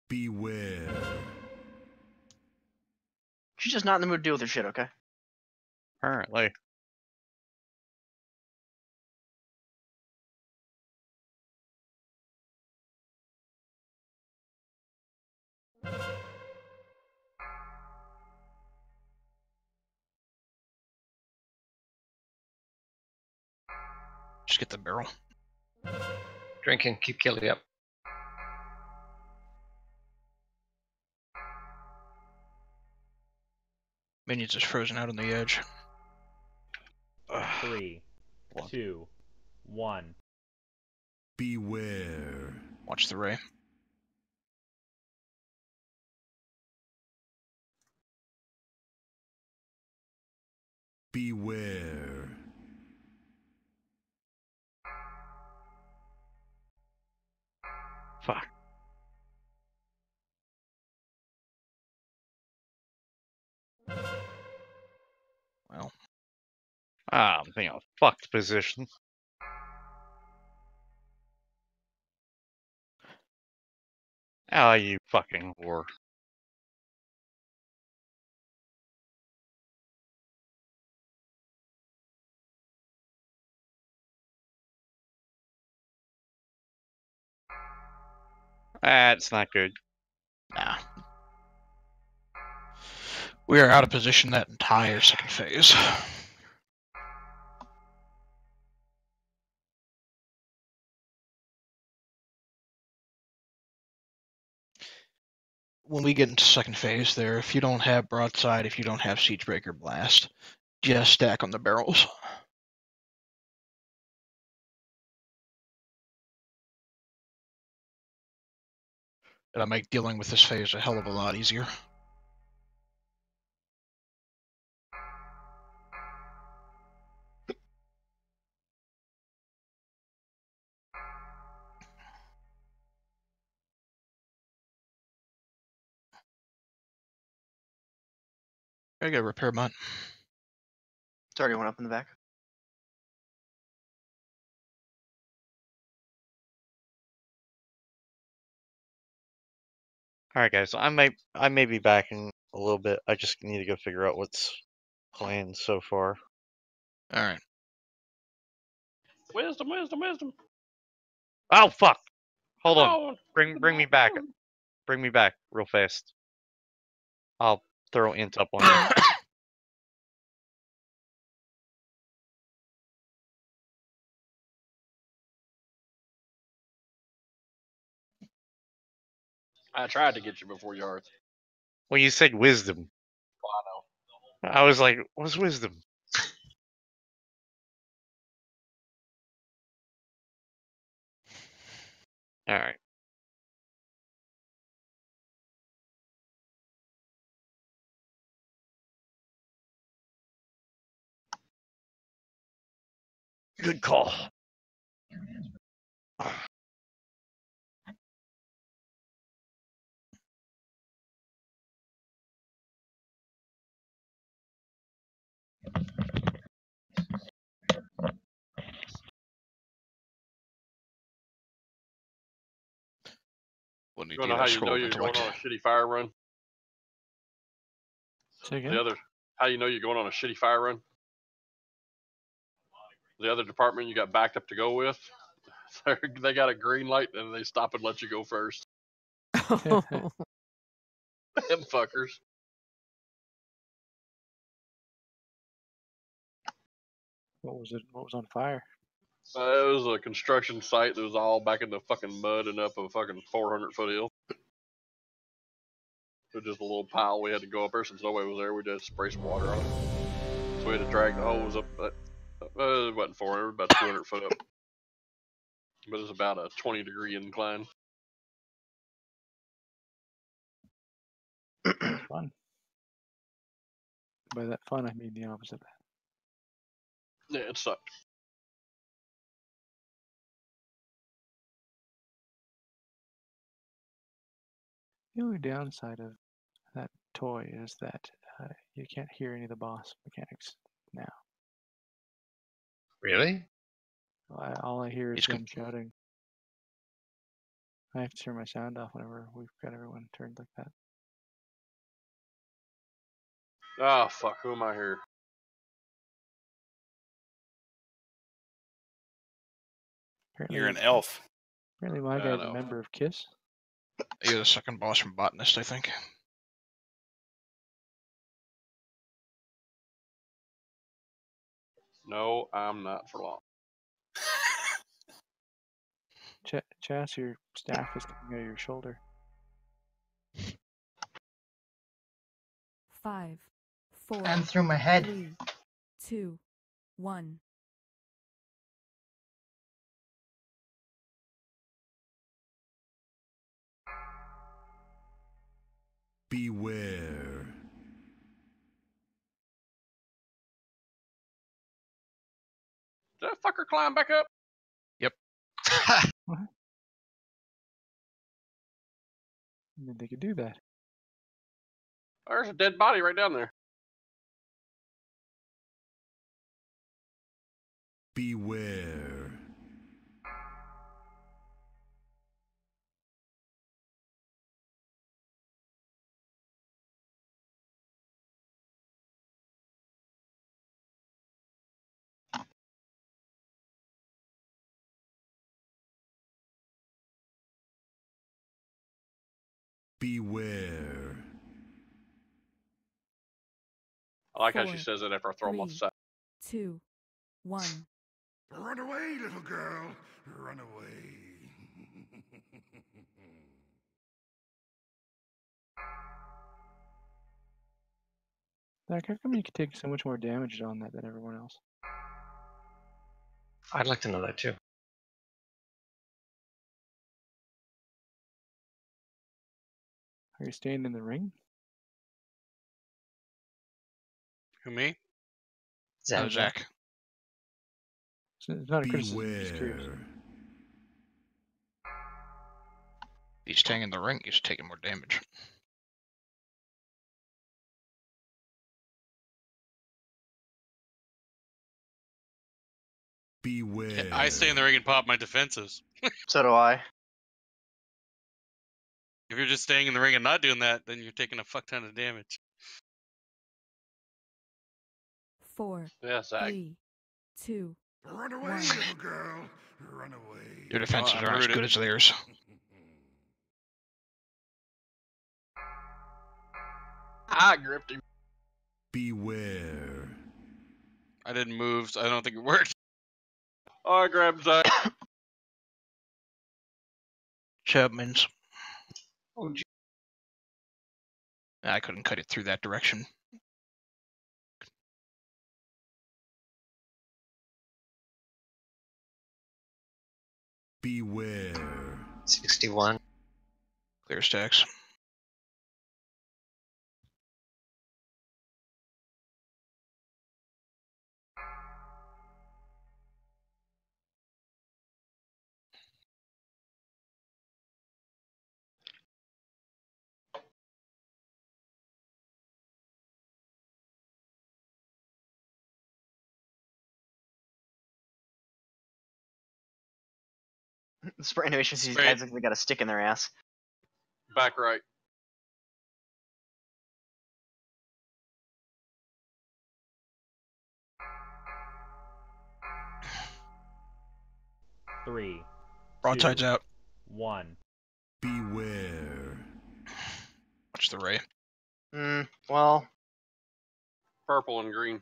Beware. She's just not in the mood to deal with her shit, okay? Apparently. Just get the barrel. Drinking, keep Kelly up. Minions is frozen out on the edge. 3, 2, 1. Beware. Watch the Ray. Beware. Fuck. Well. Ah, I'm in a fucked position. Ah, you fucking whore. That's not good. Nah. We are out of position that entire second phase. When we get into second phase there, if you don't have broadside, if you don't have Siegebreaker Blast, just stack on the barrels. It'll make dealing with this phase a hell of a lot easier. I got a repair button. It's already went up in the back. Alright guys, I may be back in a little bit. I just need to go figure out what's planned so far. Alright. Wisdom, wisdom, wisdom. Oh fuck! Hold Come on. on. Bring me back. Bring me back real fast. I'll throw int up on you. I tried to get you before you heard. Well, you said wisdom. Well, I was like, what's wisdom? Alright. Good call. Wouldn't you wanna know how you know you're going on a shitty fire run? Say again? The other, how you know you're going on a shitty fire run? The other department you got backed up to go with, they got a green light and they stop and let you go first. Them fuckers. What was it? What was on fire? It was a construction site that was all back in the fucking mud and up a fucking 400-foot hill. It was just a little pile we had to go up there since nobody was there. We just spray some water on it. So we had to drag the hose up. It wasn't 400, about 200 foot up. But it's about a 20-degree incline. Fun. By that fun, I mean the opposite. Yeah, it sucked. The only downside of that toy is that you can't hear any of the boss mechanics now. Really? All I hear is He's them shouting. I have to turn my sound off whenever we've got everyone turned like that. Oh, fuck. Who am I here? Apparently, You're an elf. Apparently, my I guy's a know. member of KISS. You're the second boss from Botanist, I think. No, I'm not for long. Chas, your staff is coming out of your shoulder. 5, 4, And through my head. 3, 2, 1. Beware. Did that fucker climb back up? Yep. What? I mean, they could do that. There's a dead body right down there. Beware. Beware. I like how 4, she says it after I throw him off the 3, side. 2, 1. Run away, little girl. Run away. Zach, how come you could take so much more damage on that than everyone else? I'd like to know that too. Are you staying in the ring? Who, me? No, Zach. It's not a criticism. I'm just curious. Beware. He's staying in the ring. He's taking more damage. Beware. I stay in the ring and pop my defenses. So do I. If you're just staying in the ring and not doing that, then you're taking a fuck ton of damage. 4, Yeah, Zach. 3, 2, Run away, 1. little girl. Run away. Your defenses I'm aren't as rooted. good as theirs. I gripped him. Beware. I didn't move, so I don't think it worked. I grabbed Zach. Chubmans. Oh, gee. I couldn't cut it through that direction. Beware. 61. Clear stacks. The spray animations, these Spray. guys like they got a stick in their ass. Back right. Three. Broadside's 2, out. 1. Beware. Watch the ray. Well. Purple and green.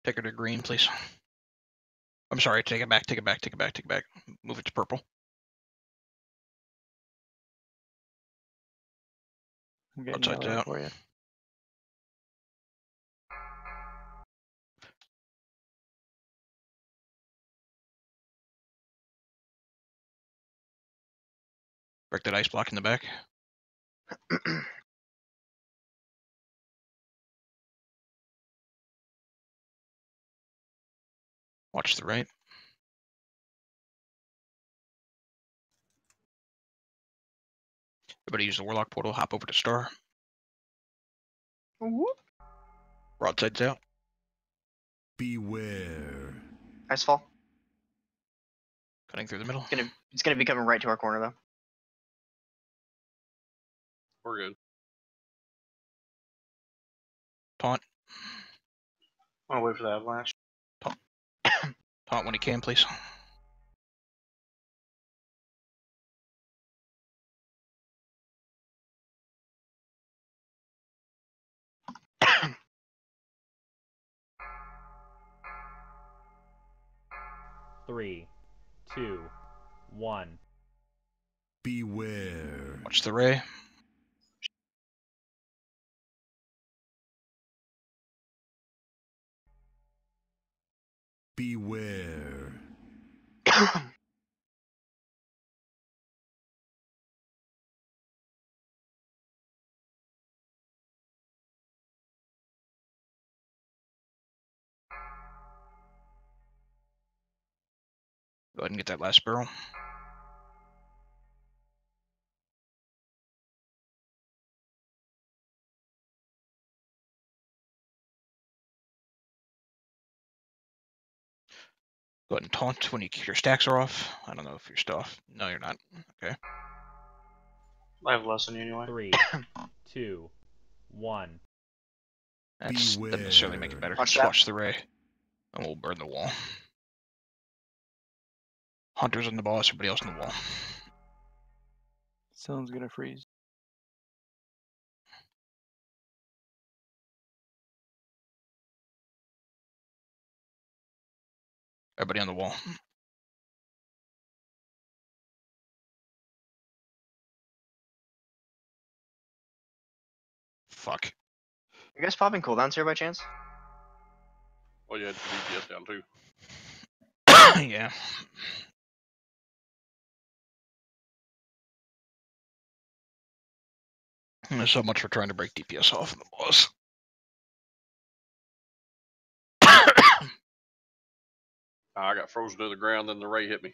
Take her to green, please. I'm sorry, take it back, take it back, take it back, take it back. Move it to purple. I'm getting Broadside's yellow out. for you. Break that ice block in the back. Watch the right. Everybody use the Warlock portal, hop over to Star. Broadsides out. Beware. Nice fall. Cutting through the middle. It's gonna be coming right to our corner though. We're good. Taunt. I'll wait for the avalanche. Taunt when he can, please. Three, two, one. Beware. Watch the ray. Beware. Go ahead and get that last barrel. Go ahead and taunt when your stacks are off. I don't know if you're still off. No, you're not. Okay. I have less than you anyway. 3, 2, 1. That doesn't necessarily make it better. Watch Just that. watch the ray. And we'll burn the wall. Hunter's on the boss, everybody else on the wall. Someone's gonna freeze. Everybody on the wall. Fuck. You guys popping cooldowns here by chance? Well, you had your DPS down too. Yeah. There's so much for trying to break DPS off in the boss. I got frozen to the ground, then the ray hit me.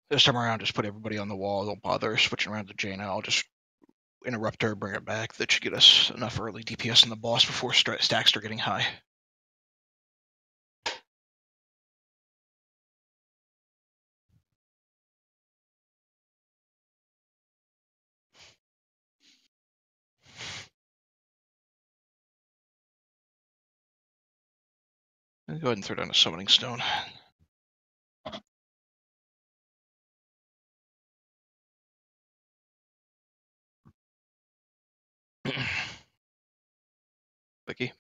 This time around, just put everybody on the wall. Don't bother switching around to Jaina. I'll just interrupt her, bring her back. That should get us enough early DPS on the boss before stacks start getting high. Go ahead and throw down a summoning stone. Vicky.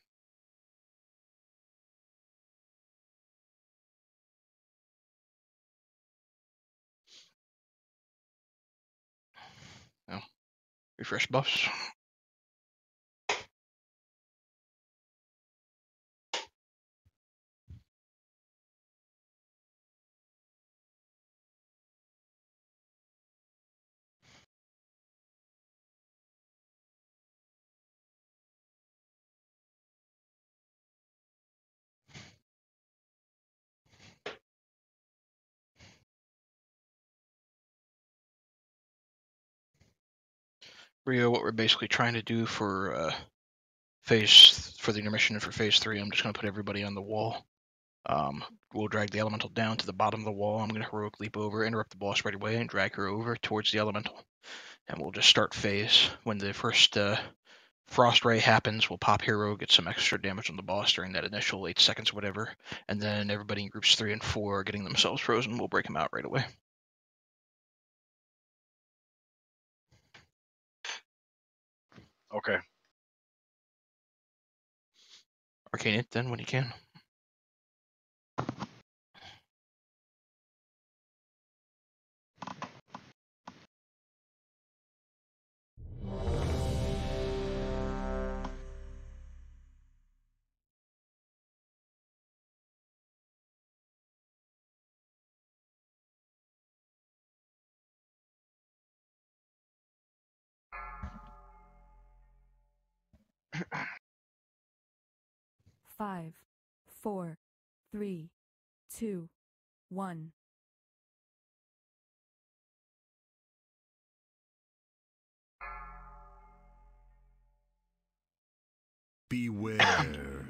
No. Refresh buffs. Rio, what we're basically trying to do for the intermission and for phase 3, I'm just going to put everybody on the wall. We'll drag the elemental down to the bottom of the wall. I'm going to heroic leap over, interrupt the boss right away, and drag her over towards the elemental. And we'll just start phase. When the first frost ray happens, we'll pop hero, get some extra damage on the boss during that initial 8 seconds or whatever. And then everybody in groups 3 and 4 getting themselves frozen, we'll break them out right away. Okay. Arcane it then when you can. Five, 4, 3, 2, 1. Beware.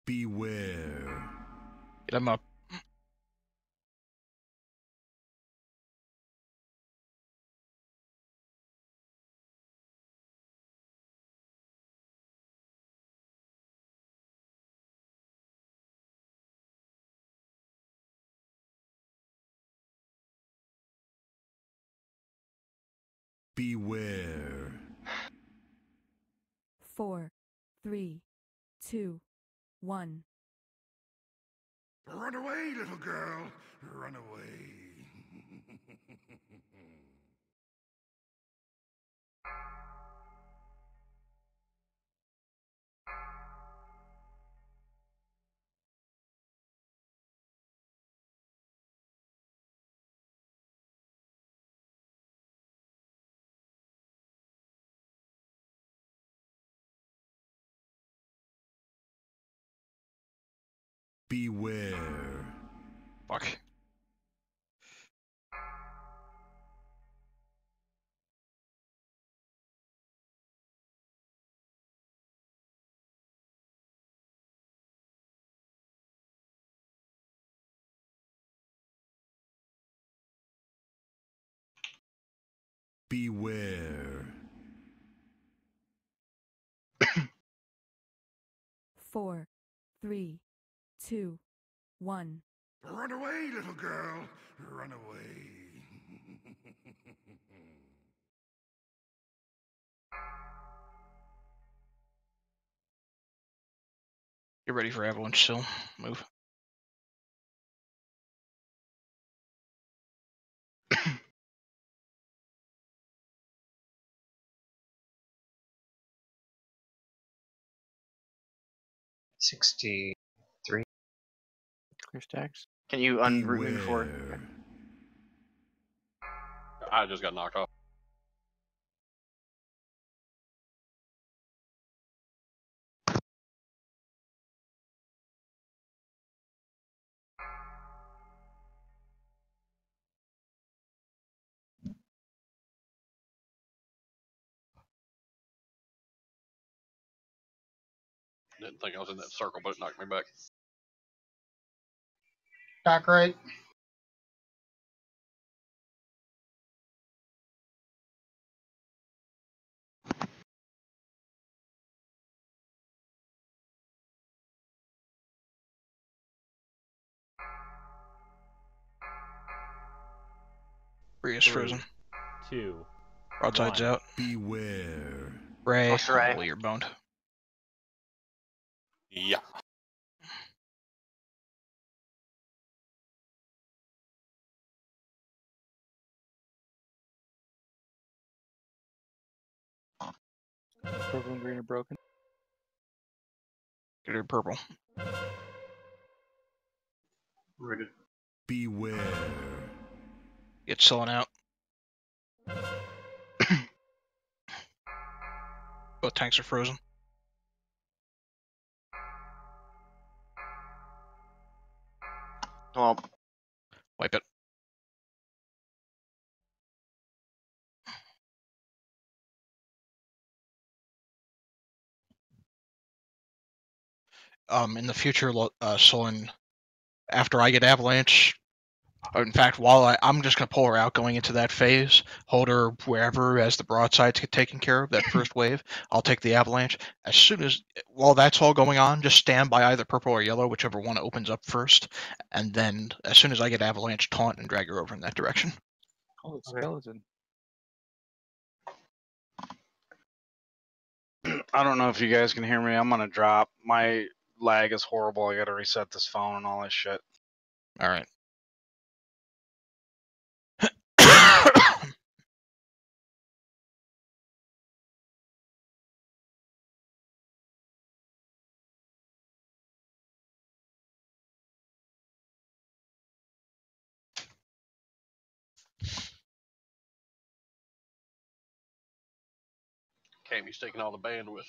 Beware. Get him up. Beware. 4, 3, 2, 1. Run away, little girl. Run away. Beware. Fuck. Beware. 4, 3, 2, 1. Run away, little girl. Run away. Get ready for avalanche still. Move. $63. Clear stacks. Can you unroot me before? I just got knocked off. Didn't think I was in that circle, but it knocked me back. Back right. Rio's frozen. 2. Broadside's out. Beware. Ray, Toss Ray. well, you're boned. Yeah. Purple and green are broken. Get her purple. Rigged. Beware. Get selling out. Both tanks are frozen. Well, wipe it. In the future, Solon, after I get avalanche, in fact, while I'm just going to pull her out going into that phase, hold her wherever as the broadsides get taken care of, that first wave. I'll take the avalanche. As soon as, while that's all going on, just stand by either purple or yellow, whichever one opens up first. And then as soon as I get avalanche, taunt and drag her over in that direction. Oh, skeleton. I don't know if you guys can hear me. I'm gonna drop. My lag is horrible. I gotta reset this phone and all this shit. All right. Cammy's taking all the bandwidth.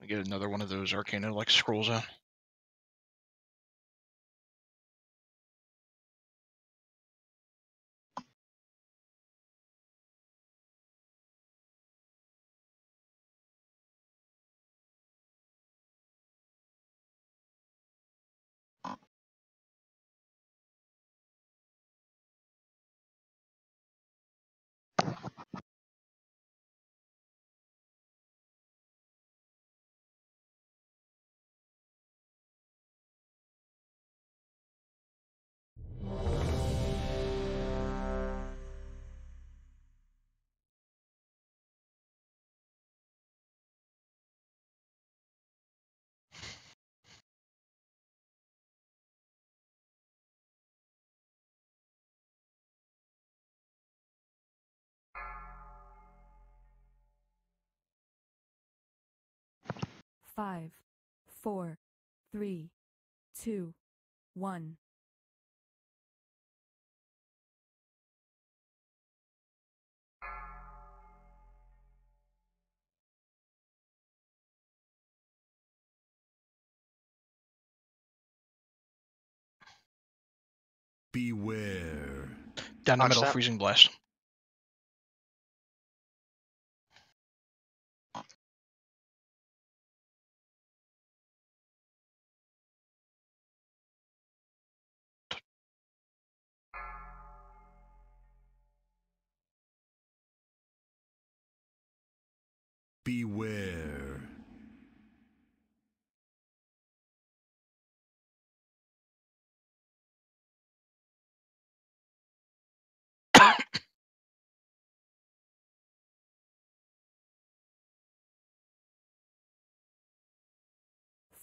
We get another one of those Arcana like scrolls out. Five, four, three, two, one. Beware. Down the Watch middle, that. freezing blast. Beware.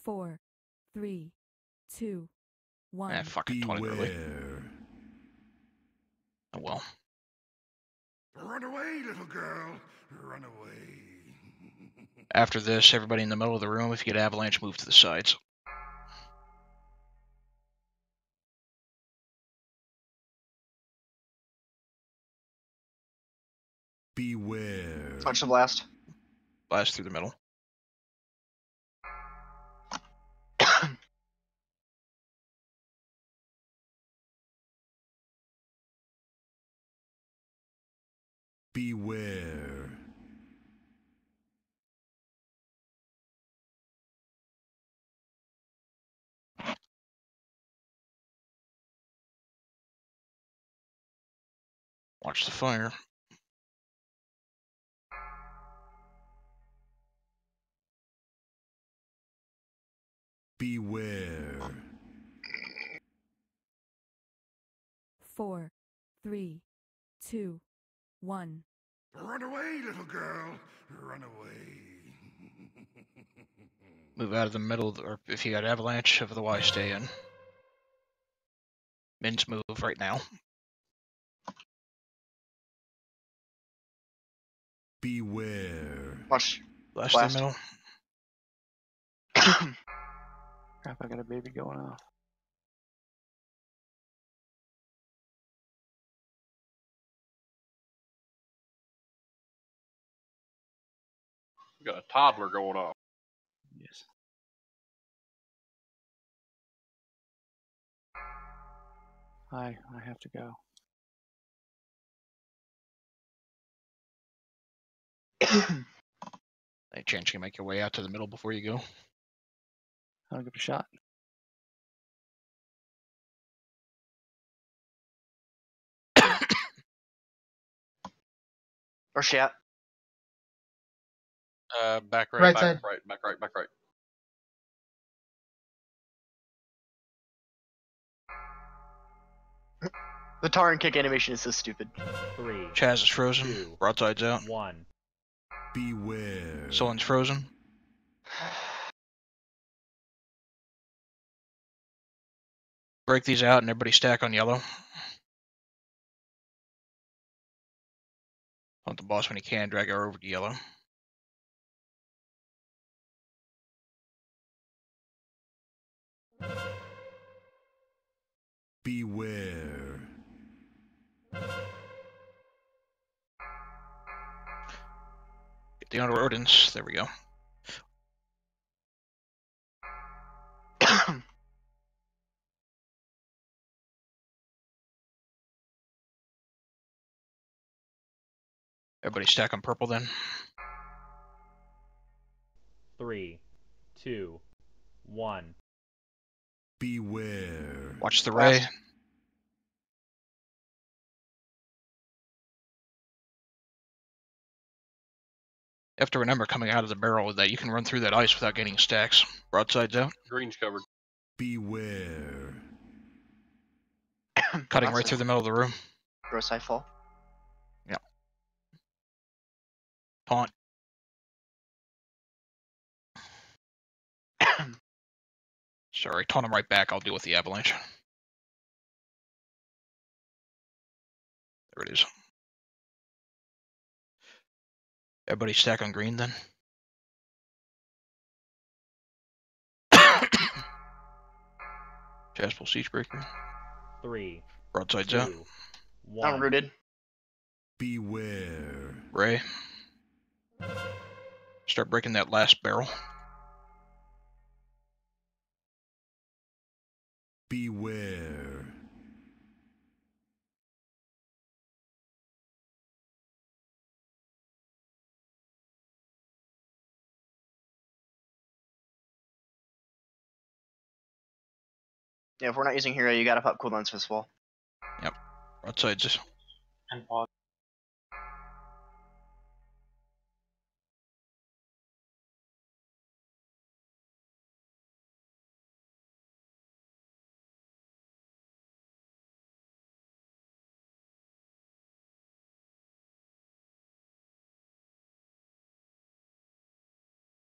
Four, three, two, one. Fucking 20 early. Beware. Oh well. Run away, little girl. Run away. After this, everybody in the middle of the room, if you get avalanche, move to the sides. Beware. Watch the blast. Blast through the middle. Beware. Watch the fire. Beware. 4, 3, 2, 1. Run away, little girl. Run away. Move out of the middle, or if you got avalanche, of the Y, stay in. Min's move right now. Beware. Watch. Last Blast. in the middle. Crap, I got a baby going off. We got a toddler going off. Yes. I have to go. Any chance you can make your way out to the middle before you go? I'll give it a shot. Where's she at? Back right. Right Back side. right, back right, back right. The tar and kick animation is so stupid. 3, Chaz is frozen. 2, Broadside's out. 1. Beware. Sullen's frozen. Break these out and everybody stack on yellow. Hunt the boss when you can. Drag her over to yellow. Beware. Get the under rodents. There we go. Everybody stack on purple then. 3, 2, 1. Beware. Watch the ray. Blast. You have to remember coming out of the barrel that you can run through that ice without getting stacks. Broadside's out. Green's covered. Beware. Cutting right through the middle of the room. Broadside fall. Yeah. Taunt. Sorry, taunt him right back. I'll deal with the avalanche. There it is. Everybody stack on green then. Jaspel Siegebreaker. 3, Broadside's 2, out. 1. Unrooted. Beware. Ray. Start breaking that last barrel. Beware. Yeah, if we're not using hero, you gotta pop cooldowns for this wall. Yep. Broadside's. And pause.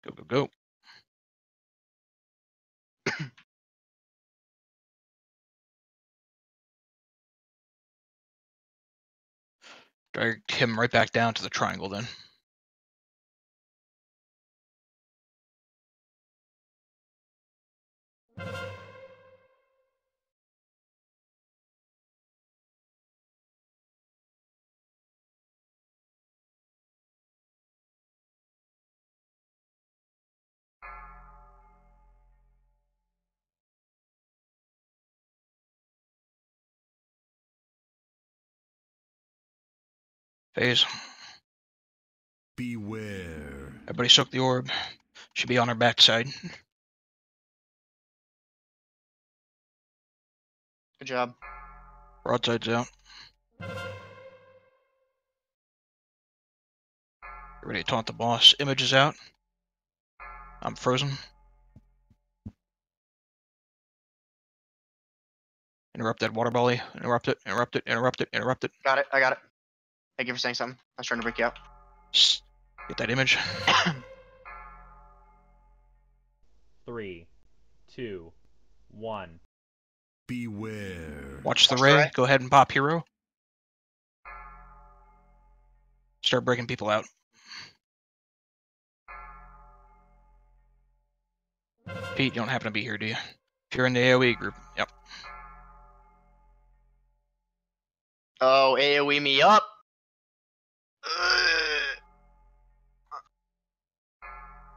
Go, go, go. Drag him right back down to the triangle then. Phase. Beware. Everybody soak the orb. Should be on our backside. Good job. Broadside's out. Get ready to taunt the boss. Image is out. I'm frozen. Interrupt that water volley. Interrupt it. Interrupt it. Interrupt it. Interrupt it. Got it. I got it. Thank you for saying something. I was trying to break you out. Get that image. 3, 2, 1. Beware. Watch the ray. Go ahead and pop hero. Start breaking people out. Pete, you don't happen to be here, do you? If you're in the AoE group, yep. Oh, AoE me up.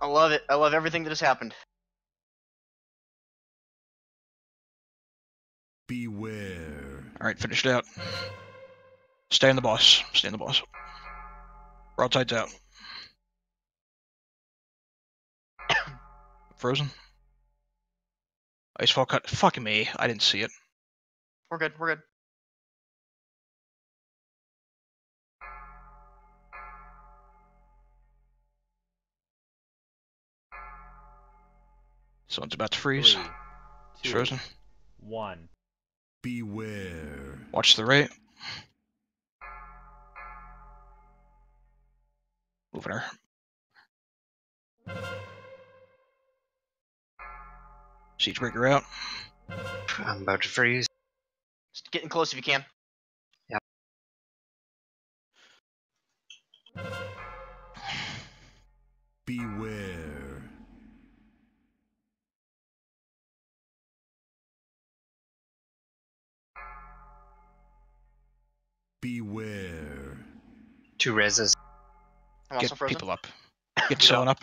I love it. I love everything that has happened. Beware. Alright, finished out. Stay in the boss. Stay in the boss. Broadside's out. Frozen. Icefall cut. Fuck me. I didn't see it. We're good. We're good. Someone's about to freeze. 3, He's 2, frozen. 1. Beware. Watch the ray. Moving her. Siegebreaker out. I'm about to freeze. Just getting close if you can. Yep. Beware. Beware. 2 reses. I'm also Get frozen. people up. Get someone up.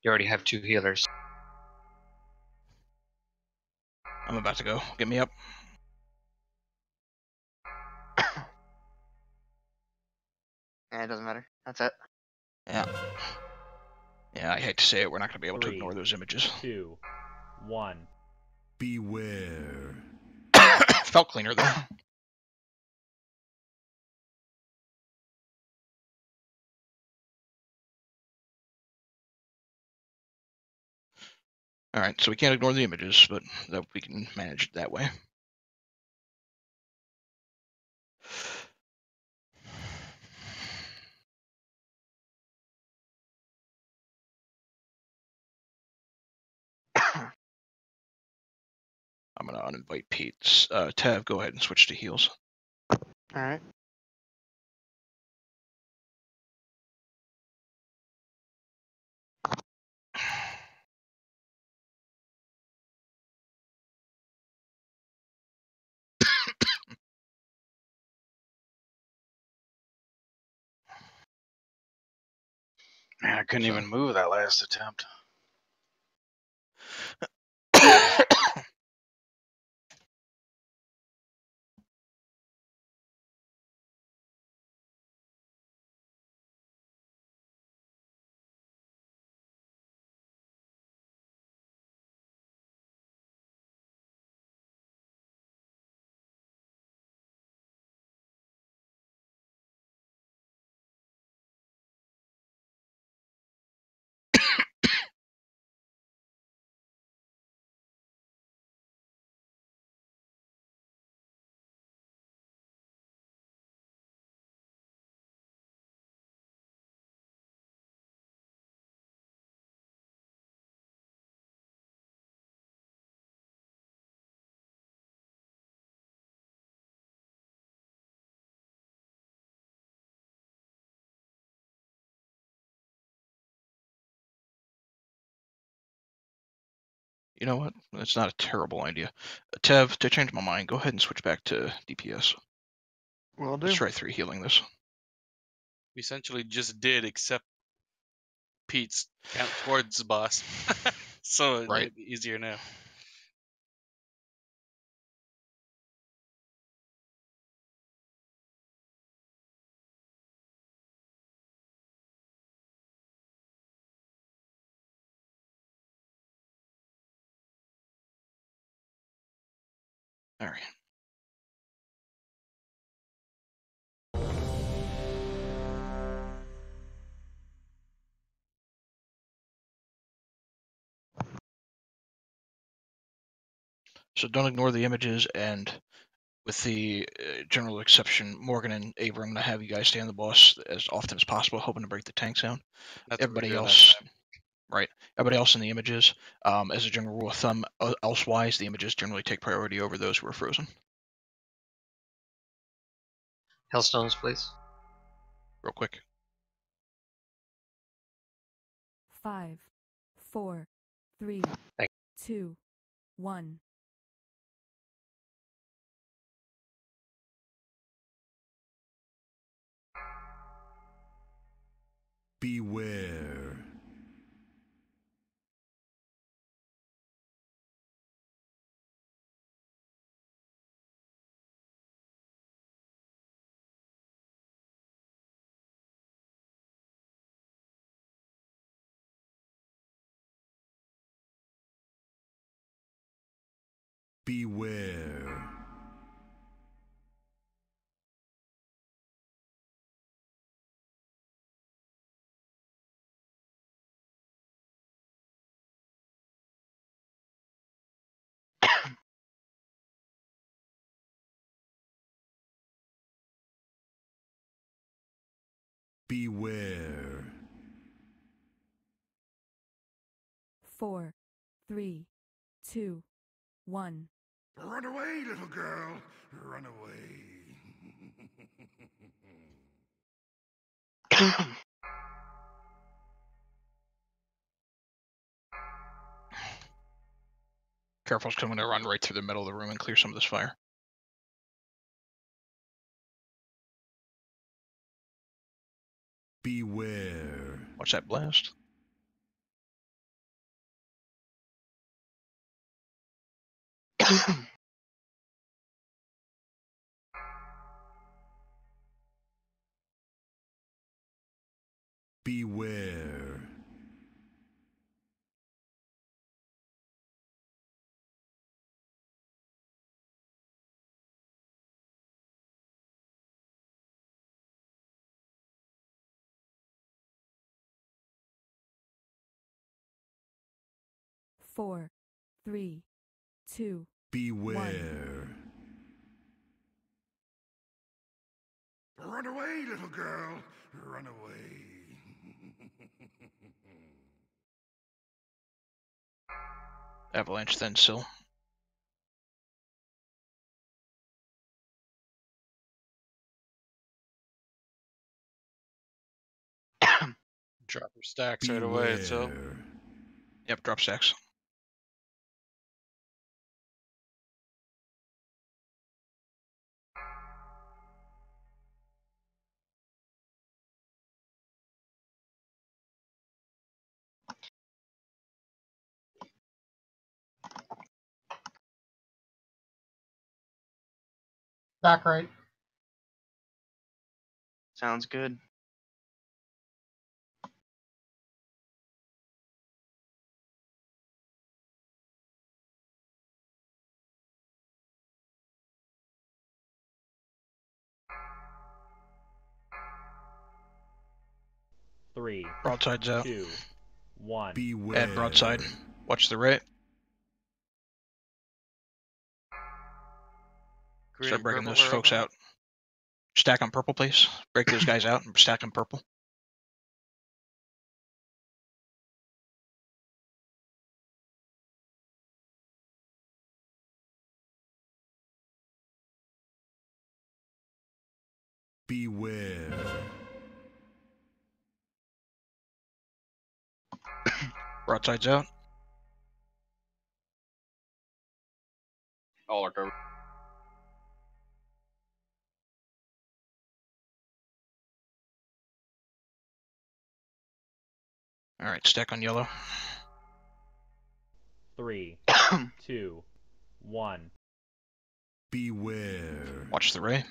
You already have 2 healers. I'm about to go. Get me up. It doesn't matter. That's it. Yeah. Yeah, I hate to say it. We're not going to be able to 3, ignore those images. 2, 1. Beware. Felt cleaner, though. Alright, so we can't ignore the images, but that we can manage it that way. I'm going to uninvite Pete. Tev, go ahead and switch to heals. Alright. Man, I couldn't even move that last attempt. You know what? That's not a terrible idea. Tev, to change my mind, go ahead and switch back to DPS. Will do. Let's try 3 healing this. We essentially just did, except Pete's count towards the boss. So it Right. might be easier now. Alright. So don't ignore the images, and with the general exception, Morgan and Avery, I'm going to have you guys stay on the boss as often as possible, hoping to break the tank sound. That's what we Everybody did else, right? Everybody else in the images, as a general rule of thumb, elsewise, the images generally take priority over those who are frozen. Hailstones, please. Real quick. 5, 4, 3, 2, 1. Beware. Beware. Beware. 4, 3, 2, 1. Run away, little girl. Run away. Careful, because I'm going to run right through the middle of the room and clear some of this fire. Beware. Watch that blast. Beware. Four, 3, 2, Beware. Run away, little girl. Run away. Avalanche then still. Drop your stacks right away, so. Yep, drop stacks. Back right. Sounds good. Three, Broadside's out. 2, 1. Beware. Add broadside. Watch the right. Green Start and breaking purple those are folks open. out. Stack on purple, please. Break those guys out and stack on purple. Beware. Broadside's out. All are covered. Alright, stack on yellow. 3, 2, 1. Beware. Watch the ray.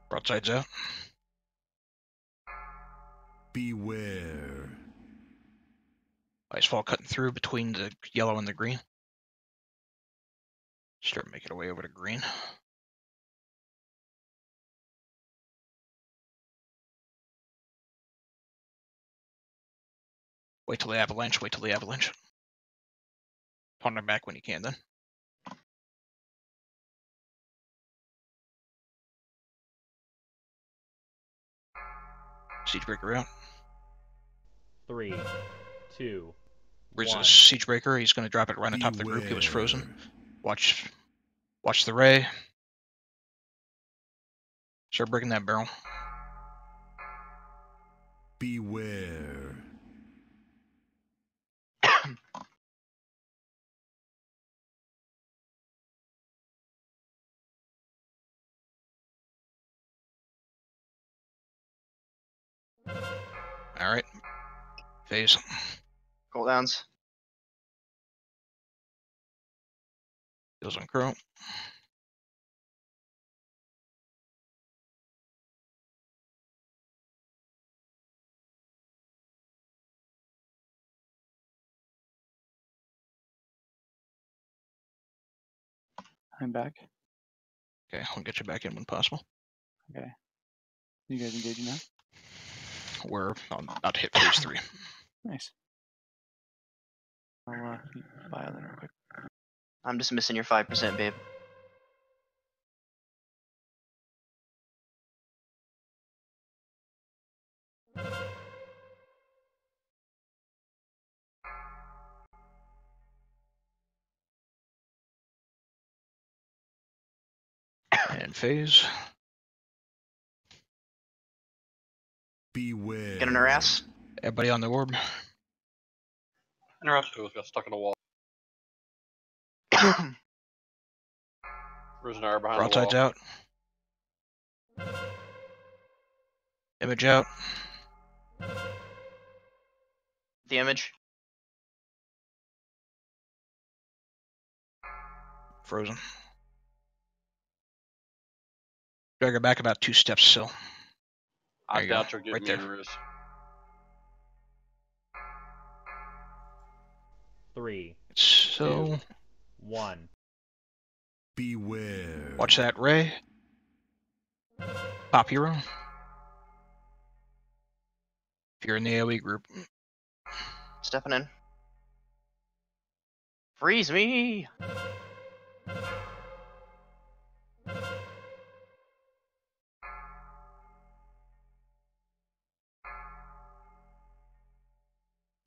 Broadside's out. Beware. Icefall cutting through between the yellow and the green. Start making our way over to green. Wait till the avalanche. Wait till the avalanche. Taunt him back when you can. Then. Siegebreaker out. 3, 2, Where's 1. his Siegebreaker? He's going to drop it right on top of the group. He was frozen. Watch the ray. Start breaking that barrel. Beware. All right. Phase. Cooldowns. Goes on Crow. I'm back. Okay, I'll get you back in when possible. Okay. You guys engaging now? We're about to hit phase 3. Nice. I'll file that real quick. I'm just missing your 5%, babe. And phase. Beware. Get in her ass. Everybody on the orb. Interrupted. Got stuck in the wall. There's an arrow behind the Broadside's wall. out. Image out. The image. Frozen. Drag her back about 2 steps still. I There you doubt go. you'll get Right me there. in wrist. 3, So 2, 1. Beware. watch that ray. Pop hero. If you're in the AoE group. Stepping in. Freeze me!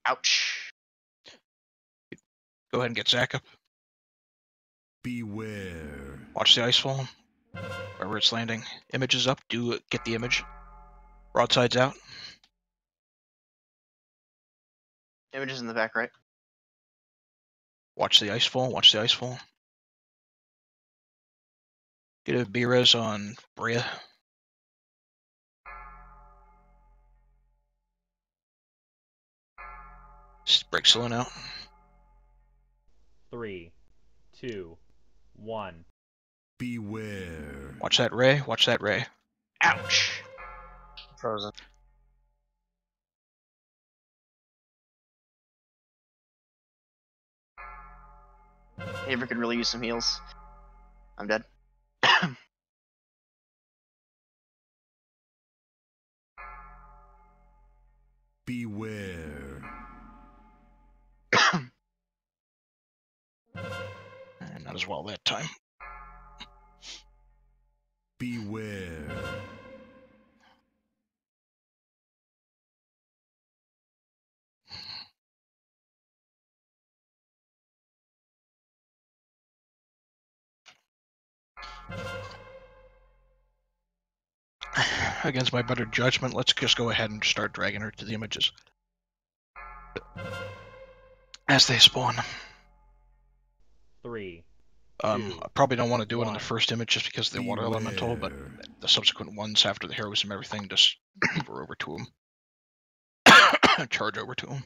Ouch. Go ahead and get Zach up. Beware. Watch the icefall. Wherever it's landing. Image is up. Get the image. Broadside's out. Image is in the back, right? Watch the icefall. Watch the icefall. Get a B-res on Bria. Break Saloon out. 3, 2, 1. Beware. Watch that ray. Watch that ray. Ouch. Frozen. Haver could really use some heals. I'm dead. Beware. And not as well that time. Beware. Against my better judgment, let's just go ahead and start dragging her to the images. As they spawn. 3, I probably don't want to do it on the 1. first image just because of the water elemental, but the subsequent ones after the heroism and everything, just move her over to him. Charge over to him.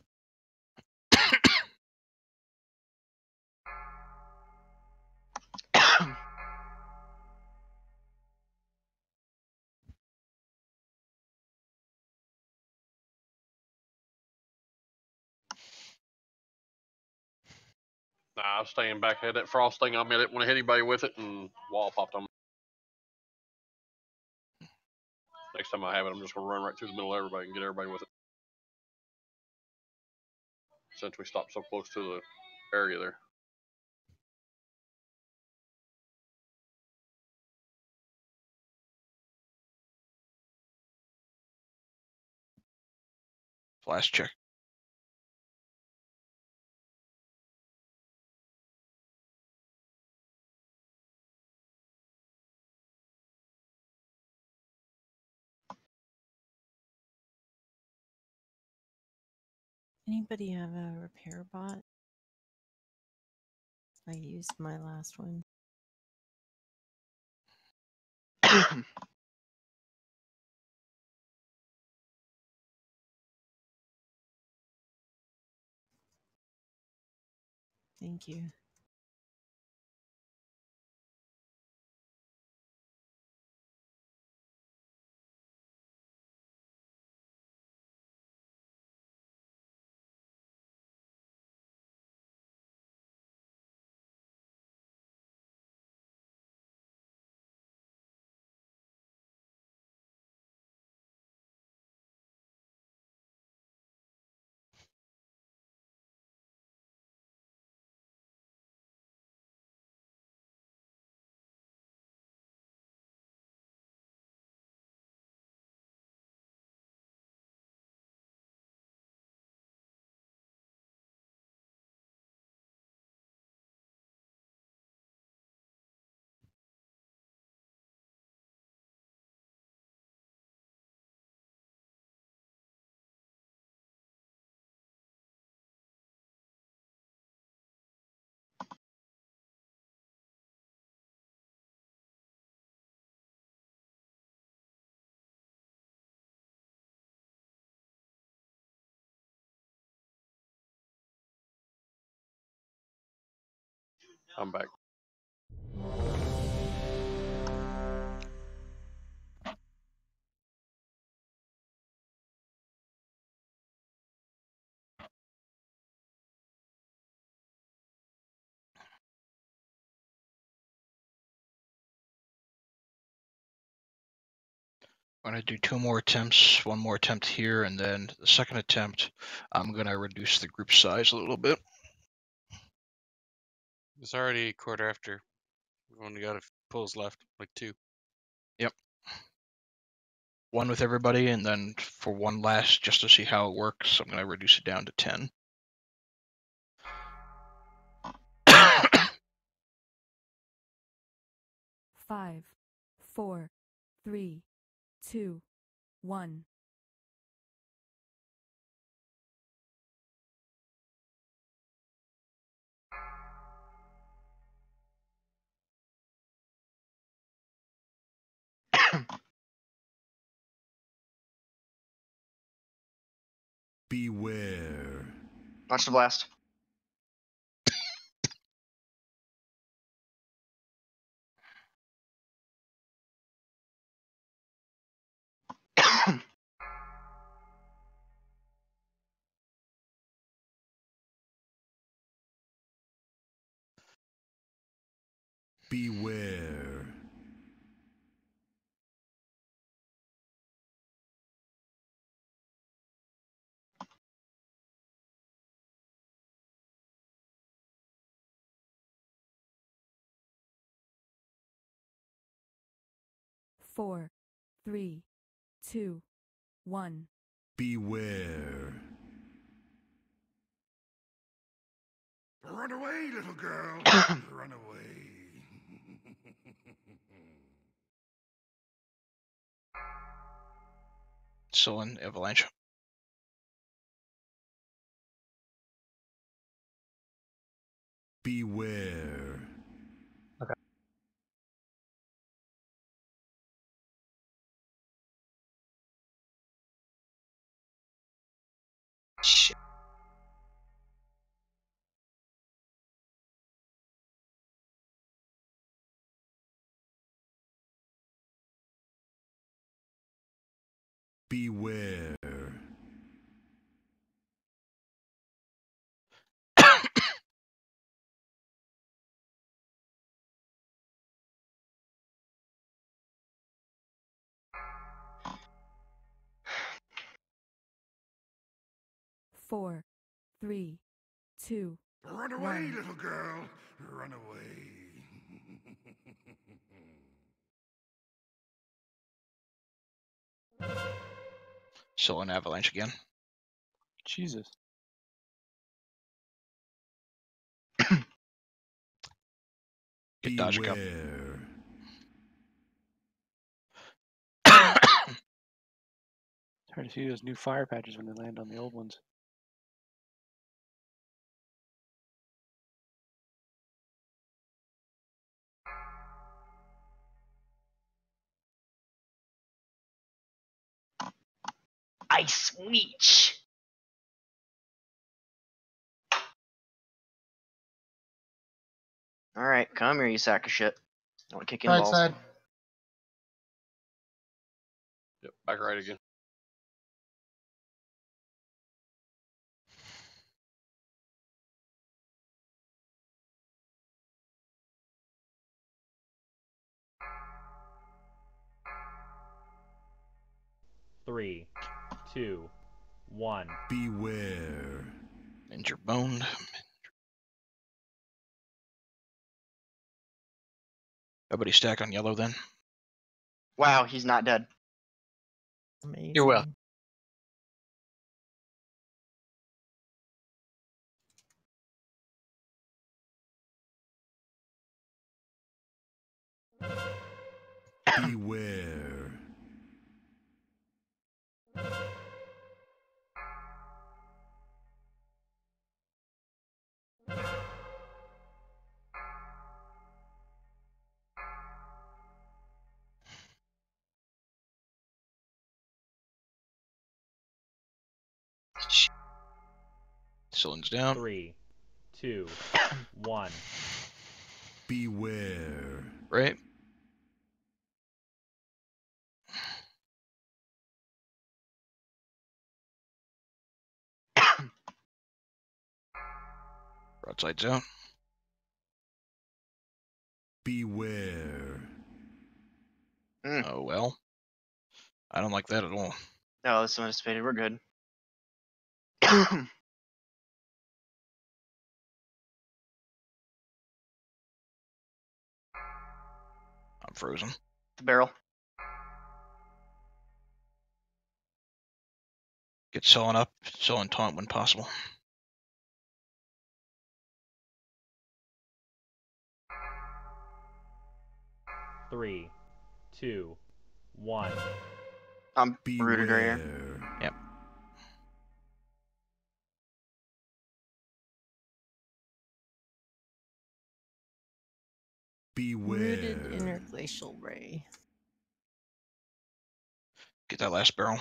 Nah, I'm staying back. Had that frost thing on me. I didn't want to hit anybody with it, and wall popped on me. Next time I have it, I'm just going to run right through the middle of everybody and get everybody with it. since we stopped so close to the area there. Flash check. Anybody have a repair bot? I used my last one. Thank you. I'm back. I'm going to do 2 more attempts, 1 more attempt here, and then the second attempt, I'm going to reduce the group size a little bit. It's already quarter after. We've only got a pulls left, like 2. Yep. 1 with everybody, and then for 1 last, just to see how it works, I'm going to reduce it down to 10. Five, four, three, two, one. Beware. Watch the blast. Beware. Four, three, two, one. Beware. Run away, little girl. Run away. Still in avalanche. Beware. Okay. Shit. Beware. Four, three, 2, Run away, 1. little girl. Run away. Still an avalanche again. Jesus. Get dodge cup. It's hard to see those new fire patches when they land on the old ones. Ice Leech. Alright, come here, you sack of shit. I want to kick you in the Right balls. side. Yep, back right again. Three, two, one. Beware. Injure boned. Everybody stack on yellow then. Wow, he's not dead. Amazing. You're well. Beware. Cylinder's down. 3, 2, 1. Beware. Right. Broadside's out. Beware. Oh well. I don't like that at all. No, this is anticipated. We're good. I'm frozen. The barrel. Get Sullen up. Sullen taunt when possible. Three, two, one. I'm rooted right here. Yep. Rooted interglacial ray. Get that last barrel.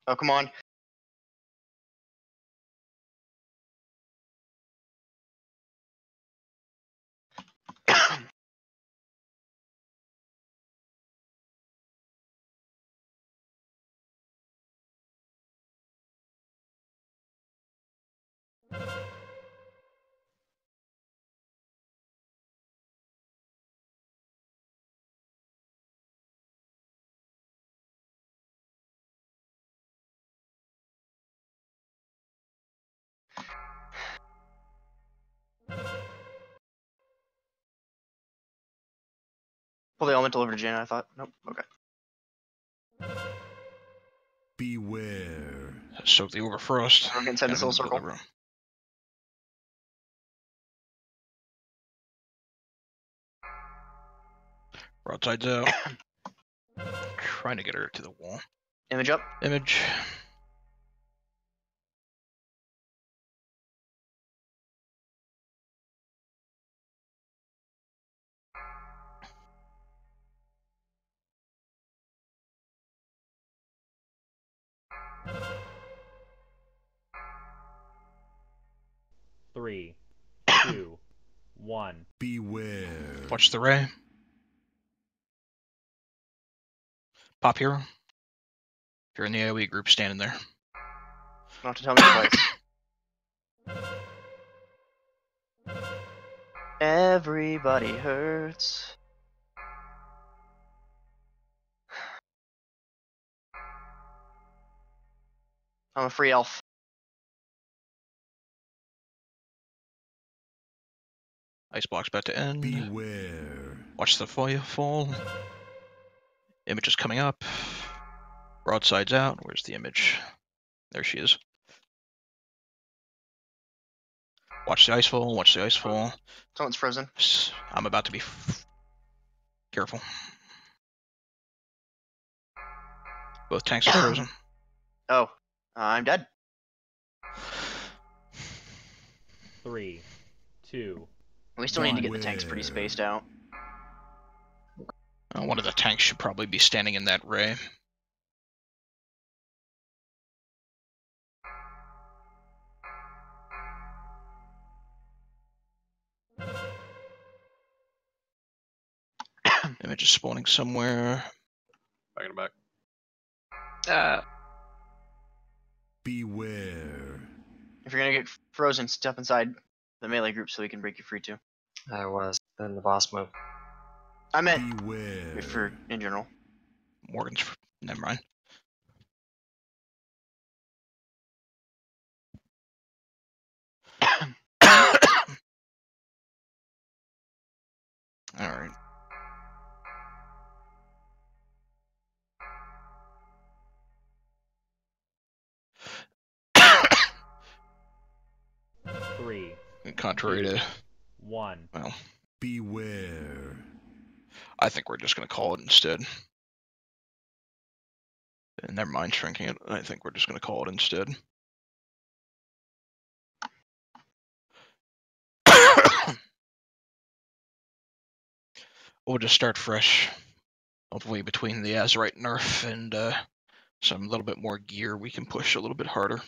Oh, come on. Pull the elemental over to Jaina, I thought. Nope. Okay. Beware. Soak the overfrost. We're inside the soul circle. Broadside's out. Trying to get her to the wall. Image up. Image. Three, two, one. Beware. Watch the ray. Pop hero. If you're in the AoE group, standing there. Not to tell me twice. Everybody hurts. I'm a free elf. Ice block's about to end. Beware. Watch the foil fall. Image is coming up. Broadside's out. Where's the image? There she is. Watch the ice fall. Watch the ice fall. Someone's frozen. I'm about to be careful. Both tanks are frozen. Oh, I'm dead. 3, 2. We still need to get the tanks pretty spaced out. One of the tanks should probably be standing in that ray. Image is spawning somewhere. Back in the back. Beware. If you're gonna get frozen, step inside the melee group so we can break you free too. I was. Then the boss move. I meant Beware. for in general. Morgan's. Never mind. All right. Three. Contrary to 1. Well, beware. I think we're just going to call it instead. Never mind shrinking it. I think we're just going to call it instead. We'll just start fresh. Hopefully between the Azerite nerf and some little bit more gear, we can push a little bit harder.